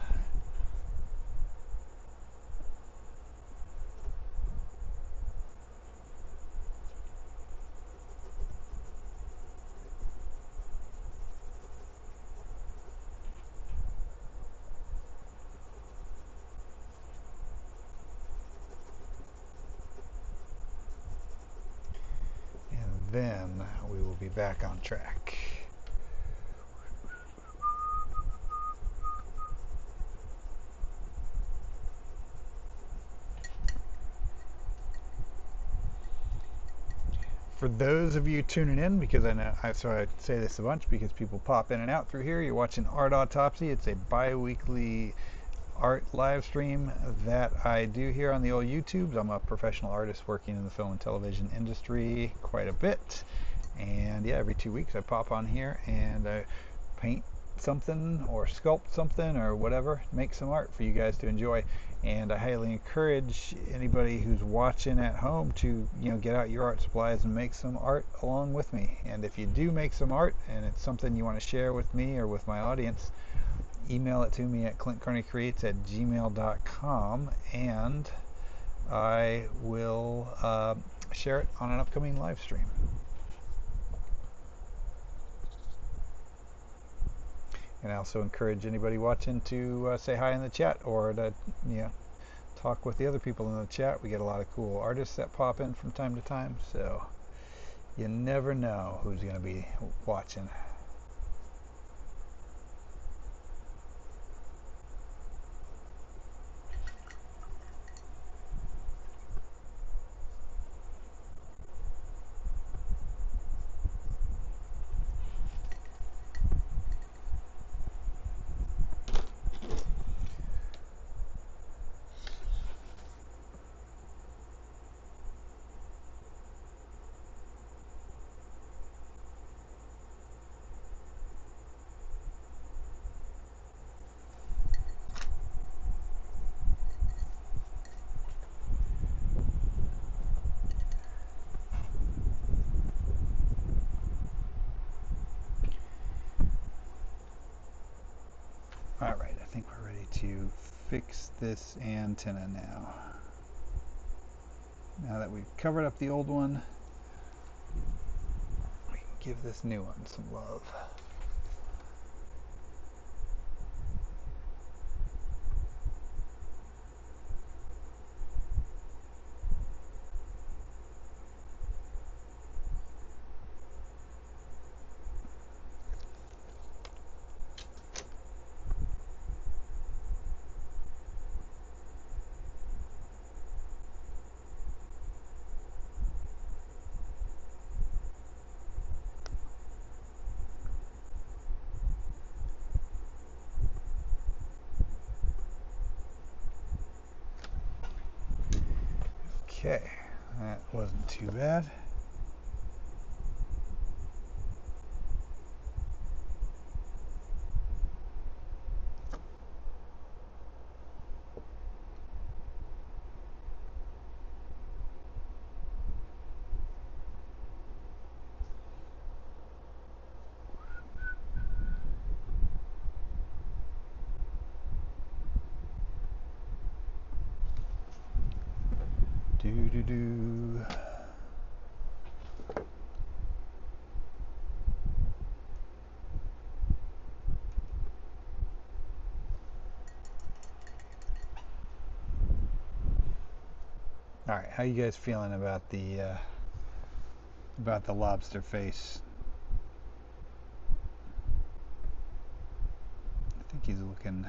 And then we will be back on track. For those of you tuning in, because I know, I say this a bunch because people pop in and out through here. You're watching Art Autopsy. It's a bi-weekly art live stream that I do here on the old YouTubes. I'm a professional artist working in the film and television industry quite a bit. And yeah, every 2 weeks I pop on here and I paint something or sculpt something or whatever, make some art for you guys to enjoy. And I highly encourage anybody who's watching at home to, get out your art supplies and make some art along with me. And if you do make some art and it's something you want to share with me or with my audience, email it to me at clintcarneycreates@gmail.com and I will share it on an upcoming live stream. And I also encourage anybody watching to say hi in the chat or to, talk with the other people in the chat. We get a lot of cool artists that pop in from time to time, so you never know who's going to be watching. to fix this antenna now. Now that we've covered up the old one, we can give this new one some love. Okay, that wasn't too bad. Do. All right, how you guys feeling about the lobster face? I think he's looking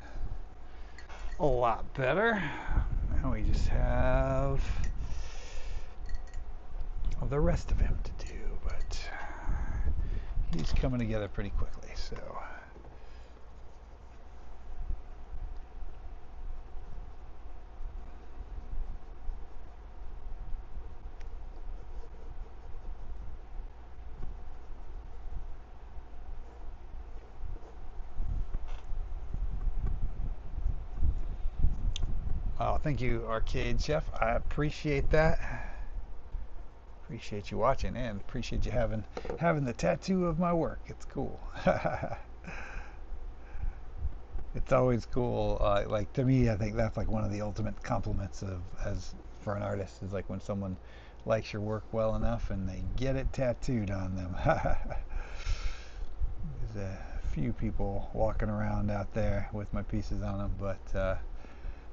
a lot better. Now we just have the rest of him to do, but he's coming together pretty quickly, so. Oh, thank you, Arcade Chef. I appreciate that. Appreciate you watching and appreciate you having the tattoo of my work. It's cool. It's always cool. Like to me, I think that's like one of the ultimate compliments of as for an artist is like when someone likes your work well enough and they get it tattooed on them. There's a few people walking around out there with my pieces on them, but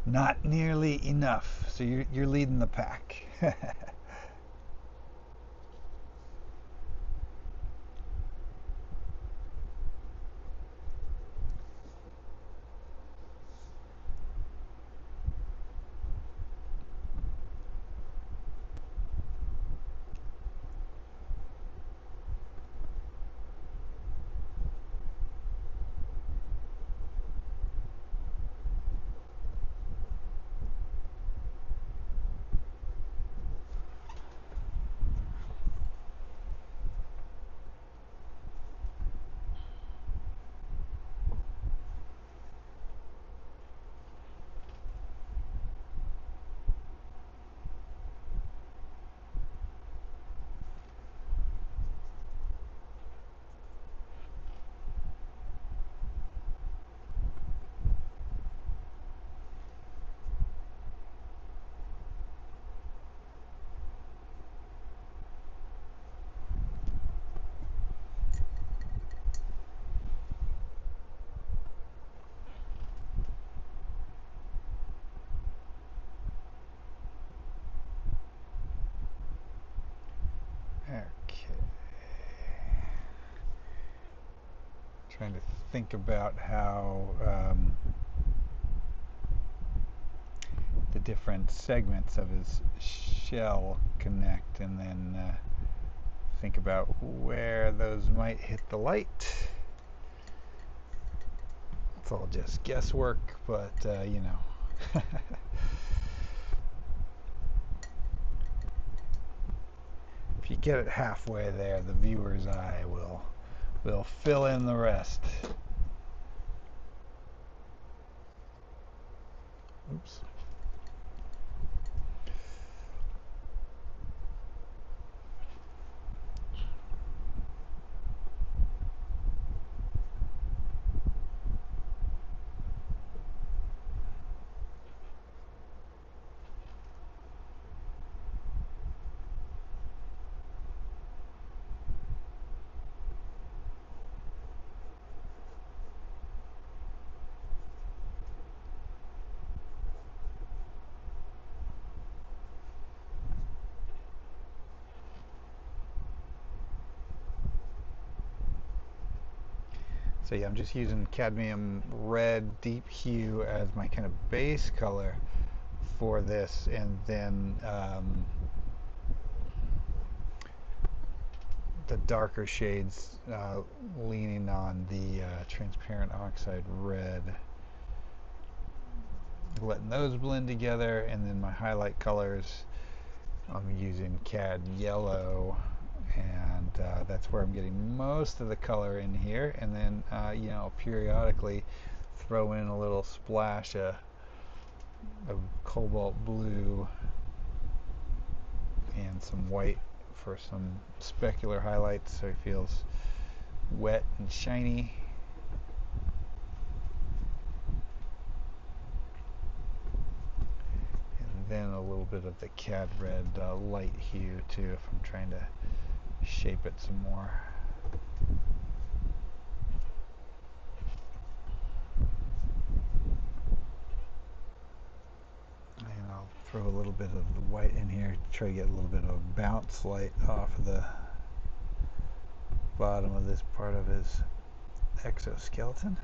not nearly enough. So you're leading the pack. Okay. Trying to think about how the different segments of his shell connect, and then think about where those might hit the light. It's all just guesswork, but you know. If you get it halfway there, the viewer's eye will fill in the rest. Oops. So yeah, I'm just using cadmium red deep hue as my kind of base color for this, and then the darker shades leaning on the transparent oxide red, letting those blend together. And then my highlight colors, I'm using cad yellow, and that's where I'm getting most of the color in here. And then you know, periodically throw in a little splash of cobalt blue and some white for some specular highlights, so it feels wet and shiny. And then a little bit of the cad red light hue too, if I'm trying to shape it some more. And I'll throw a little bit of the white in here to try to get a little bit of bounce light off of the bottom of this part of his exoskeleton.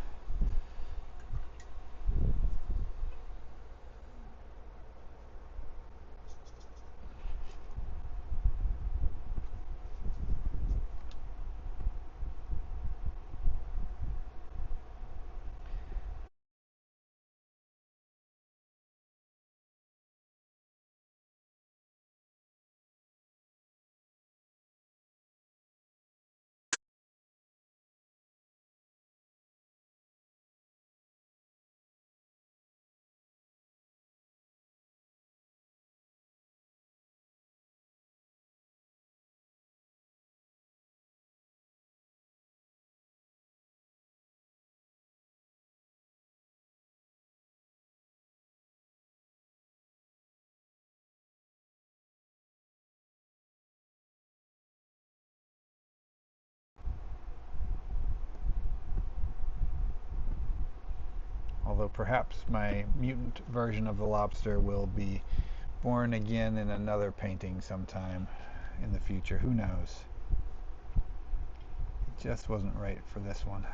Although perhaps my mutant version of the lobster will be born again in another painting sometime in the future. Who knows? It just wasn't right for this one.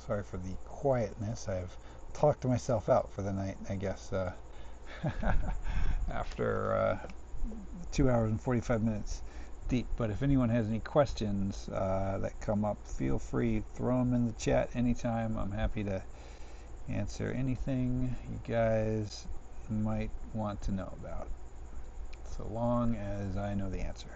Sorry for the quietness. I've talked myself out for the night, I guess, after 2 hours and 45 minutes deep. But if anyone has any questions that come up, feel free, throw them in the chat anytime. I'm happy to answer anything you guys might want to know about, so long as I know the answer.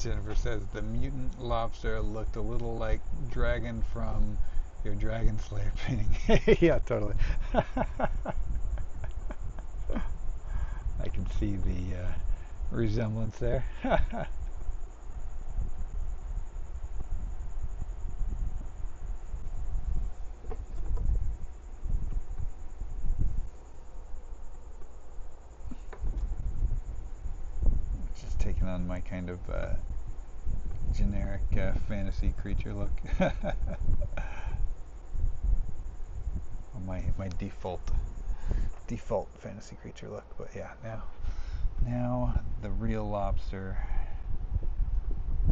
Jennifer says the mutant lobster looked a little like Dragon from your Dragon Slayer painting. Yeah, totally. I can see the resemblance there. Just taking on my kind of generic fantasy creature look. my default fantasy creature look. But yeah, now the real lobster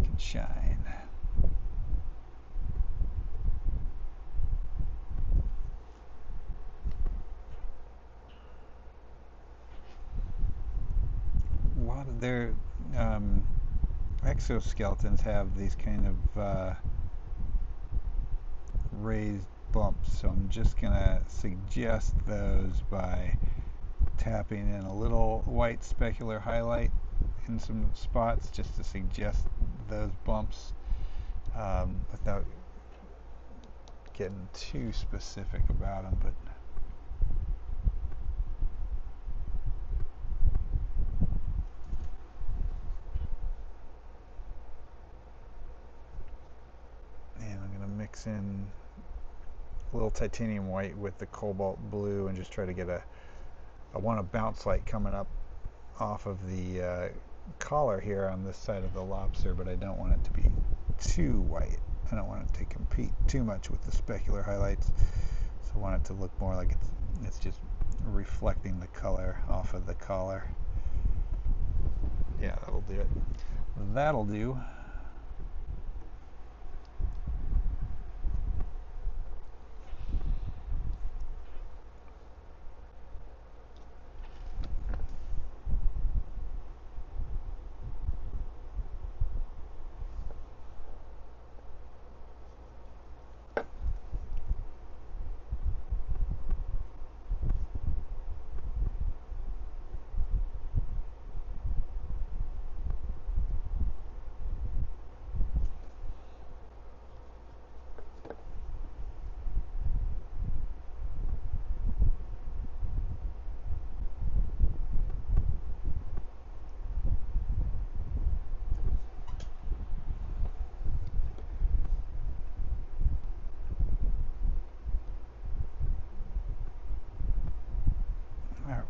can shine. A lot of their exoskeletons have these kind of raised bumps, so I'm just gonna suggest those by tapping in a little white specular highlight in some spots just to suggest those bumps without getting too specific about them. But and I'm going to mix in a little titanium white with the cobalt blue and just try to get I want a bounce light coming up off of the collar here on this side of the lobster, but I don't want it to be too white. I don't want it to compete too much with the specular highlights, so I want it to look more like it's just reflecting the color off of the collar. Yeah, that'll do it. That'll do.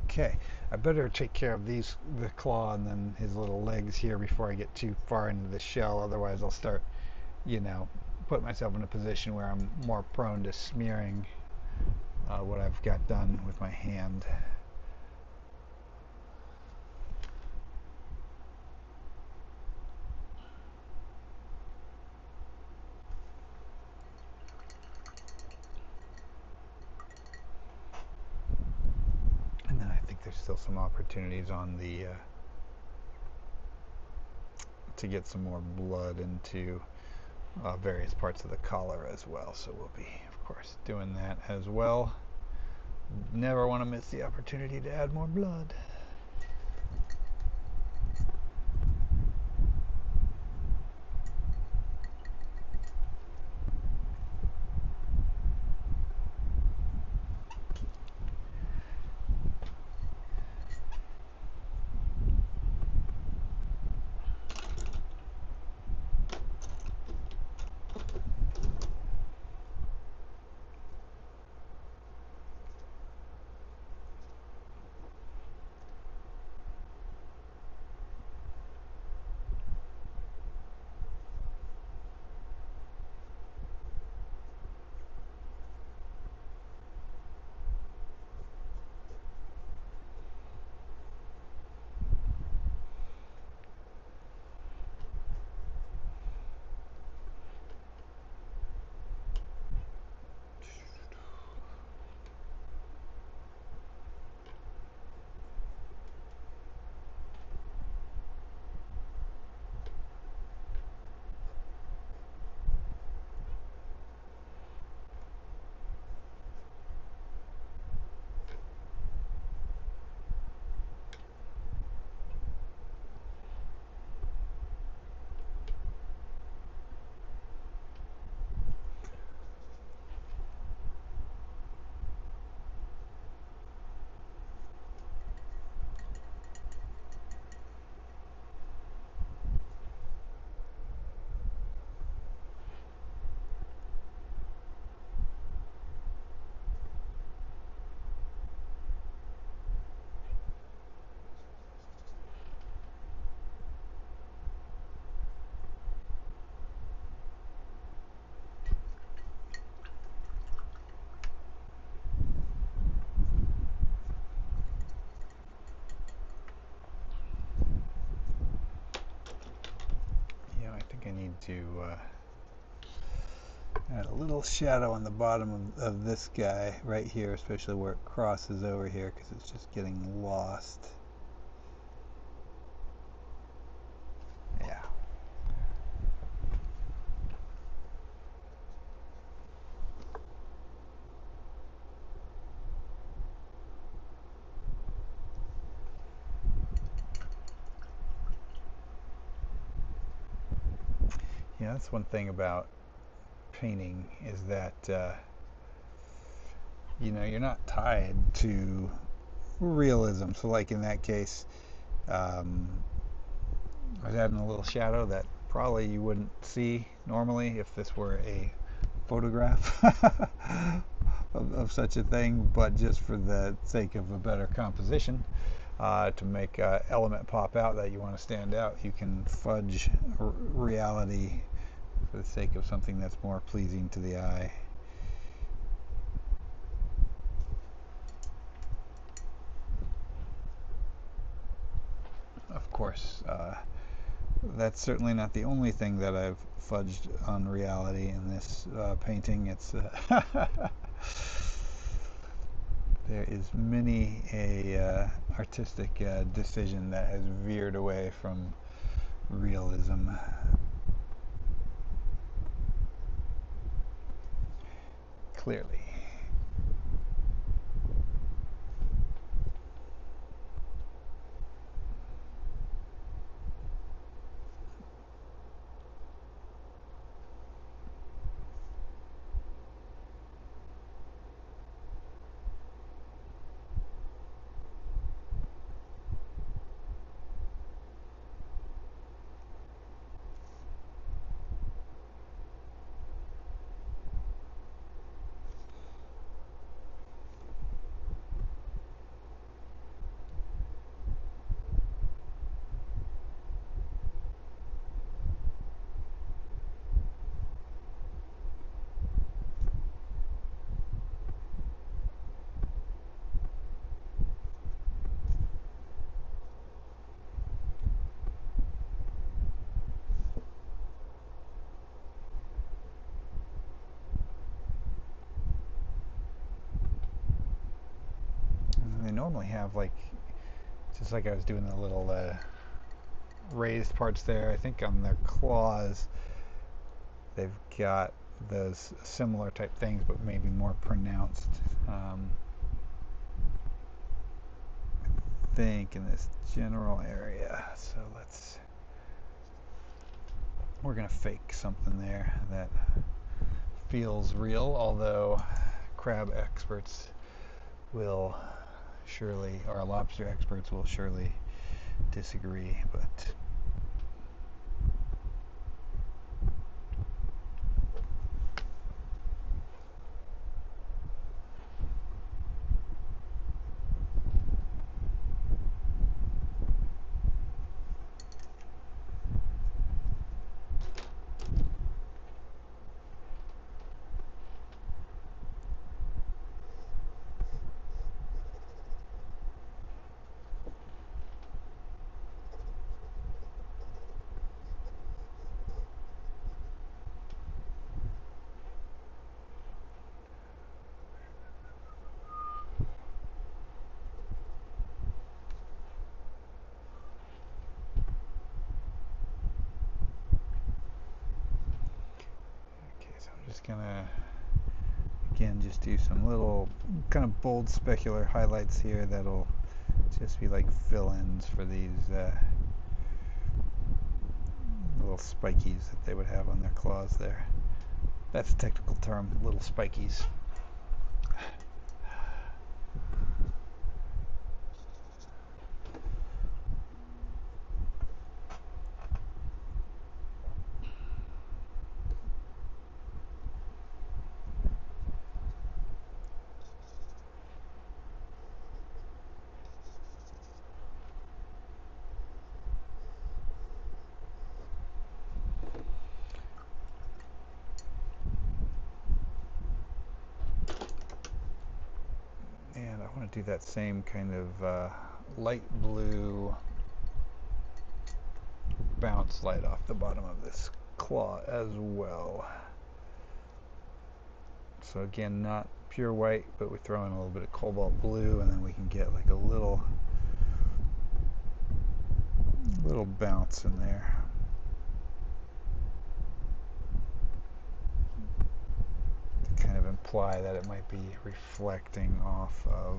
Okay, I better take care of the claw and then his little legs here before I get too far into the shell. Otherwise, I'll start, put myself in a position where I'm more prone to smearing what I've got done with my hand. And then I think there's still some opportunities on the to get some more blood into various parts of the collar as well. So we'll be, of course, doing that as well. Never want to miss the opportunity to add more blood. think I need to add a little shadow on the bottom of this guy right here, especially where it crosses over here, because it's just getting lost. Yeah. Yeah, that's one thing about painting is that you know, you're not tied to realism. So like in that case, um, I was adding a little shadow that probably you wouldn't see normally if this were a photograph of such a thing, but just for the sake of a better composition, to make an element pop out that you want to stand out, you can fudge reality for the sake of something that's more pleasing to the eye. Of course, that's certainly not the only thing that I've fudged on reality in this painting. It's there is many a artistic decision that has veered away from realism. Clearly. They normally have, like, just like I was doing the little raised parts there, I think on their claws they've got those similar type things, but maybe more pronounced. I think in this general area. So we're gonna fake something there that feels real, although crab experts will surely, or lobster experts will surely disagree, but just gonna again just do some little kind of bold specular highlights here that'll just be like fill-ins for these little spikies that they would have on their claws there. That's a technical term, little spikies. And I want to do that same kind of light blue bounce light off the bottom of this claw as well. So again, not pure white, but we throw in a little bit of cobalt blue, and then we can get like a little bounce in there. To kind of imply that it might be reflecting off of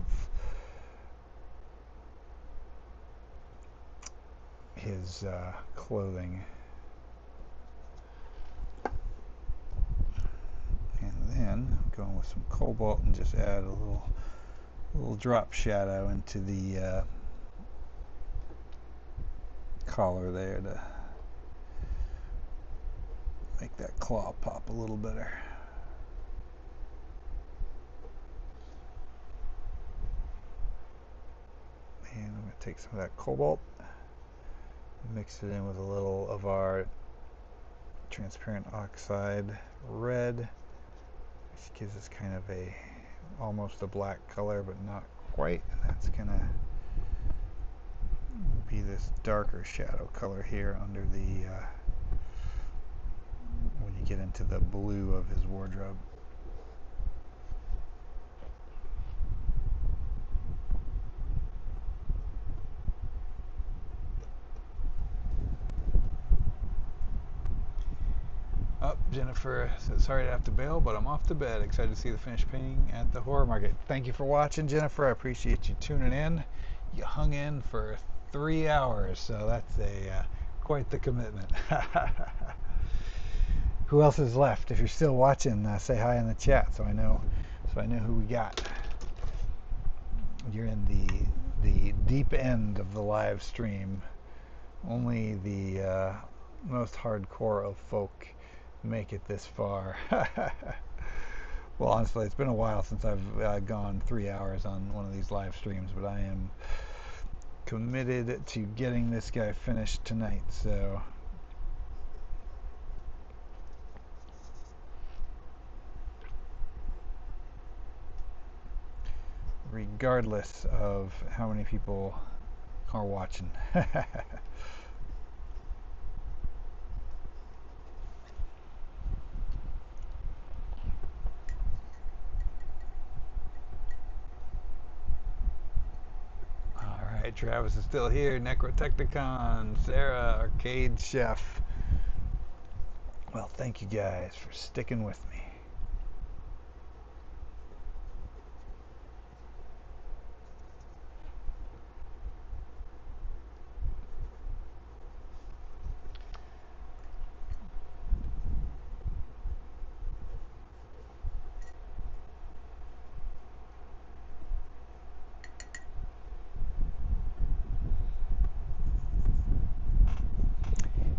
his clothing. And then I'm going with some cobalt and just add a little drop shadow into the collar there to make that claw pop a little better. And I'm going to take some of that cobalt, mix it in with a little of our transparent oxide red, which gives us kind of almost a black color, but not quite. And that's going to be this darker shadow color here under the when you get into the blue of his wardrobe. Oh, Jennifer said, sorry to have to bail, but I'm off to bed. Excited to see the finished painting at the horror market. Thank you for watching, Jennifer. I appreciate you tuning in. You hung in for 3 hours, so that's quite the commitment. Who else is left? If you're still watching, say hi in the chat so I know who we got. You're in the deep end of the live stream. Only the most hardcore of folk make it this far. Well, honestly, it's been a while since I've gone 3 hours on one of these live streams, but I am committed to getting this guy finished tonight. So regardless of how many people are watching. Alright, Travis is still here. Necrotechnicon, Sarah, Arcade Chef. Well, thank you guys for sticking with me.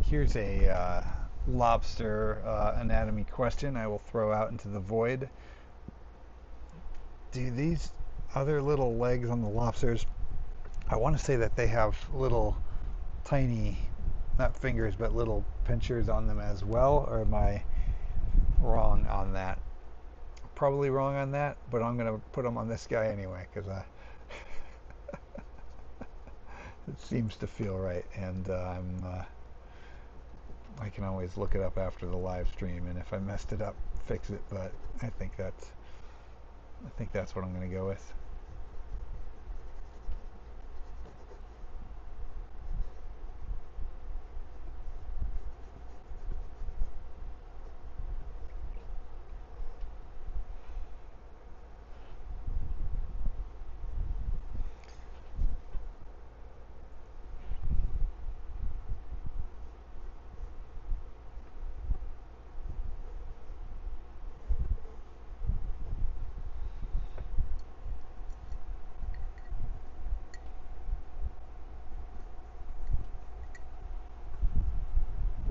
Here's a lobster anatomy question I will throw out into the void. Do these other little legs on the lobsters, I want to say that they have little tiny, not fingers, but little pinchers on them as well, or am I wrong on that? Probably wrong on that, but I'm going to put them on this guy anyway, because it seems to feel right, and I can always look it up after the live stream, and if I messed it up, fix it, but I think that's what I'm going to go with.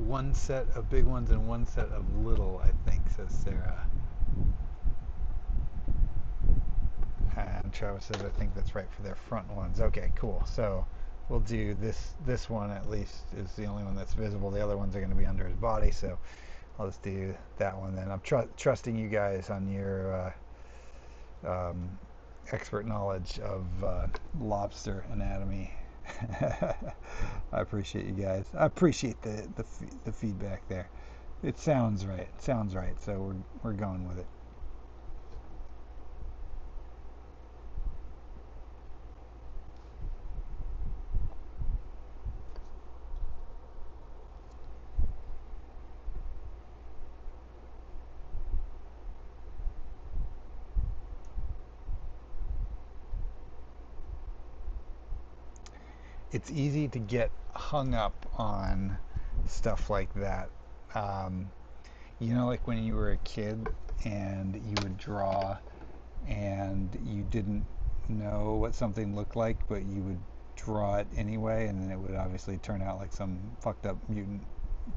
One set of big ones and one set of little, I think, says Sarah. And Travis says, I think that's right for their front ones. Okay, cool. So we'll do this one, at least is the only one that's visible. The other ones are going to be under his body, so I'll just do that one then. I'm trusting you guys on your expert knowledge of lobster anatomy. I appreciate you guys. I appreciate the feedback there. It sounds right. It sounds right. So we're going with it. It's easy to get hung up on stuff like that. Um, like when you were a kid and you would draw and you didn't know what something looked like, but you would draw it anyway, and then it would obviously turn out like some fucked up mutant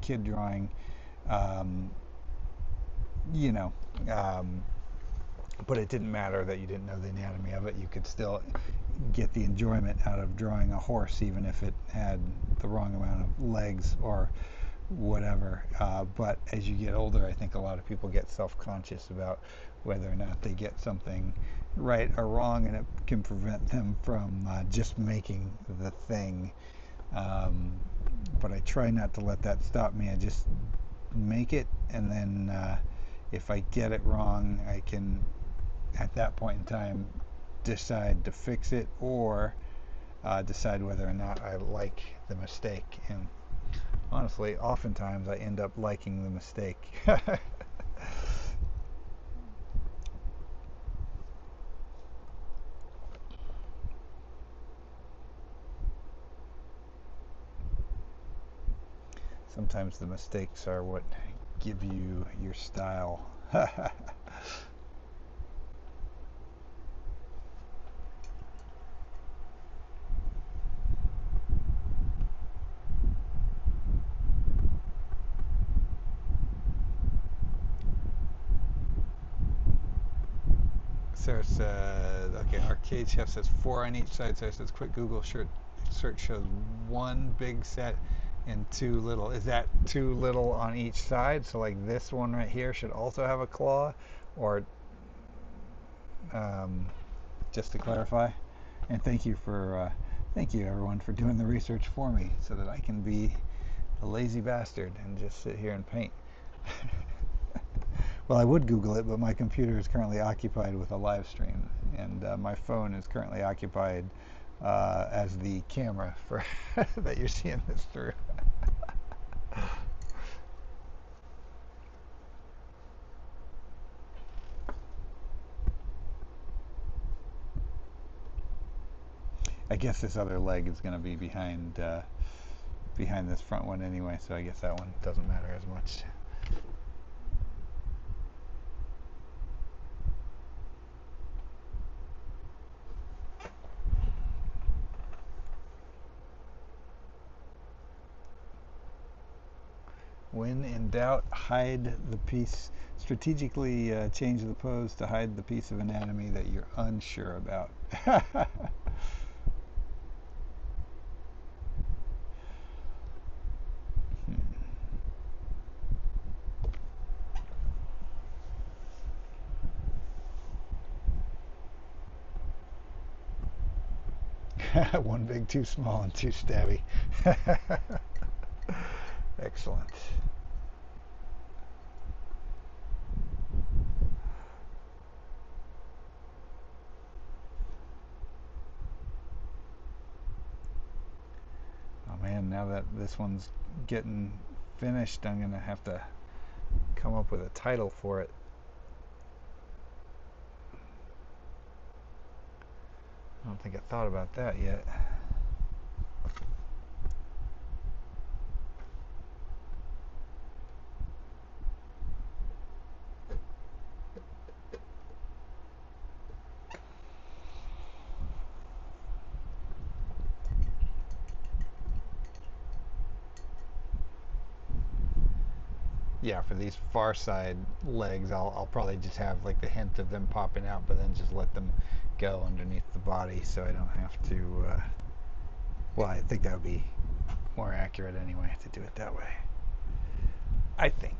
kid drawing. Um, you know, um, but it didn't matter that you didn't know the anatomy of it. You could still get the enjoyment out of drawing a horse, even if it had the wrong amount of legs or whatever. But as you get older, I think a lot of people get self-conscious about whether or not they get something right or wrong, and it can prevent them from just making the thing. Um, but I try not to let that stop me. I just make it, and then if I get it wrong, I can, at that point in time, decide to fix it or decide whether or not I like the mistake. And honestly, oftentimes I end up liking the mistake. Sometimes the mistakes are what give you your style. Sarah said, okay, Arcade Chef says 4 on each side. Sarah says, quick Google search shows 1 big set and 2 little. Is that 2 little on each side? So like this one right here should also have a claw? Or um, just to clarify? And thank you everyone for doing the research for me so that I can be a lazy bastard and just sit here and paint. Well, I would Google it, but my computer is currently occupied with a live stream, and my phone is currently occupied as the camera for that you're seeing this through. I guess this other leg is going to be behind this front one anyway, so I guess that one doesn't matter as much. When in doubt, hide the piece. Strategically change the pose to hide the piece of anatomy that you're unsure about. One big, two small, and two stabby. Excellent. Oh man, now that this one's getting finished, I'm gonna have to come up with a title for it. I don't think I thought about that yet. Yeah, for these far side legs, I'll probably just have like the hint of them popping out, but then just let them go underneath the body so I don't have to. Well, I think that would be more accurate anyway to do it that way. I think.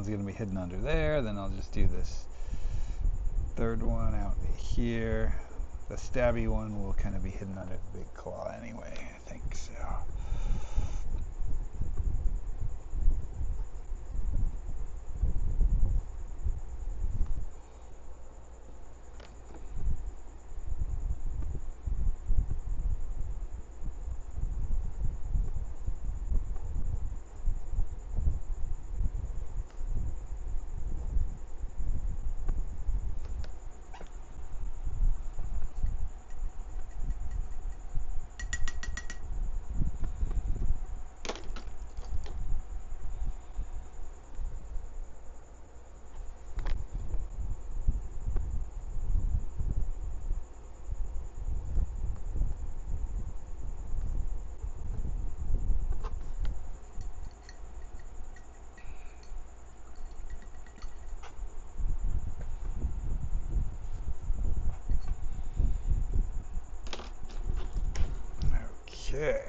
one's going to be hidden under there. Then I'll just do this third one out here. The stabby one will kind of be hidden under the big claw anyway, I think so. Okay,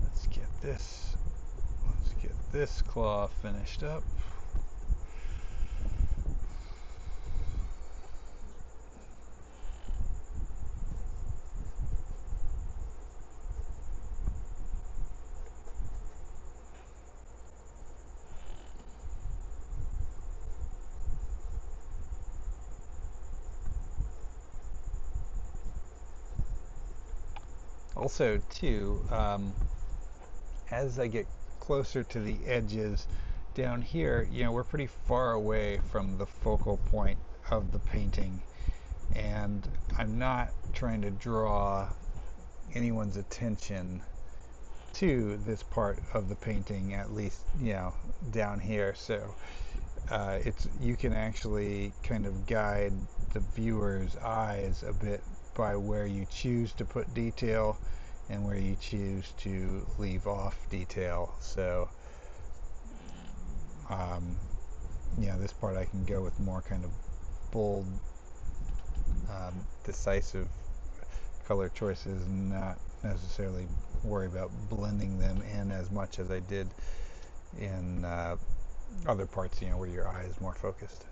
let's get this claw finished up. Also, too, as I get closer to the edges down here, we're pretty far away from the focal point of the painting, and I'm not trying to draw anyone's attention to this part of the painting, at least, down here. So you can actually kind of guide the viewer's eyes a bit by where you choose to put detail and where you choose to leave off detail. So this part I can go with more kind of bold, decisive color choices, and not necessarily worry about blending them in as much as I did in other parts, where your eye is more focused.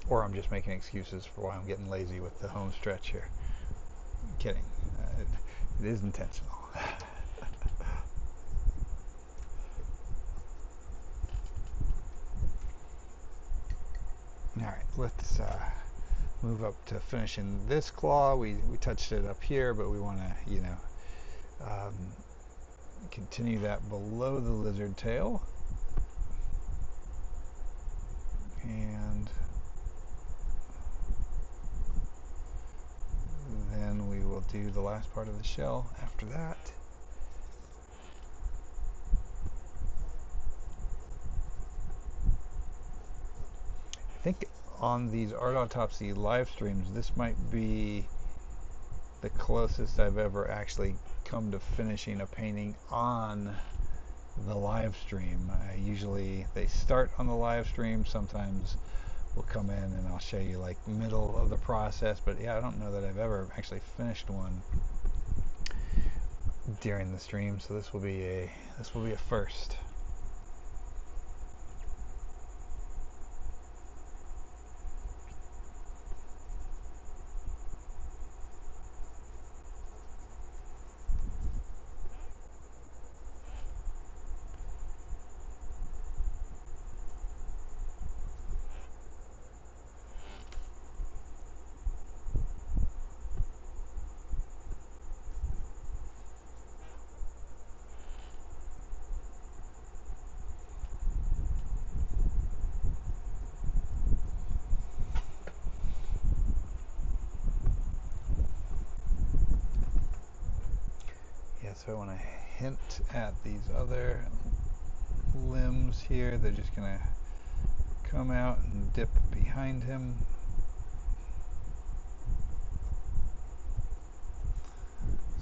Or I'm just making excuses for why I'm getting lazy with the home stretch here. I'm kidding. It is intentional. Alright, let's move up to finishing this claw. We touched it up here, but we want to, continue that below the lizard tail. And then we will do the last part of the shell after that. I think on these Art Autopsy live streams, this might be the closest I've ever actually come to finishing a painting on the live stream. Usually they start on the live stream. Sometimes we'll come in and I'll show you like middle of the process, but yeah, I don't know that I've ever actually finished one during the stream, so this will be a first. So I want to hint at these other limbs here. They're just going to come out and dip behind him.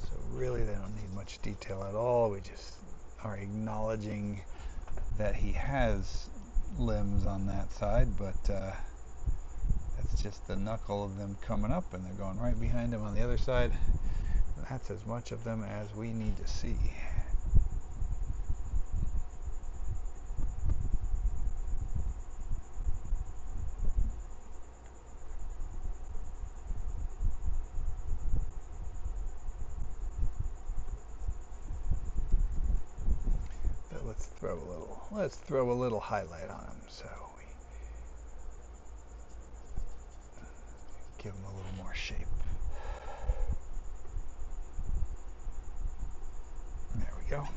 So really, they don't need much detail at all. We just are acknowledging that he has limbs on that side, but that's just the knuckle of them coming up, and they're going right behind him on the other side. That's as much of them as we need to see. But let's throw a little highlight on him, so we give him a little more shape. There we go.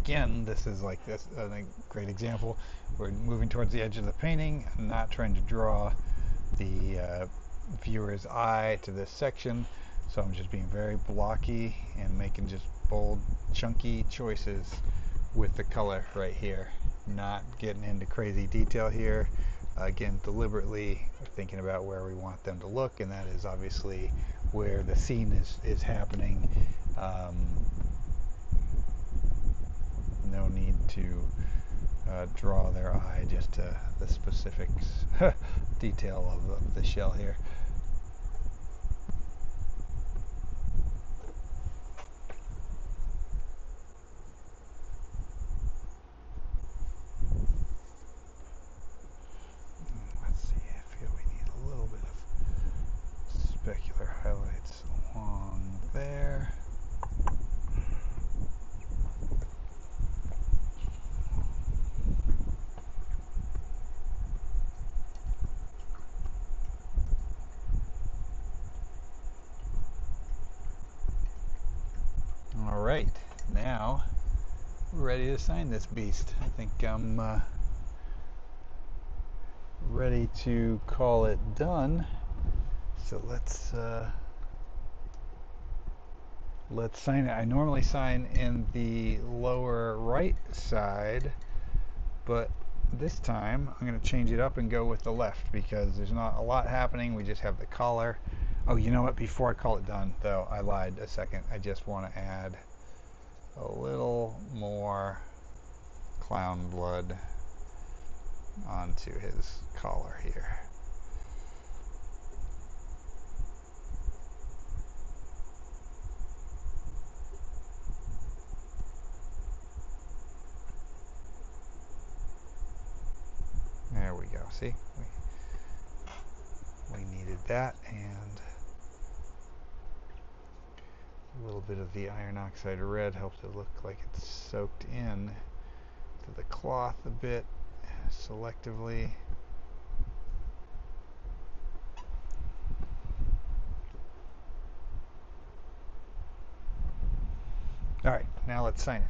Again, this is like this a great example. We're moving towards the edge of the painting. I'm not trying to draw the viewer's eye to this section, so I'm just being very blocky and making just bold, chunky choices with the color right here. Not getting into crazy detail here. Again, deliberately thinking about where we want them to look, and that is obviously where the scene is happening. No need to draw their eye just to the specifics detail of the shell here. Let's see, I feel we need a little bit of specular highlights along there. All right, now we're ready to sign this beast. I think I'm ready to call it done. So let's sign it. I normally sign in the lower right side, but this time I'm going to change it up and go with the left because there's not a lot happening. We just have the collar. Oh, you know what? Before I call it done, though, I lied a second. I just want to add a little more clown blood onto his collar here. There we go. See? We needed that, and a little bit of the iron oxide red helps it look like it's soaked in to the cloth a bit selectively. All right, now let's sign it.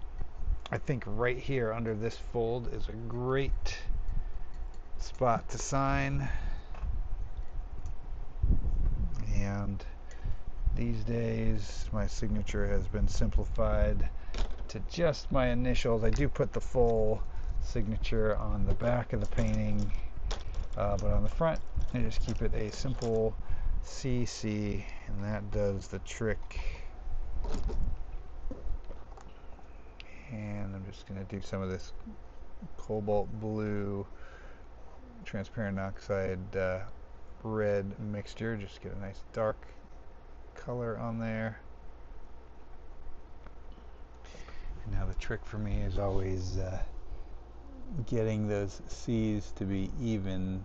I think right here under this fold is a great spot to sign. And these days my signature has been simplified to just my initials. I do put the full signature on the back of the painting, but on the front I just keep it a simple CC, and that does the trick. And I'm just going to do some of this cobalt blue transparent oxide red mixture, just get a nice dark color on there. And now the trick for me is always getting those C's to be even.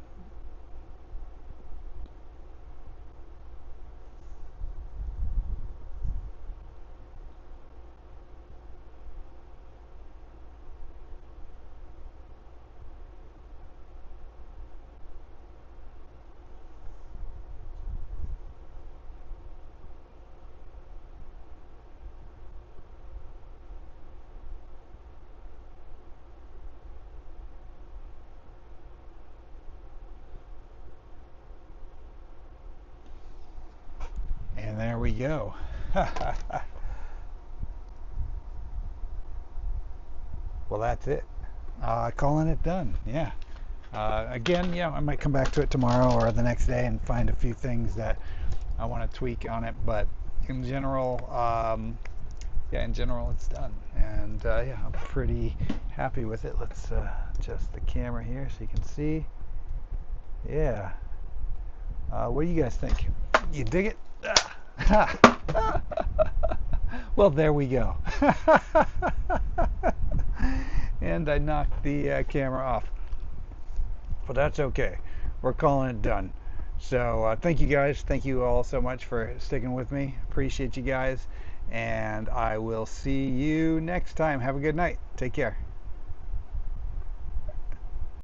And there we go. Well, that's it. Calling it done. Yeah. Again, yeah, I might come back to it tomorrow or the next day and find a few things that I want to tweak on it. But in general, yeah, in general, it's done. And yeah, I'm pretty happy with it. Let's adjust the camera here so you can see. Yeah. What do you guys think? You dig it? Well, there we go. And I knocked the camera off. But that's okay. We're calling it done. So thank you guys. Thank you all so much for sticking with me. Appreciate you guys. And I will see you next time. Have a good night. Take care.